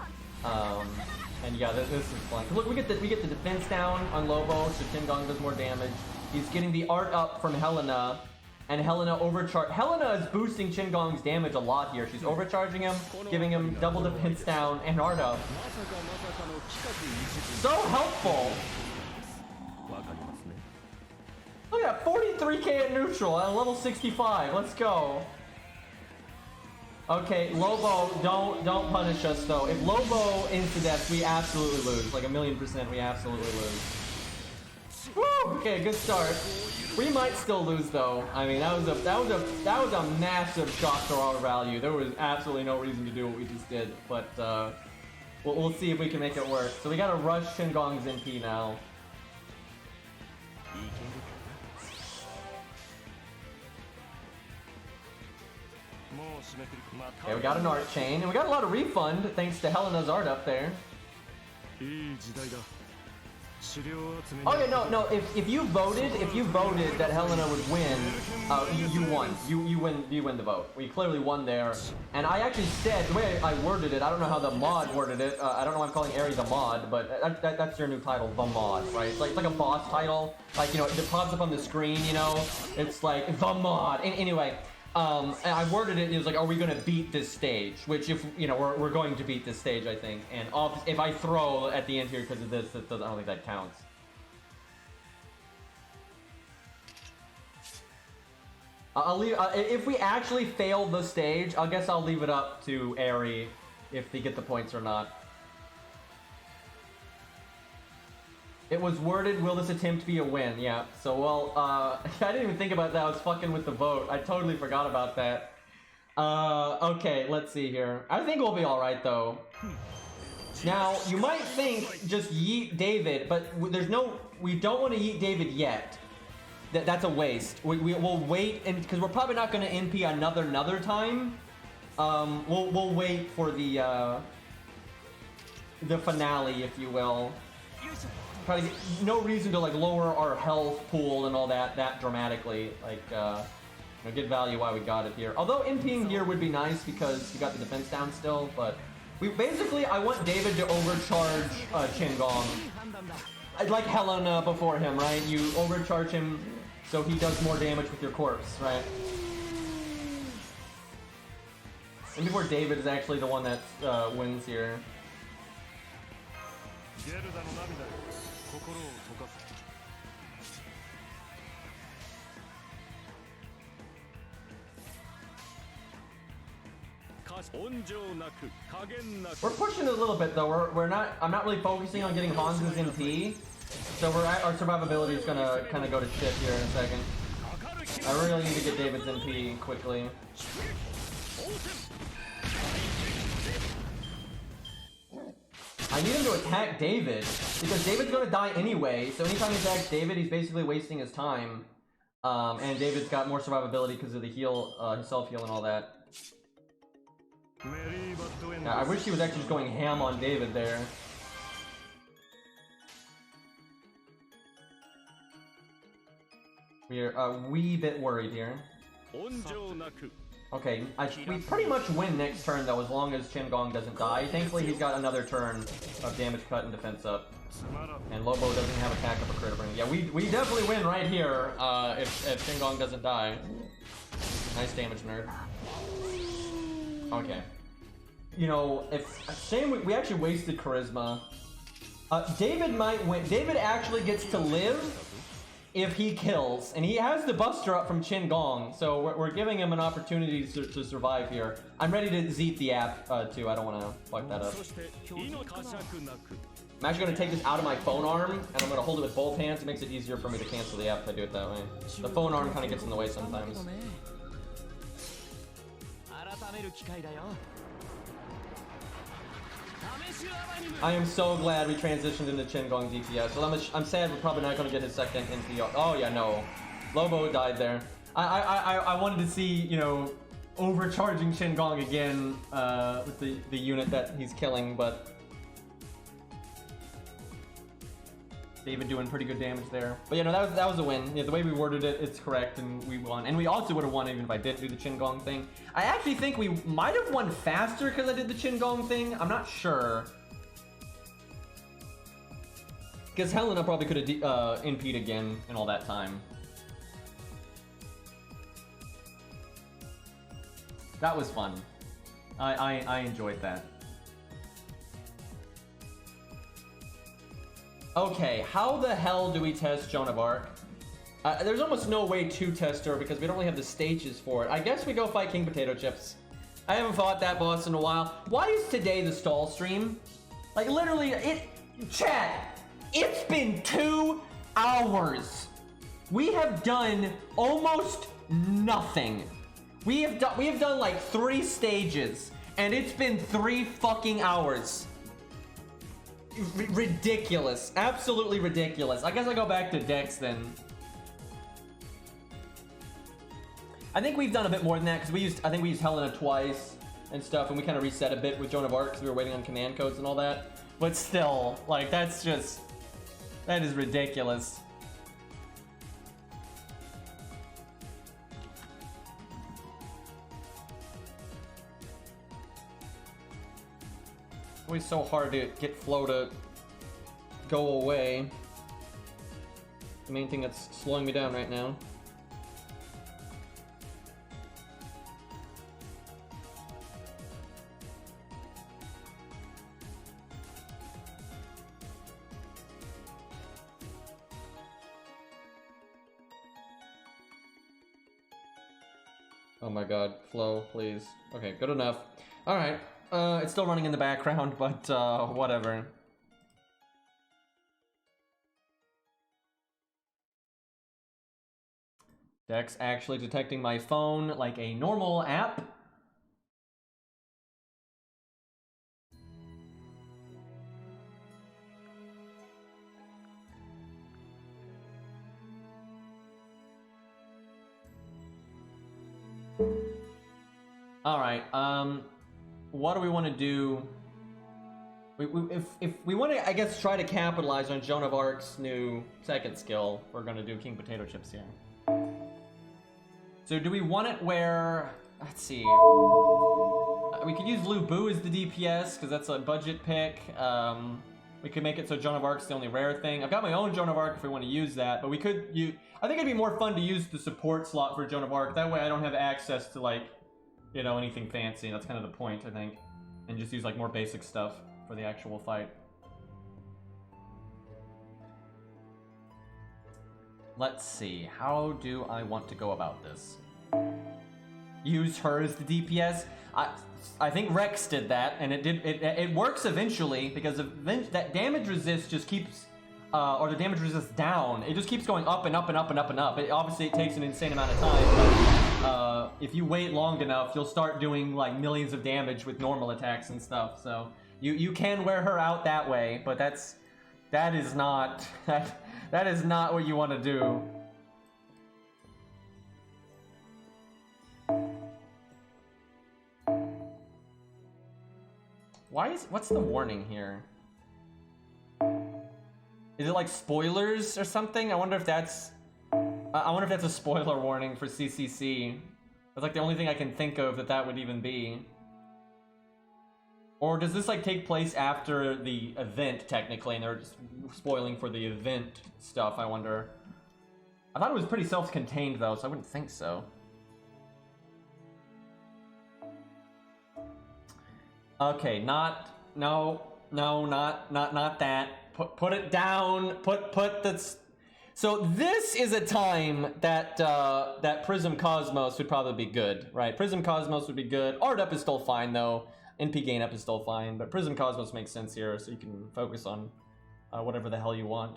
And yeah, this is fun. Look, we get the defense down on Lobo, so Qingong does more damage. He's getting the art up from Helena, and Helena Helena is boosting Qingong's damage a lot here. She's overcharging him, giving him double defense down and art up. So helpful. Look at that, 43k at neutral at level 65. Let's go. Okay, Lobo, don't punish us though. If Lobo insta-deaths, we absolutely lose. Like 1,000,000%, we absolutely lose. Woo! Okay, good start. We might still lose though. I mean, that was a massive shock to our value. There was absolutely no reason to do what we just did, but we'll see if we can make it work. So we gotta rush Qingong's NP now. Okay, we got an art chain, and we got a lot of refund thanks to Helena's art up there. Oh yeah, no. If you voted that Helena would win, you won. You win the vote. We clearly won there. And I actually said the way I worded it. I don't know how the mod worded it. I don't know why I'm calling Ari the mod, but that's your new title, the mod, right? It's like a boss title. Like, you know, it pops up on the screen. You know, it's like the mod. Anyway. And I worded it, it was like, are we going to beat this stage? Which, if, you know, we're going to beat this stage, I think. And if I throw at the end here because of this, I don't think that counts. I'll leave, if we actually fail the stage, I guess I'll leave it up to Ari if they get the points or not. It was worded, will this attempt be a win? Yeah, so, well, I didn't even think about that. I was fucking with the vote. I totally forgot about that. Okay, let's see here. I think we'll be alright, though. Now, you might think just yeet David, but there's no... We don't want to yeet David yet. That's a waste. We'll wait, and because we're probably not going to NP another time. We'll wait for the finale, if you will. Probably no reason to like lower our health pool and all that dramatically. Like, you know, get value while we got it here. Although NPing here would be nice because you got the defense down still. But I want David to overcharge Qingong. Like Helena before him, right? You overcharge him so he does more damage with your corpse, right? And before David is actually the one that wins here. We're pushing it a little bit though. I'm not really focusing on getting Hans's MP. So our survivability is gonna kind of go to shit here in a second. I really need to get David's MP quickly. I need him to attack David, because David's gonna die anyway, so anytime he attacks David, he's basically wasting his time. And David's got more survivability because of the heal, his self-heal and all that. Yeah, I wish he was actually just going ham on David there. We're a wee bit worried here. Okay, we pretty much win next turn though, as long as Qingong doesn't die. Thankfully, he's got another turn of damage cut and defense up. And Lobo doesn't have attack up or crit ring. Yeah, we definitely win right here if Qingong doesn't die. Nice damage, nerd. Okay. You know, shame we actually wasted charisma. David might win. David actually gets to live if he kills, and he has the buster up from Qingong, so we're giving him an opportunity to survive here. I'm ready to zeet the app too. I don't want to fuck that up. I'm actually going to take this out of my phone arm, and I'm going to hold it with both hands. It makes it easier for me to cancel the app if I do it that way. The phone arm kind of gets in the way sometimes. I am so glad we transitioned into Qingong DPS. Well, I'm sad we're probably not going to get his second NPR. Oh yeah, no. Lobo died there. I wanted to see, you know, overcharging Qingong again with the unit that he's killing, but David doing pretty good damage there. But you know, that was a win. Yeah, the way we worded it, it's correct, and we won. And we also would have won even if I didn't do the Qingong thing. I actually think we might have won faster because I did the Qingong thing. I'm not sure. Because Helena probably could have NP'd again in all that time. That was fun. I enjoyed that. Okay, how the hell do we test Joan of Arc? There's almost no way to test her because we don't really have the stages for it. I guess we go fight King Potato Chips. I haven't fought that boss in a while. Why is today the stall stream? Like literally, chat, it's been 2 hours. We have done almost nothing. We have done like 3 stages, and it's been 3 fucking hours. Ridiculous. Absolutely ridiculous. I guess I go back to Dex then. I think we've done a bit more than that because I think we used Helena twice and stuff, and we kind of reset a bit with Joan of Arc because we were waiting on command codes and all that. But still, like, that's just That is ridiculous. Always so hard to get flow to go away. The main thing that's slowing me down right now. Oh my god, flow, please. Okay, good enough. Alright, it's still running in the background, but whatever. Dex actually detecting my phone like a normal app. Alright, what do we want to do? If we want to, I guess, try to capitalize on Joan of Arc's new second skill, we're going to do King Potato Chips here. So do we want it where, let's see, we could use Lu Bu as the DPS, because that's a budget pick. We could make it so Joan of Arc's the only rare thing. I've got my own Joan of Arc if we want to use that, but we could use, I think it'd be more fun to use the support slot for Joan of Arc. That way I don't have access to, like, you know, anything fancy. That's kind of the point, I think. And just use, like, more basic stuff for the actual fight. Let's see, how do I want to go about this? Use her as the DPS? I think Rex did that, and it works eventually, because that damage resist just keeps, or the damage resist down, it just keeps going up and up and up and up and up. Obviously it takes an insane amount of time, but if you wait long enough, you'll start doing like millions of damage with normal attacks and stuff, so you can wear her out that way, but that is not what you want to do. What's the warning here? Is it like spoilers or something? I wonder if that's a spoiler warning for CCC. That's like the only thing I can think of that would even be. Or does this like take place after the event technically, and they're just spoiling for the event stuff, I wonder. I thought it was pretty self-contained though, so I wouldn't think so. Okay, not that. Put it down. Put the. So this is a time that that Prism Cosmos would probably be good, right? Prism Cosmos would be good. Art up is still fine though. NP gain up is still fine, but Prism Cosmos makes sense here, so you can focus on whatever the hell you want.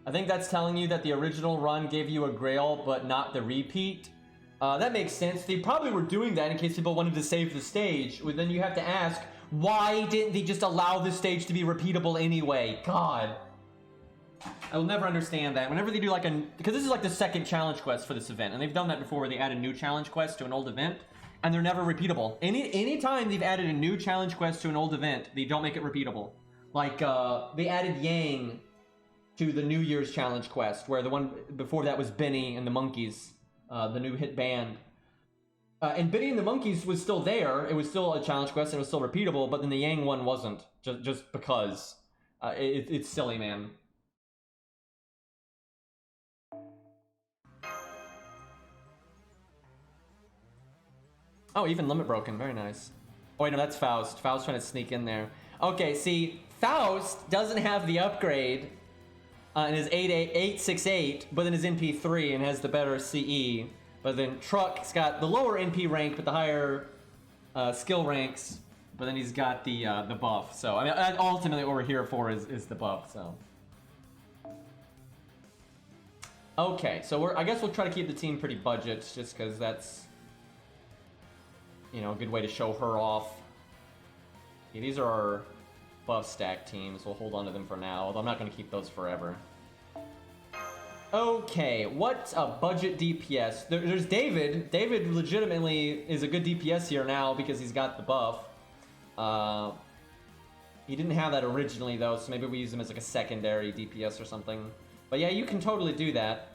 I think that's telling you that the original run gave you a Grail, but not the repeat. That makes sense. They probably were doing that in case people wanted to save the stage. Well, then you have to ask, why didn't they just allow the stage to be repeatable anyway? God. I will never understand that. Whenever they do like because this is like the second challenge quest for this event, and they've done that before where they add a new challenge quest to an old event, and they're never repeatable. Any time they've added a new challenge quest to an old event, they don't make it repeatable. Like, they added Yang to the New Year's challenge quest, where the one before that was Benny and the Monkeys, the new hit band. And Benny and the Monkeys was still there. It was still a challenge quest and it was still repeatable, but then the Yang one wasn't, just because. It's silly, man. Oh, even limit broken, very nice. Oh wait, no, that's Faust. Faust trying to sneak in there. Okay, see, Faust doesn't have the upgrade and is 868, but then is NP3 and has the better CE. But then Truck's got the lower NP rank, but the higher skill ranks. But then he's got the buff. So I mean, ultimately, what we're here for is the buff. So okay, so I guess we'll try to keep the team pretty budget, just because that's, you know, a good way to show her off. Okay, these are our buff stack teams. We'll hold on to them for now, although I'm not going to keep those forever. Okay, what's a budget DPS? There's David. David legitimately is a good DPS here now because he's got the buff. He didn't have that originally though, so maybe we use him as like a secondary DPS or something. But yeah, you can totally do that.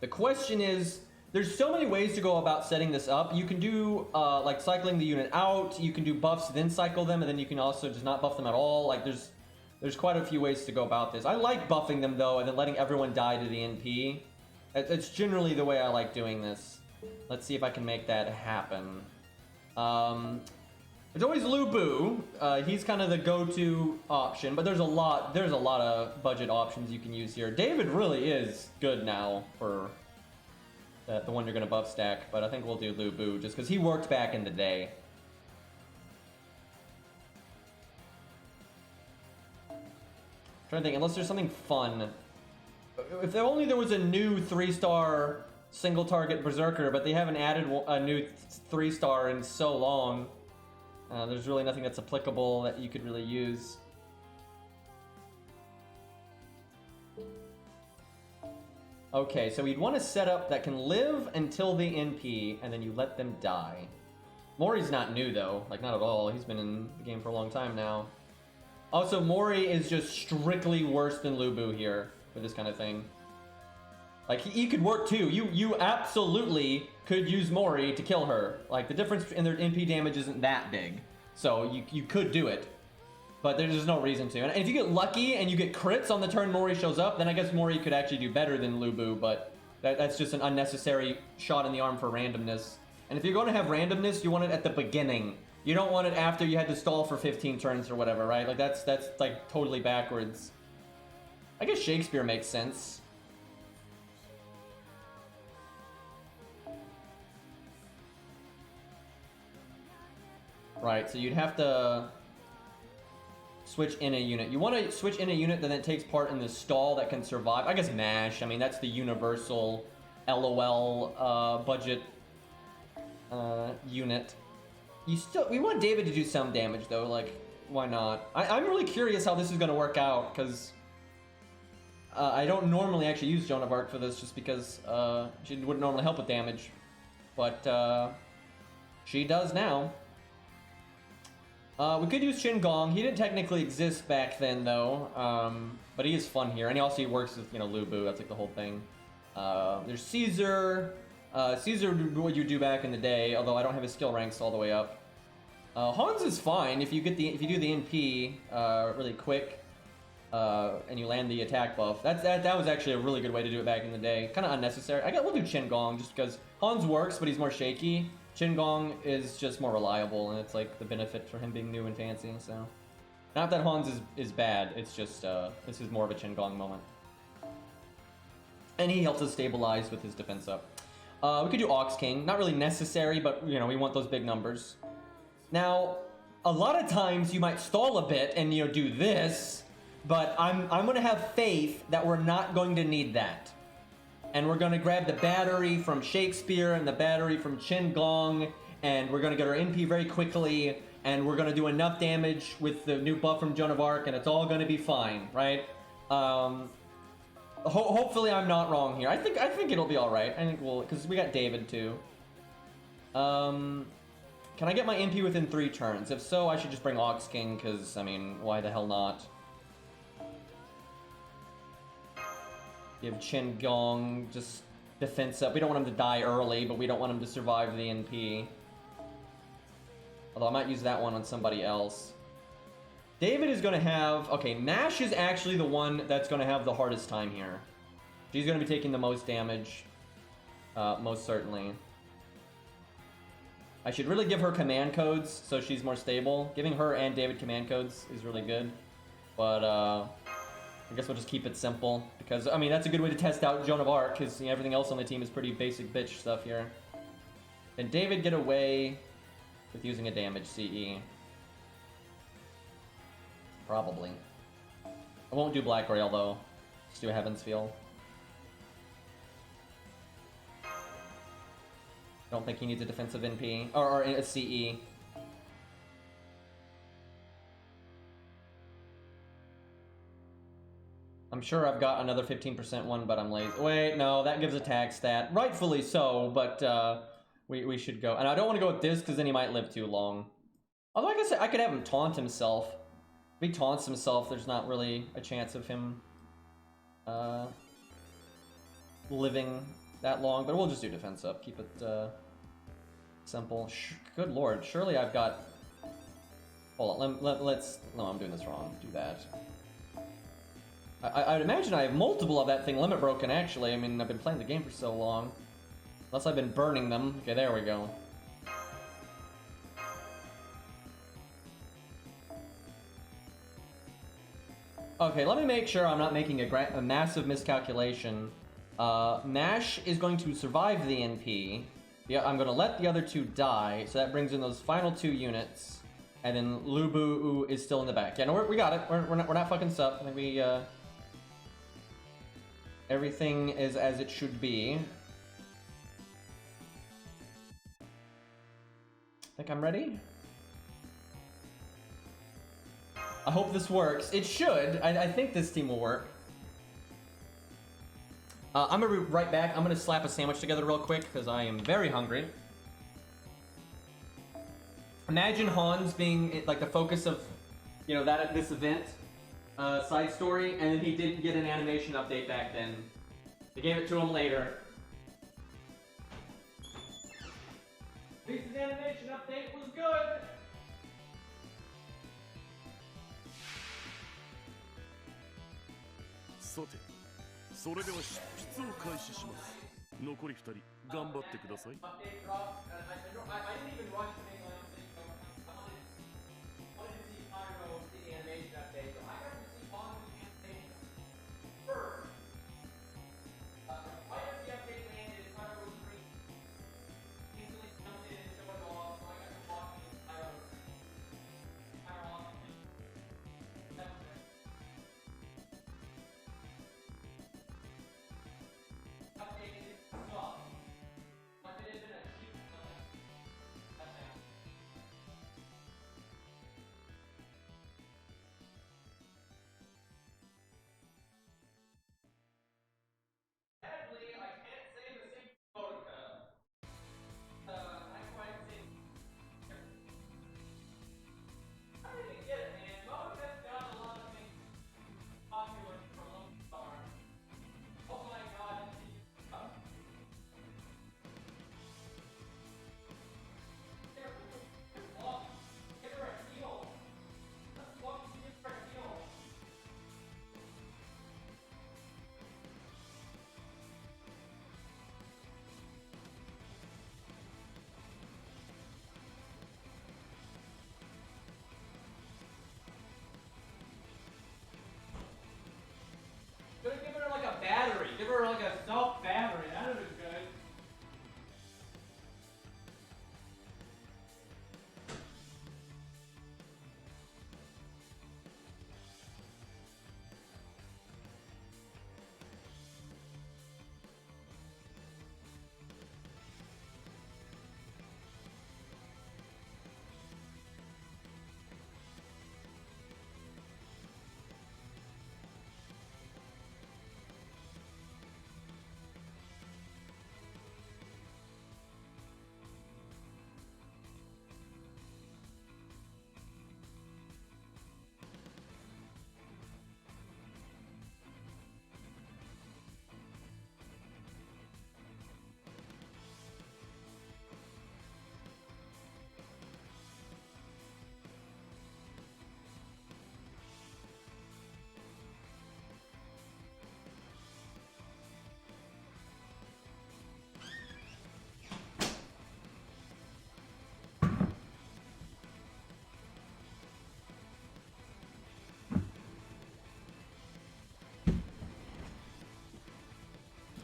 The question is, there's so many ways to go about setting this up. You can do like cycling the unit out, you can do buffs then cycle them, and then you can also just not buff them at all. Like there's quite a few ways to go about this. I like buffing them though, and then letting everyone die to the NP. It's generally the way I like doing this. Let's see if I can make that happen. There's always Lu Bu. He's kind of the go-to option, but there's a lot of budget options you can use here. David really is good now for the one you're gonna buff stack, but I think we'll do Lu Bu just because he worked back in the day. Trying to think, unless there's something fun. If only there was a new 3-star single target berserker, but they haven't added a new 3-star in so long. There's really nothing that's applicable that you could really use. Okay, so we'd want a setup that can live until the NP, and then you let them die. Mori's not new though, like not at all. He's been in the game for a long time now. Also, Mori is just strictly worse than Lu Bu here for this kind of thing. Like, he could work too. You absolutely could use Mori to kill her. Like, the difference in their NP damage isn't that big. So, you could do it. But there's just no reason to. And if you get lucky and you get crits on the turn Mori shows up, then I guess Mori could actually do better than Lu Bu, but that's just an unnecessary shot in the arm for randomness. And if you're going to have randomness, you want it at the beginning. You don't want it after you had to stall for 15 turns or whatever, right? Like, that's like, totally backwards. I guess Shakespeare makes sense. Right, so you'd have to switch in a unit. You want to switch in a unit that then takes part in the stall that can survive. I guess MASH. I mean, that's the universal LOL budget unit. We want David to do some damage though. Like, why not? I'm really curious how this is going to work out because I don't normally actually use Joan of Arc for this just because she wouldn't normally help with damage, but she does now. We could use Qin Gong. He didn't technically exist back then, though, but he is fun here. And he works with, Lu Bu. That's like the whole thing. There's Caesar. Caesar, what you do back in the day, although I don't have his skill ranks all the way up. Hans is fine if you do the NP really quick, and you land the attack buff. That was actually a really good way to do it back in the day. Kind of unnecessary. We'll do Qin Gong just because Hans works, but he's more shaky. Qin Gong is just more reliable, and it's like the benefit for him being new and fancy, so. Not that Hans is bad, it's just, this is more of a Qin Gong moment. And he helps us stabilize with his defense up. We could do Ox King, not really necessary, but, we want those big numbers. Now, a lot of times you might stall a bit and, do this, but I'm gonna have faith that we're not going to need that. And we're going to grab the battery from Shakespeare and the battery from Qin Gong, and we're going to get our NP very quickly, and we're going to do enough damage with the new buff from Joan of Arc, and it's all going to be fine, right? Hopefully I'm not wrong here. I think it'll be all right. I think because we got David too. Can I get my NP within 3 turns? If so, I should just bring Ox King, because, I mean, why the hell not? Give Qin Gong just defense up. We don't want him to die early, but we don't want him to survive the NP. Although I might use that one on somebody else. David is going to have... Okay, Nash is actually the one that's going to have the hardest time here. She's going to be taking the most damage. Most certainly. I should really give her command codes so she's more stable. Giving her and David command codes is really good. But, I guess we'll just keep it simple, because, I mean, that's a good way to test out Joan of Arc, because everything else on the team is pretty basic bitch stuff here. Can David get away with using a damage CE? Probably. I won't do Black Rail, though. Just do a Heaven's Feel. Don't think he needs a defensive NP, or a CE. I'm sure I've got another 15% one, but I'm lazy. Wait, no, that gives attack stat. Rightfully so, but we should go. And I don't want to go with this because then he might live too long. Although like I said, I could have him taunt himself. If he taunts himself, there's not really a chance of him living that long. But we'll just do defense up. Keep it simple. Good lord, surely I've got... Hold on, let's... No, I'm doing this wrong. Do that. I'd imagine I have multiple of that thing limit broken, actually. I mean, I've been playing the game for so long. Unless I've been burning them. Okay, there we go. Okay, let me make sure I'm not making a massive miscalculation. Mash is going to survive the NP. Yeah, I'm going to let the other two die, so that brings in those final 2 units. And then Lubu is still in the back. Yeah, no, we got it. We're not fucking stuff. I think we... Everything is as it should be. I think I'm ready. I hope this works. It should. I think this team will work. I'm gonna be right back. I'm gonna slap a sandwich together real quick because I am very hungry. Imagine Hans being like the focus of, you know, this event. Side story, and then he didn't get an animation update back then. They gave it to him later. At least his animation update was good! Sate, それでは執筆を開始します。残り2人、頑張ってください。Update drop. I didn't even watch the main line update. I wanted to see Pyro see the animation update, so I got to see Hans' animation first. Right as the update landed, Pyro was green. Instantly jumped in and showed it off, so I got to watch Pyro off. That was it. Update is soft. Like it is in a cute that's down. Sadly, I can't say the same Vodka. I quite think. I didn't get it, man. Vodka's got a lot of things popular for Lone Star. Oh my god, give her a heal. Let's walk and give her a heal. Gonna give her like a battery. Give her like a soft battery. That would be good.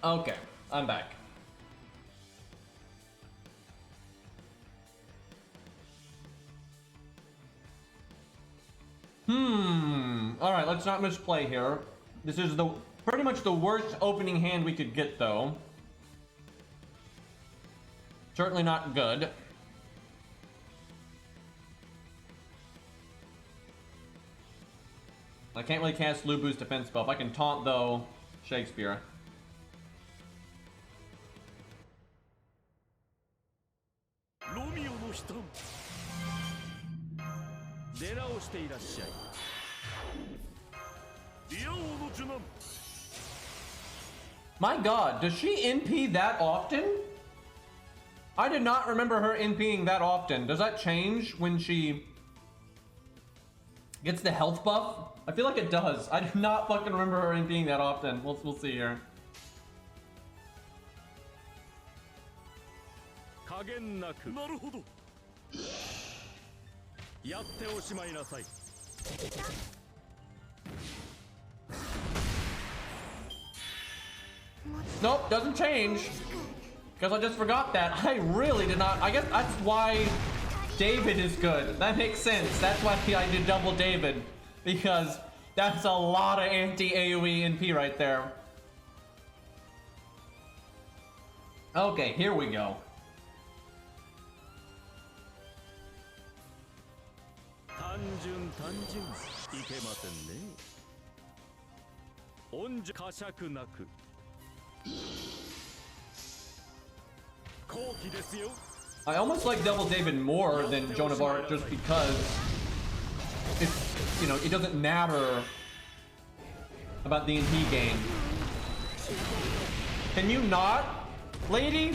Okay, I'm back. Alright, let's not misplay here. This is pretty much the worst opening hand we could get, though. Certainly not good. I can't really cast Lubu's defense buff. I can taunt, though, Shakespeare. ロミオの人出直していらっしゃいリア王の受難 My god, does she NP that often? I did not remember her NPing that often. Does that change when she gets the health buff? I feel like it does. I do not fucking remember her NPing that often. We'll see here. 加減なくなるほどやっておしまいなさい Nope, doesn't change. Because I just forgot that. I really did not. I guess that's why David is good. That makes sense. That's why I did double David. Because that's a lot of anti-AoE NP right there. Okay, here we go. I almost like Double David more than Joan of Arc just because it's, you know, it doesn't matter about the NP gain. Can you not, lady?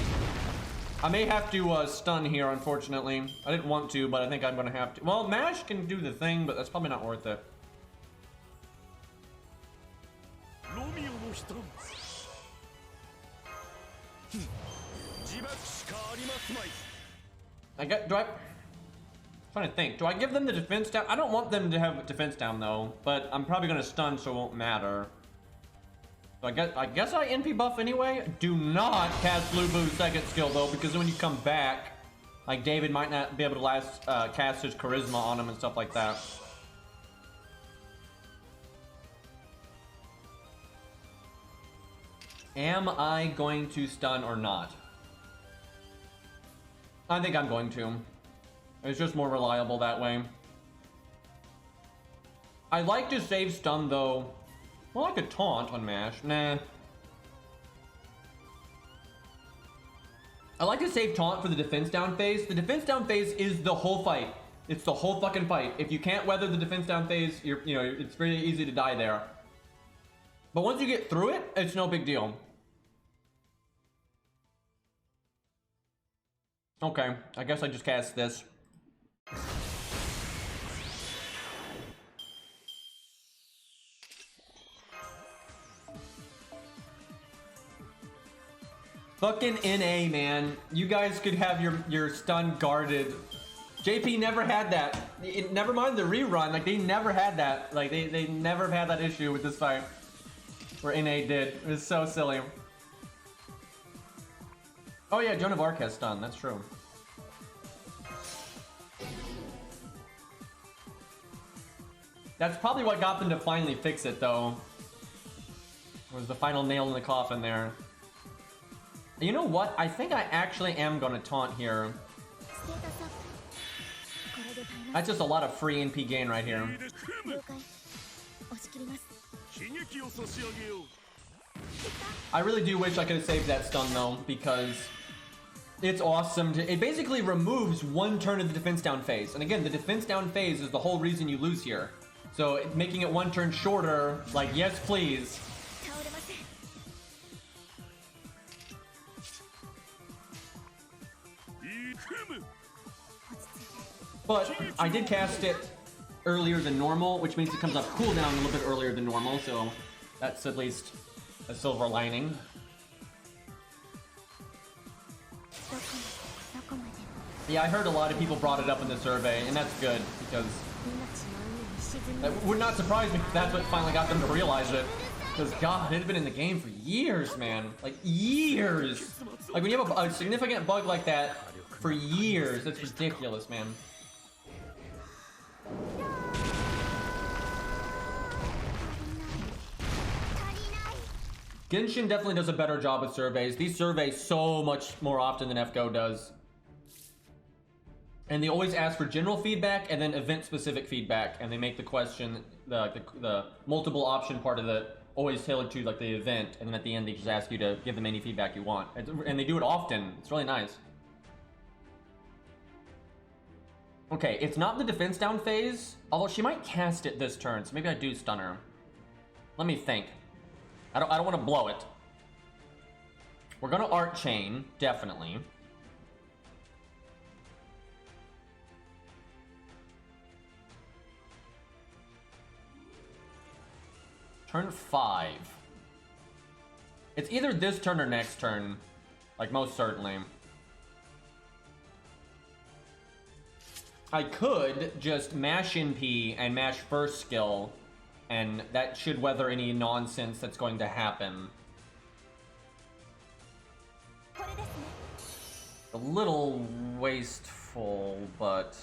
I may have to stun here, unfortunately. I didn't want to, but I think I'm gonna have to. Well, Mash can do the thing, but that's probably not worth it. I get, I'm trying to think. Do I give them the defense down? I don't want them to have defense down though, but I'm probably gonna stun, so it won't matter. So I guess I NP buff anyway. Do not cast Lubu's second skill though, because when you come back, like David might not be able to cast his charisma on him and stuff like that. Am I going to stun or not? I think I'm going to. It's just more reliable that way. I like to save stun though. Well, I could taunt on Mash. Nah. I like to save taunt for the defense down phase. The defense down phase is the whole fight. It's the whole fucking fight. If you can't weather the defense down phase, it's very easy to die there. But once you get through it, it's no big deal. Okay, I guess I just cast this. Fucking NA, man. You guys could have your stun guarded. JP never had that. Never mind the rerun. Like, they never had that. Like, they never had that issue with this fight. Where NA did. It was so silly. Oh yeah, Joan of Arc has stun. That's true. That's probably what got them to finally fix it, though. Was the final nail in the coffin there. You know what? I think I actually am gonna taunt here. That's just a lot of free NP gain right here. I really do wish I could have saved that stun though, because it's awesome. It basically removes one turn of the defense down phase. And again, the defense down phase is the whole reason you lose here. So making it one turn shorter, like, yes please. But I did cast it earlier than normal, which means it comes off cooldown a little bit earlier than normal, so that's at least a silver lining. Yeah, I heard a lot of people brought it up in the survey, and that's good, because that would not surprise me if that's what finally got them to realize it. Because, God, it had been in the game for years, man. Like, years! Like, when you have a significant bug like that for years, it's ridiculous, man. Genshin definitely does a better job with surveys. These surveys so much more often than FGO does. And they always ask for general feedback and then event-specific feedback, and they make the question, the multiple option part of it always tailored to like the event, and then at the end they just ask you to give them any feedback you want. And they do it often. It's really nice. Okay, it's not the defense down phase, although she might cast it this turn, so maybe I do stun her. Let me think. I don't want to blow it. We're gonna Art Chain, definitely. Turn 5. It's either this turn or next turn. Like, most certainly. I could just mash NP and mash first skill, and that should weather any nonsense that's going to happen. A little wasteful, but...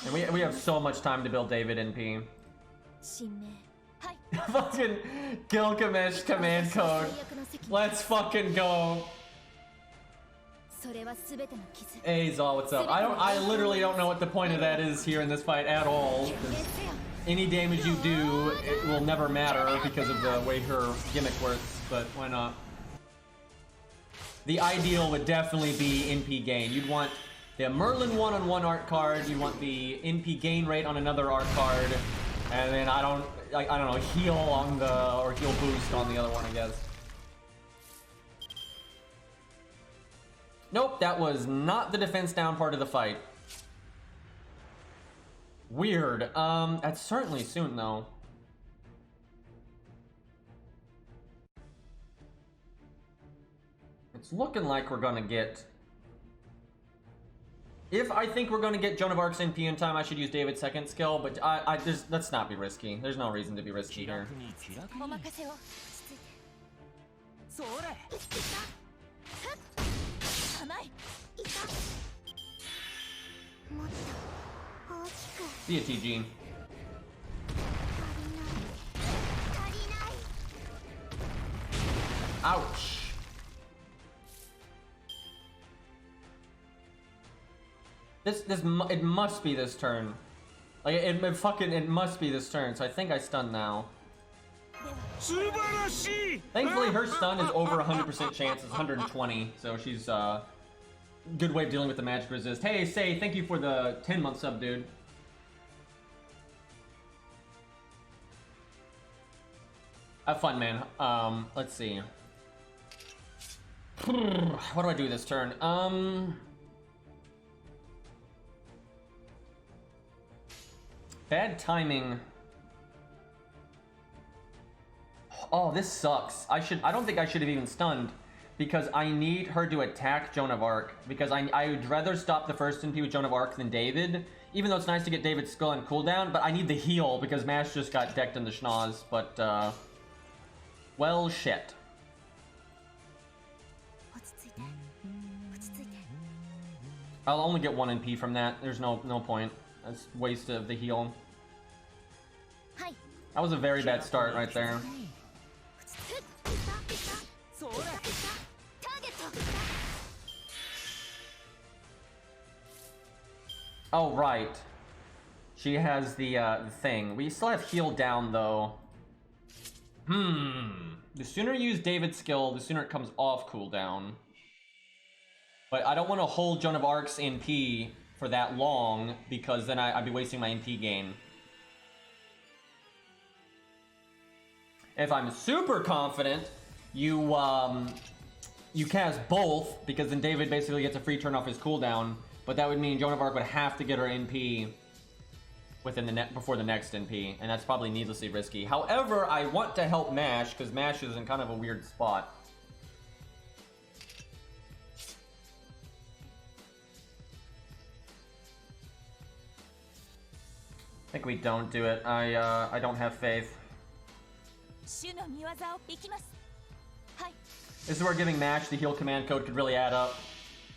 And we have so much time to build David NP. Fucking Gilgamesh command code. Let's fucking go. Hey Zal, what's up? I literally don't know what the point of that is here in this fight at all. Any damage you do, it will never matter because of the way her gimmick works, but why not? The ideal would definitely be NP gain. You'd want the Merlin 1-on-1 art card, you want the NP gain rate on another art card, and then I don't know, heal on the, or heal boost on the other one, I guess. Nope, that was not the defense down part of the fight. Weird. That's certainly soon though. It's looking like we're gonna get... If I think we're gonna get Joan of Arc's NP in time, I should use David's second skill, but let's not be risky. There's no reason to be risky here. See ya, TG. Ouch. It must be this turn. Like, it must be this turn, so I think I stun now. Thankfully, her stun is over 100% chance. It's 120, so she's, good way of dealing with the magic resist. Hey, Say, thank you for the 10-month sub, dude. Have fun, man. Let's see. What do I do this turn? Bad timing. Oh, this sucks. I don't think I should have even stunned, because I need her to attack Joan of Arc, because I would rather stop the first NP with Joan of Arc than David, even though it's nice to get David's skill on cooldown, but I need the heal because Mash just got decked in the schnoz, but well, shit. I'll only get 1 NP from that. There's no point. That's waste of the heal. That was a very bad start right there. Oh, right. She has the thing. We still have heal down, though. The sooner you use David's skill, the sooner it comes off cooldown. But I don't want to hold Joan of Arc's NP for that long, because then I'd be wasting my NP gain. If I'm super confident, you cast both, because then David basically gets a free turn off his cooldown, but that would mean Joan of Arc would have to get her NP within before the next NP, and that's probably needlessly risky. However, I want to help Mash, because Mash is in kind of a weird spot. I think we don't do it. I don't have faith. This is where giving Mash the heal command code could really add up.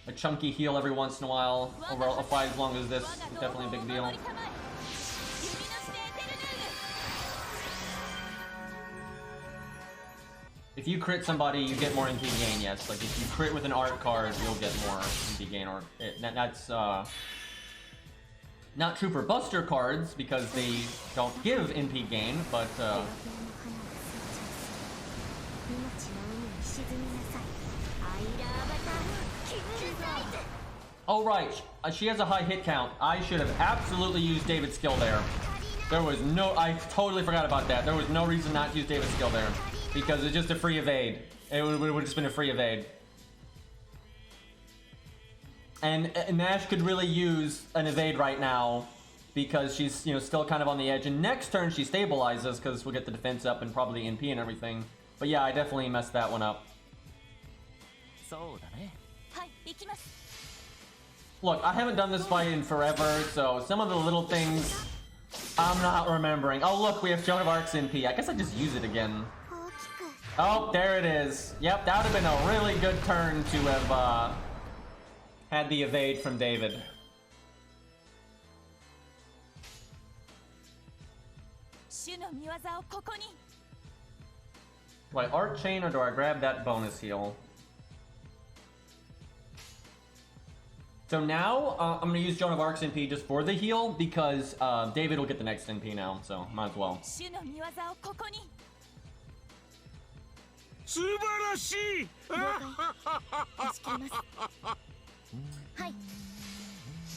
A chunky heal every once in a while over a fight as long as this is definitely a big deal. If you crit somebody, you get more MP gain, yes. Like, if you crit with an art card, you'll get more MP gain. Or that's not Trooper Buster cards, because they don't give MP gain, but oh right, she has a high hit count. I should have absolutely used David's skill there. There was no, I totally forgot about that. There was no reason not to use David's skill there, because it's just a free evade. It would have just been a free evade. And Nash could really use an evade right now, because she's, you know, still kind of on the edge. And next turn she stabilizes, because we'll get the defense up and probably NP and everything. But yeah, I definitely messed that one up. Look, I haven't done this fight in forever, so some of the little things I'm not remembering. Oh look, we have Joan of Arc's NP. I guess I just use it again. Oh, there it is. Yep, that would have been a really good turn to have had the evade from David. Do I art chain or do I grab that bonus heal? So now, I'm going to use Joan of Arc's NP just for the heal, because David will get the next NP now, so might as well.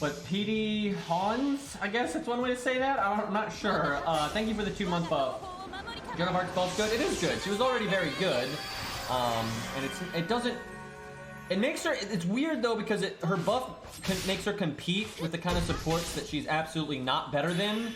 But PD Hans, I guess that's one way to say that? I'm not sure. Thank you for the 2-month buff. Joan of Arc's buff's good? It is good. She was already very good. And it doesn't... It makes her... It's weird, though, because her buff makes her compete with the kind of supports that she's absolutely not better than,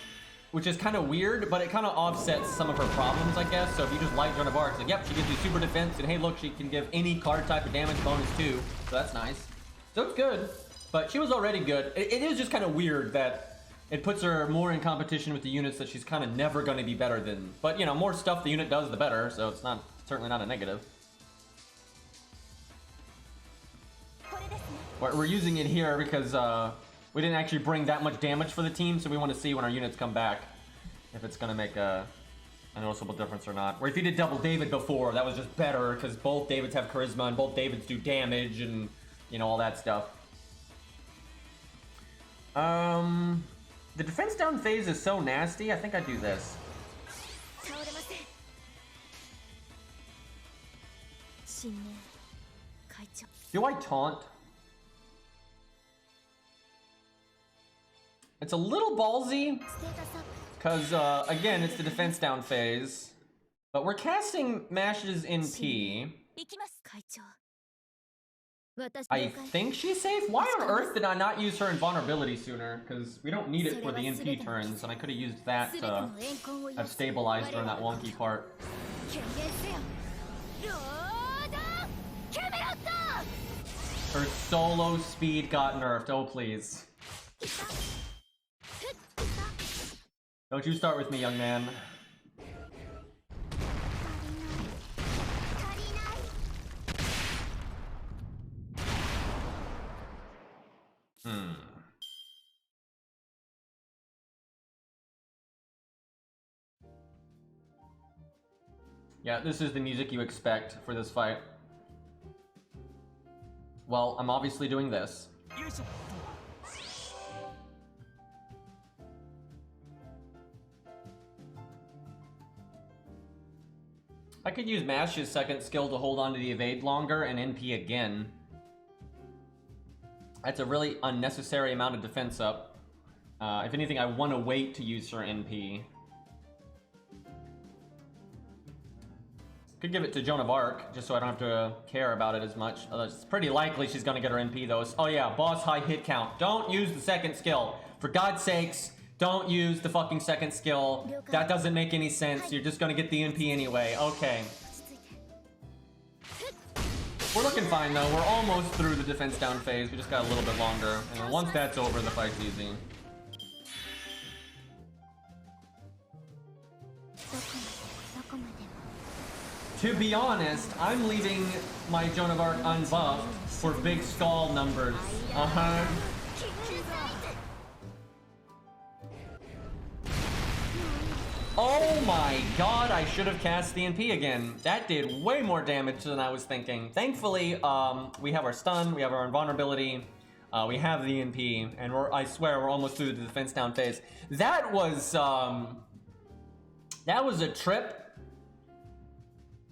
which is kind of weird, but it kind of offsets some of her problems, I guess. So if you just like Joan of Arc, it's like, yep, she gives you super defense, and hey, look, she can give any card type of damage bonus, too. So that's nice. So it's good, but she was already good. It is just kind of weird that it puts her more in competition with the units that she's kind of never going to be better than. But, you know, more stuff the unit does, the better, so it's not certainly not a negative. We're using it here because we didn't actually bring that much damage for the team, so we want to see when our units come back if it's going to make a noticeable difference or not. Where if you did double David before, that was just better because both Davids have charisma and both Davids do damage and, you know, all that stuff. The defense down phase is so nasty. I think I do this. Do I taunt? It's a little ballsy, because, again, it's the defense down phase. But we're casting Mash's NP. I think she's safe? Why on earth did I not use her invulnerability sooner? Because we don't need it for the NP turns, and I could have used that to have stabilized her in that wonky part. Her solo speed got nerfed, oh please. Don't you start with me, young man. Yeah, this is the music you expect for this fight. Well, I'm obviously doing this. I could use Mash's second skill to hold on to the evade longer and NP again. That's a really unnecessary amount of defense up. If anything, I want to wait to use her NP. Could give it to Joan of Arc, just so I don't have to care about it as much. It's pretty likely she's gonna get her NP though. Oh yeah, boss high hit count. Don't use the second skill. For God's sakes, don't use the fucking second skill. That doesn't make any sense. You're just gonna get the NP anyway. Okay. We're looking fine though. We're almost through the defense down phase. We just got a little bit longer. And once that's over, the fight's easy. To be honest, I'm leaving my Joan of Arc unbuffed for big stall numbers. Uh-huh. Oh my god, I should have cast the NP again. That did way more damage than I was thinking. Thankfully, we have our stun, we have our invulnerability, we have the NP, and I swear we're almost through the defense down phase. That was a trip.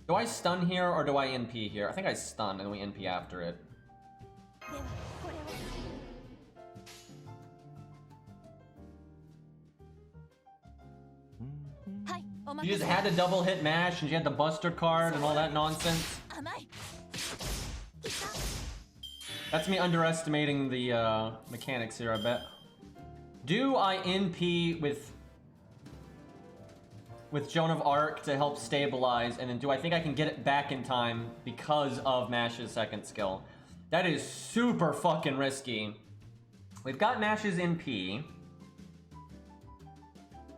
Do I stun here or do I NP here? I think I stun and we NP after it. You just had to double hit mash and you had the Buster card and all that nonsense. That's me underestimating the mechanics here, I bet. Do I NP with Joan of Arc to help stabilize, and then do I think I can get it back in time because of Mash's second skill? That is super fucking risky. We've got Mash's NP.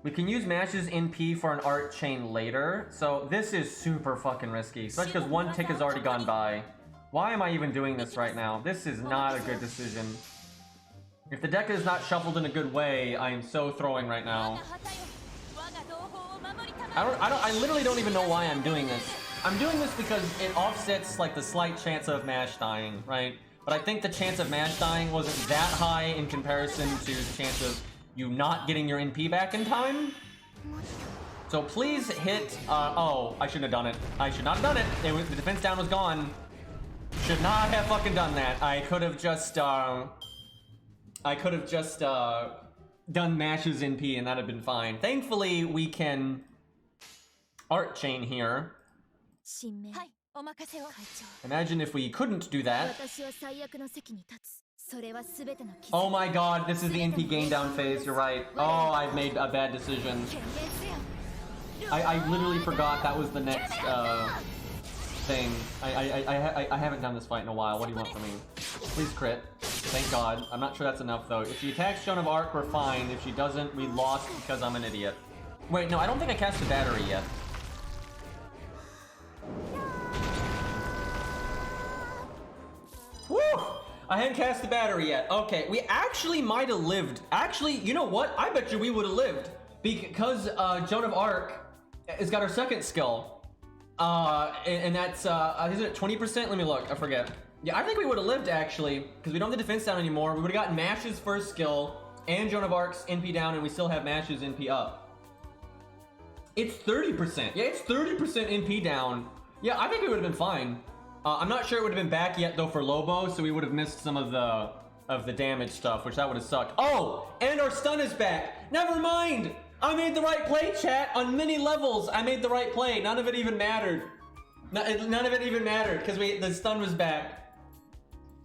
We can use Mash's NP for an art chain later, so this is super fucking risky, especially because one tick has already gone by. Why am I even doing this right now? This is not a good decision. If the deck is not shuffled in a good way, I am so throwing right now. I literally don't even know why I'm doing this. I'm doing this because it offsets like the slight chance of Mash dying, right? But I think the chance of Mash dying wasn't that high in comparison to the chance of you not getting your NP back in time. So please hit, oh, I shouldn't have done it. I should not have done it. The defense down was gone. Should not have fucking done that. I could have just done Mash's NP and that'd have been fine. Thankfully, we can art chain here. Imagine if we couldn't do that. Oh my god, this is the NP gain down phase, you're right. Oh, I've made a bad decision. I literally forgot that was the next thing. I haven't done this fight in a while. What do you want from me? Please crit. Thank god. I'm not sure that's enough though. If she attacks Joan of Arc, we're fine. If she doesn't, we lost because I'm an idiot. Wait, no, I don't think I cast the battery yet. Woo! I hadn't cast the battery yet. Okay, we actually might have lived. Actually, you know what? I bet you we would have lived. Because Joan of Arc has got her second skill. And that's, is it 20%? Let me look, I forget. Yeah, I think we would have lived actually, because we don't have the defense down anymore. We would have gotten Mash's first skill and Joan of Arc's NP down, and we still have Mash's NP up. It's 30%. Yeah, it's 30% NP down. Yeah, I think we would have been fine. I'm not sure it would have been back yet though for Lobo, so we would have missed some of the damage stuff, which that would have sucked. Oh, and our stun is back. Never mind. I made the right play, chat. On many levels, I made the right play. None of it even mattered. None of it even mattered because the stun was back.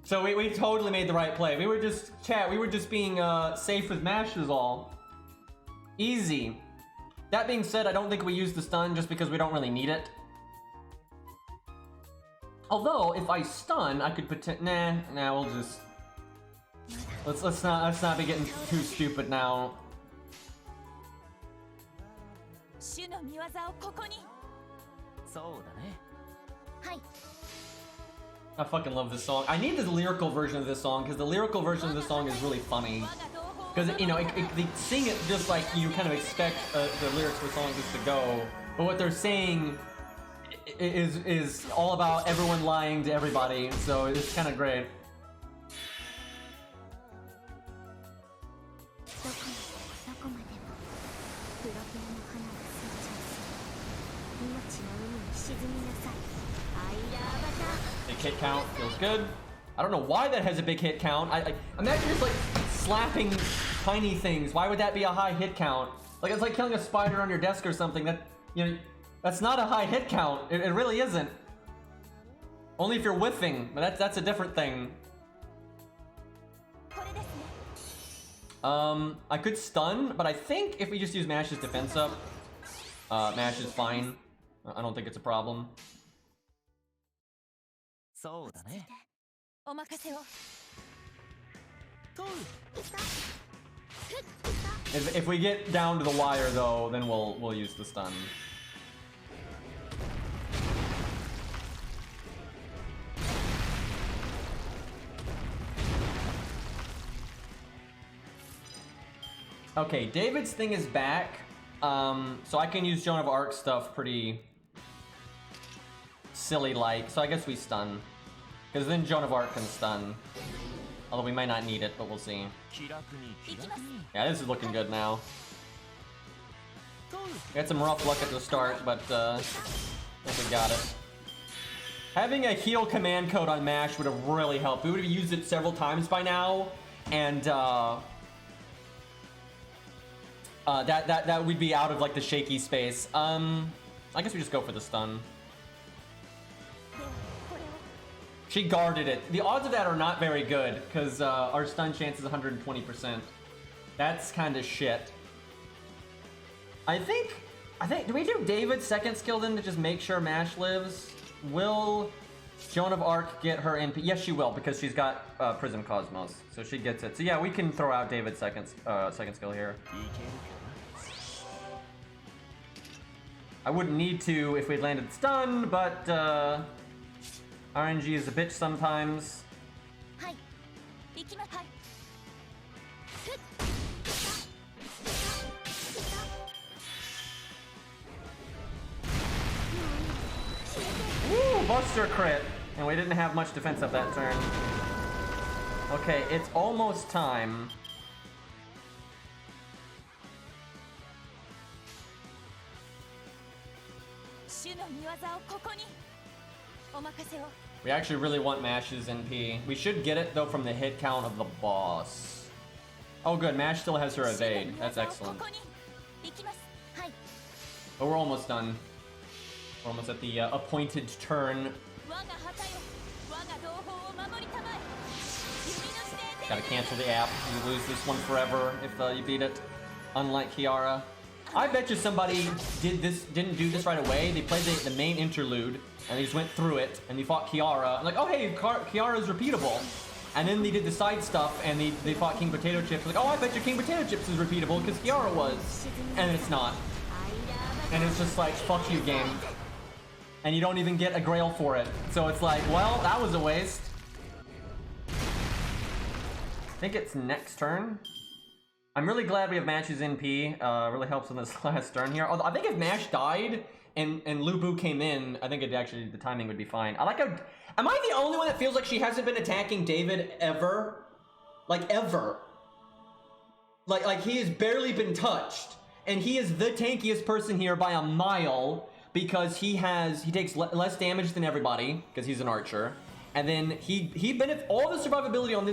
So we totally made the right play. We were just, chat, we were just being safe with Mash is all. Easy. That being said, I don't think we used the stun just because we don't really need it. Although, if I stun, I could nah, we'll just... Let's not be getting too stupid now. I fucking love this song. I need the lyrical version of this song, because the lyrical version of this song is really funny. Because, you know, they sing it just like you kind of expect the lyrics for songs just to go. But what they're saying is all about everyone lying to everybody, so it's kind of great. Big hit count feels good. I don't know why that has a big hit count. I imagine just like slapping tiny things. Why would that be a high hit count? Like it's like killing a spider on your desk or something. That, you know, that's not a high hit count. It really isn't. Only if you're whiffing. But that's a different thing. I could stun, but I think if we just use Mash's defense up, Mash is fine. I don't think it's a problem. If we get down to the wire though, then we'll use the stun. Okay, David's thing is back. So I can use Joan of Arc stuff pretty silly-like. So I guess we stun. Because then Joan of Arc can stun. Although we might not need it, but we'll see. Yeah, this is looking good now. We had some rough luck at the start, but I think we got it. Having a heal command code on MASH would have really helped. We would have used it several times by now, and that we'd be out of like the shaky space. I guess we just go for the stun. She guarded it. The odds of that are not very good because our stun chance is 120%. That's kind of shit. I think. Do we do David's second skill then to just make sure MASH lives? Will Joan of Arc get her NP? Yes, she will because she's got Prism Cosmos, so she gets it. So yeah, we can throw out David's second skill here. I wouldn't need to if we'd landed stun, but RNG is a bitch sometimes. Woo, Buster crit! And we didn't have much defense up that turn. Okay, it's almost time. We actually really want Mash's NP. We should get it though from the hit count of the boss. Oh good, Mash still has her evade. That's excellent. But we're almost done. We're almost at the appointed turn. Gotta cancel the app. You lose this one forever if you beat it. Unlike Kiara. I bet you somebody didn't do this right away. They played the main interlude and they just went through it and they fought Kiara. And like, oh hey, Kiara's repeatable. And then they did the side stuff and they fought King Potato Chips. Like, oh, I bet you King Potato Chips is repeatable because Kiara was. And it's not. And it's just like, fuck you, game. And you don't even get a Grail for it. So it's like, well, that was a waste. I think it's next turn. I'm really glad we have Mash's NP. Really helps in this last turn here. Although I think if Mash died and Lubu came in, I think the timing would be fine. I like how... Am I the only one that feels like she hasn't been attacking David ever? Like, ever. Like he has barely been touched. And he is the tankiest person here by a mile because he takes less damage than everybody because he's an archer. And then he benefits... All the survivability on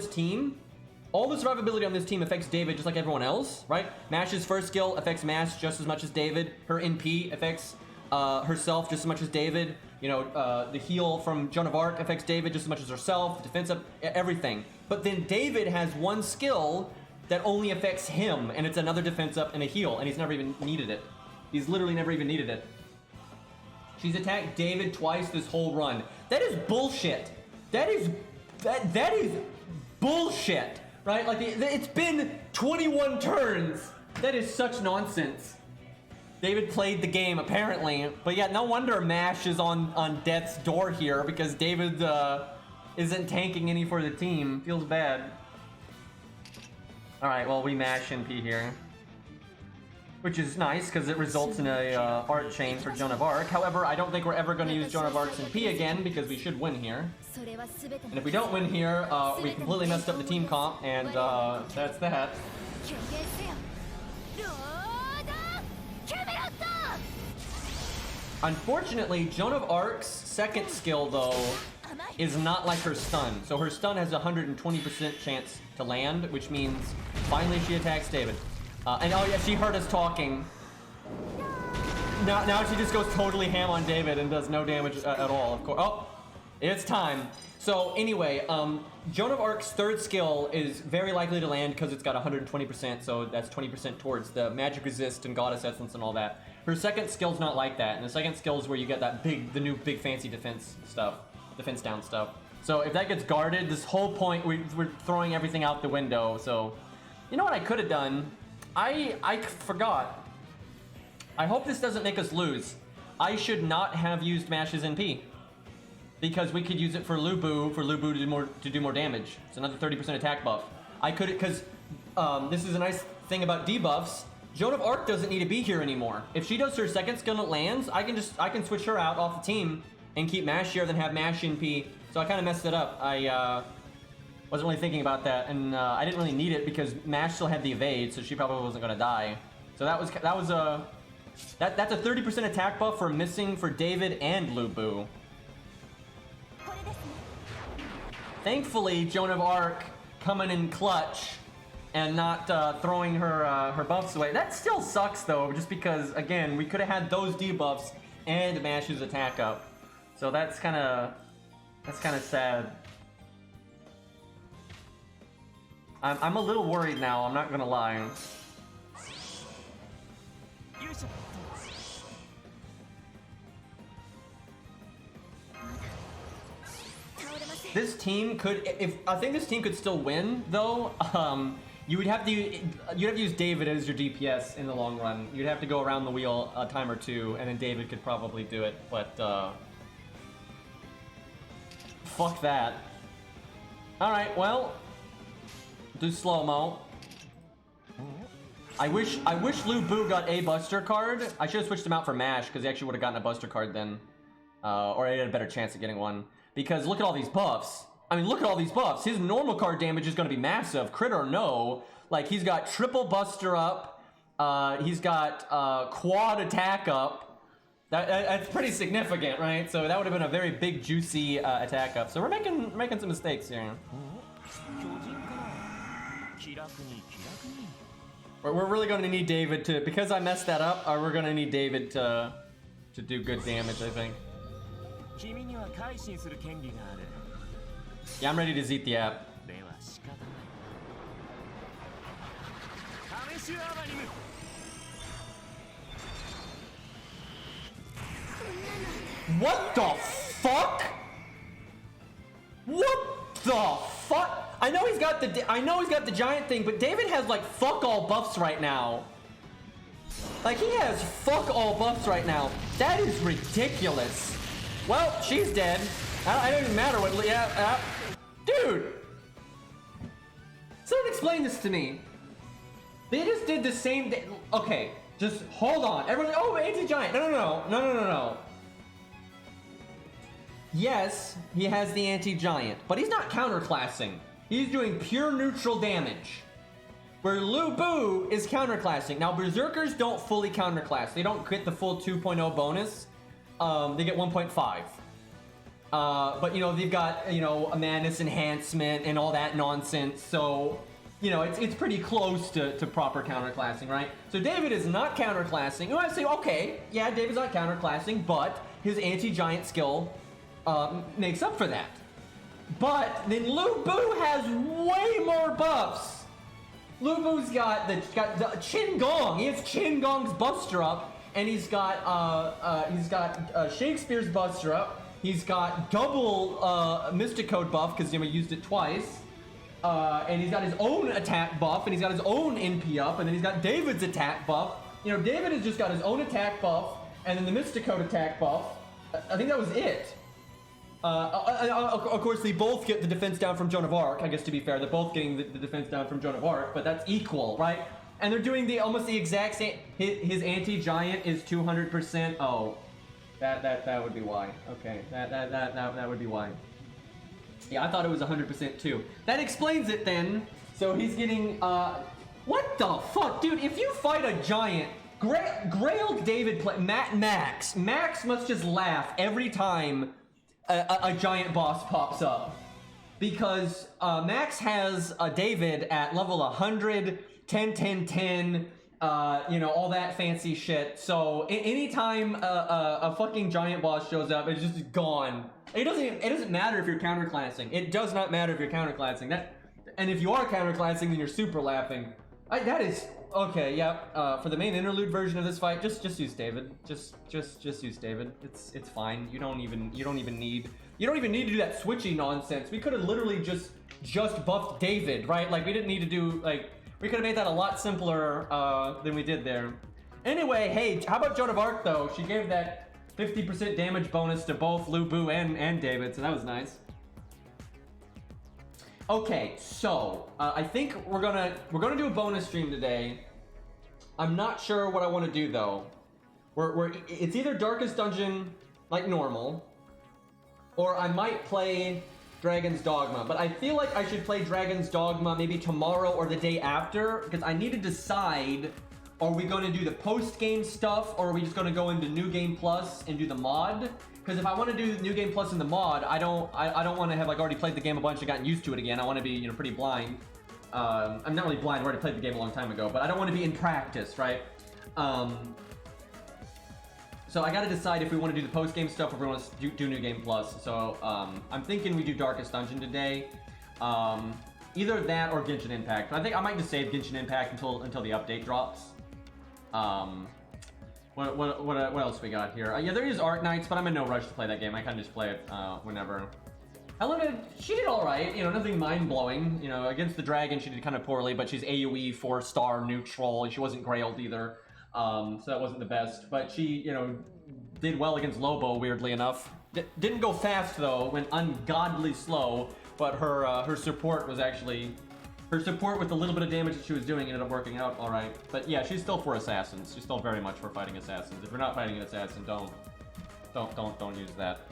this team affects David just like everyone else, right? Mash's first skill affects Mash just as much as David. Her NP affects herself just as much as David. You know, the heal from Joan of Arc affects David just as much as herself. The defense up, everything. But then David has one skill that only affects him, and it's another defense up and a heal, and he's never even needed it. He's literally never even needed it. She's attacked David twice this whole run. That is bullshit. That is bullshit. Right? Like, it's been 21 turns. That is such nonsense. David played the game, apparently. But yeah, no wonder Mash is on death's door here, because David isn't tanking any for the team. Feels bad. Alright, well, we Mash NP here. Which is nice, because it results in a art chain for Joan of Arc. However, I don't think we're ever going to use Joan of Arc's NP again, because we should win here. And if we don't win here, we completely messed up the team comp, and that's that. Unfortunately, Joan of Arc's second skill, though, is not like her stun. So her stun has a 120% chance to land, which means finally she attacks David. And oh yeah, she heard us talking. Now she just goes totally ham on David and does no damage at all, of course. Oh, it's time. So anyway, Joan of Arc's third skill is very likely to land because it's got 120%, so that's 20% towards the magic resist and goddess essence and all that. Her second skill's not like that, and the second skill is where you get that the new big fancy defense stuff, defense down stuff. So if that gets guarded, this whole point, we're throwing everything out the window. So, you know what I could have done? I forgot. I hope this doesn't make us lose. I should not have used Mash's NP. Because we could use it for Lubu to do more damage. It's another 30% attack buff. I could, because this is a nice thing about debuffs. Joan of Arc doesn't need to be here anymore. If she does her second skill and it lands, I can switch her out off the team and keep Mash here, then have Mash in P. So I kind of messed it up. I wasn't really thinking about that, and I didn't really need it because Mash still had the evade, so she probably wasn't gonna die. So that's a 30% attack buff for missing for David and Lu Bu. Thankfully, Joan of Arc coming in clutch and not throwing her buffs away. That still sucks though, just because again we could have had those debuffs and Mash's attack up. So that's kind of sad. I'm a little worried now. I'm not gonna lie. This team could, I think this team could still win though. You'd have to use David as your DPS in the long run. You'd have to go around the wheel a time or two, and then David could probably do it. But fuck that. All right, well, do slow-mo. I wish Lu Bu got a Buster card. I should have switched him out for Mash because he actually would have gotten a Buster card then, or he had a better chance of getting one. Because look at all these buffs. I mean, look at all these buffs. His normal card damage is going to be massive, crit or no. Like, he's got triple Buster up. He's got quad attack up. That's pretty significant, right? So that would have been a very big, juicy attack up. So we're making some mistakes here. We're really going to need David to, because I messed that up, we're going to need David to do good damage, I think. Yeah, I'm ready to zeet the app. What the fuck? What the fuck? I know he's got the giant thing, but David has like fuck all buffs right now. Like, he has fuck all buffs right now. That is ridiculous. Well, she's dead. I don't even matter what. Yeah, dude. Someone explain this to me. They just did the same thing. Okay, just hold on. Everyone's like, oh, anti-giant. No. Yes, he has the anti-giant, but he's not counterclassing. He's doing pure neutral damage. Where Lu Bu is counterclassing. Now, Berserkers don't fully counterclass. They don't get the full 2.0 bonus. They get 1.5. But, you know, they've got, you know, a madness enhancement and all that nonsense. So, you know, it's pretty close to proper counterclassing, right? So David is not counterclassing. You might say, okay, yeah, David's not counterclassing, but his anti-giant skill makes up for that. But then Lu Bu has way more buffs. Lu Bu's got the Qin Gong. He has Qin Gong's Buster up, and he's got Shakespeare's Buster up. He's got double Mysticode buff because he used it twice, and he's got his own attack buff, and he's got his own NP up, and then he's got David's attack buff. You know, David has just got his own attack buff, and then the Mysticode attack buff. I think that was it. Of course, they both get the defense down from Joan of Arc. I guess to be fair, they're both getting the defense down from Joan of Arc, but that's equal, right? And they're doing almost the exact same. His anti-giant is 200%. Oh, that would be why. Okay, that would be why. Yeah, I thought it was 100% too. That explains it then. So he's getting what the fuck, dude? If you fight a giant, Grailed David play Max must just laugh every time a giant boss pops up, because Max has David at level 100, 10, 10, 10, you know, all that fancy shit. So anytime a fucking giant boss shows up, it's just gone. It doesn't matter if you're counterclassing. It does not matter if you're counterclassing. And if you are counterclassing, then you're super laughing. That is okay. Yeah. For the main interlude version of this fight, just use David. Just use David. It's fine. You don't even need to do that switchy nonsense. We could have literally just buffed David, right? Like, we didn't need to do, like, we could have made that a lot simpler than we did there. Anyway, hey, how about Joan of Arc though? She gave that 50% damage bonus to both Lu Bu and David, so that was nice. Okay, so I think we're gonna do a bonus stream today. I'm not sure what I want to do though. It's either Darkest Dungeon like normal, or I might play Dragon's Dogma. But I feel like I should play Dragon's Dogma maybe tomorrow or the day after, because I need to decide, are we going to do the post-game stuff, or are we just going to go into New Game Plus and do the mod? Because if I want to do New Game Plus and the mod, I don't want to have like already played the game a bunch and gotten used to it again. I want to be, you know, pretty blind. I'm not really blind, I've already played the game a long time ago, but I don't want to be in practice, right? So I gotta decide if we want to do the post-game stuff or if we want to do New Game Plus. So I'm thinking we do Darkest Dungeon today. Either that or Genshin Impact. But I think I might just save Genshin Impact until the update drops. What else we got here? Yeah, there is Art Nights, but I'm in no rush to play that game. I kind of just play it whenever. Helena, she did all right. You know, nothing mind-blowing. You know, against the dragon, she did kind of poorly, but she's AoE 4-star neutral. She wasn't Grailed either, so that wasn't the best. But she, you know, did well against Lobo, weirdly enough. Didn't go fast though, went ungodly slow. But her support was actually, her support with the little bit of damage that she was doing ended up working out all right. But yeah, she's still for assassins. She's still very much for fighting assassins. If you're not fighting an assassin, don't use that.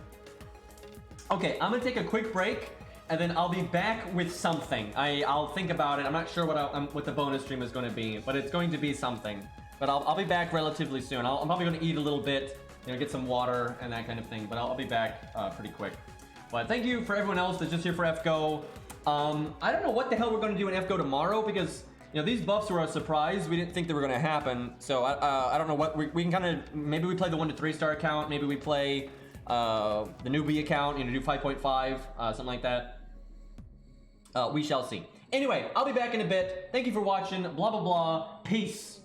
Okay, I'm gonna take a quick break, and then I'll be back with something. I'll think about it. I'm not sure what the bonus stream is going to be, but it's going to be something. But I'll be back relatively soon. I'm probably going to eat a little bit, you know, get some water and that kind of thing. But I'll be back pretty quick. But thank you for everyone else that's just here for FGO. I don't know what the hell we're going to do in FGO tomorrow, because you know these buffs were a surprise. We didn't think they were going to happen. So I don't know what we can kind of, maybe we play the 1 to 3 star account. Maybe we play the newbie account, you know, do 5.5, something like that. We shall see. Anyway, I'll be back in a bit. Thank you for watching. Blah, blah, blah. Peace.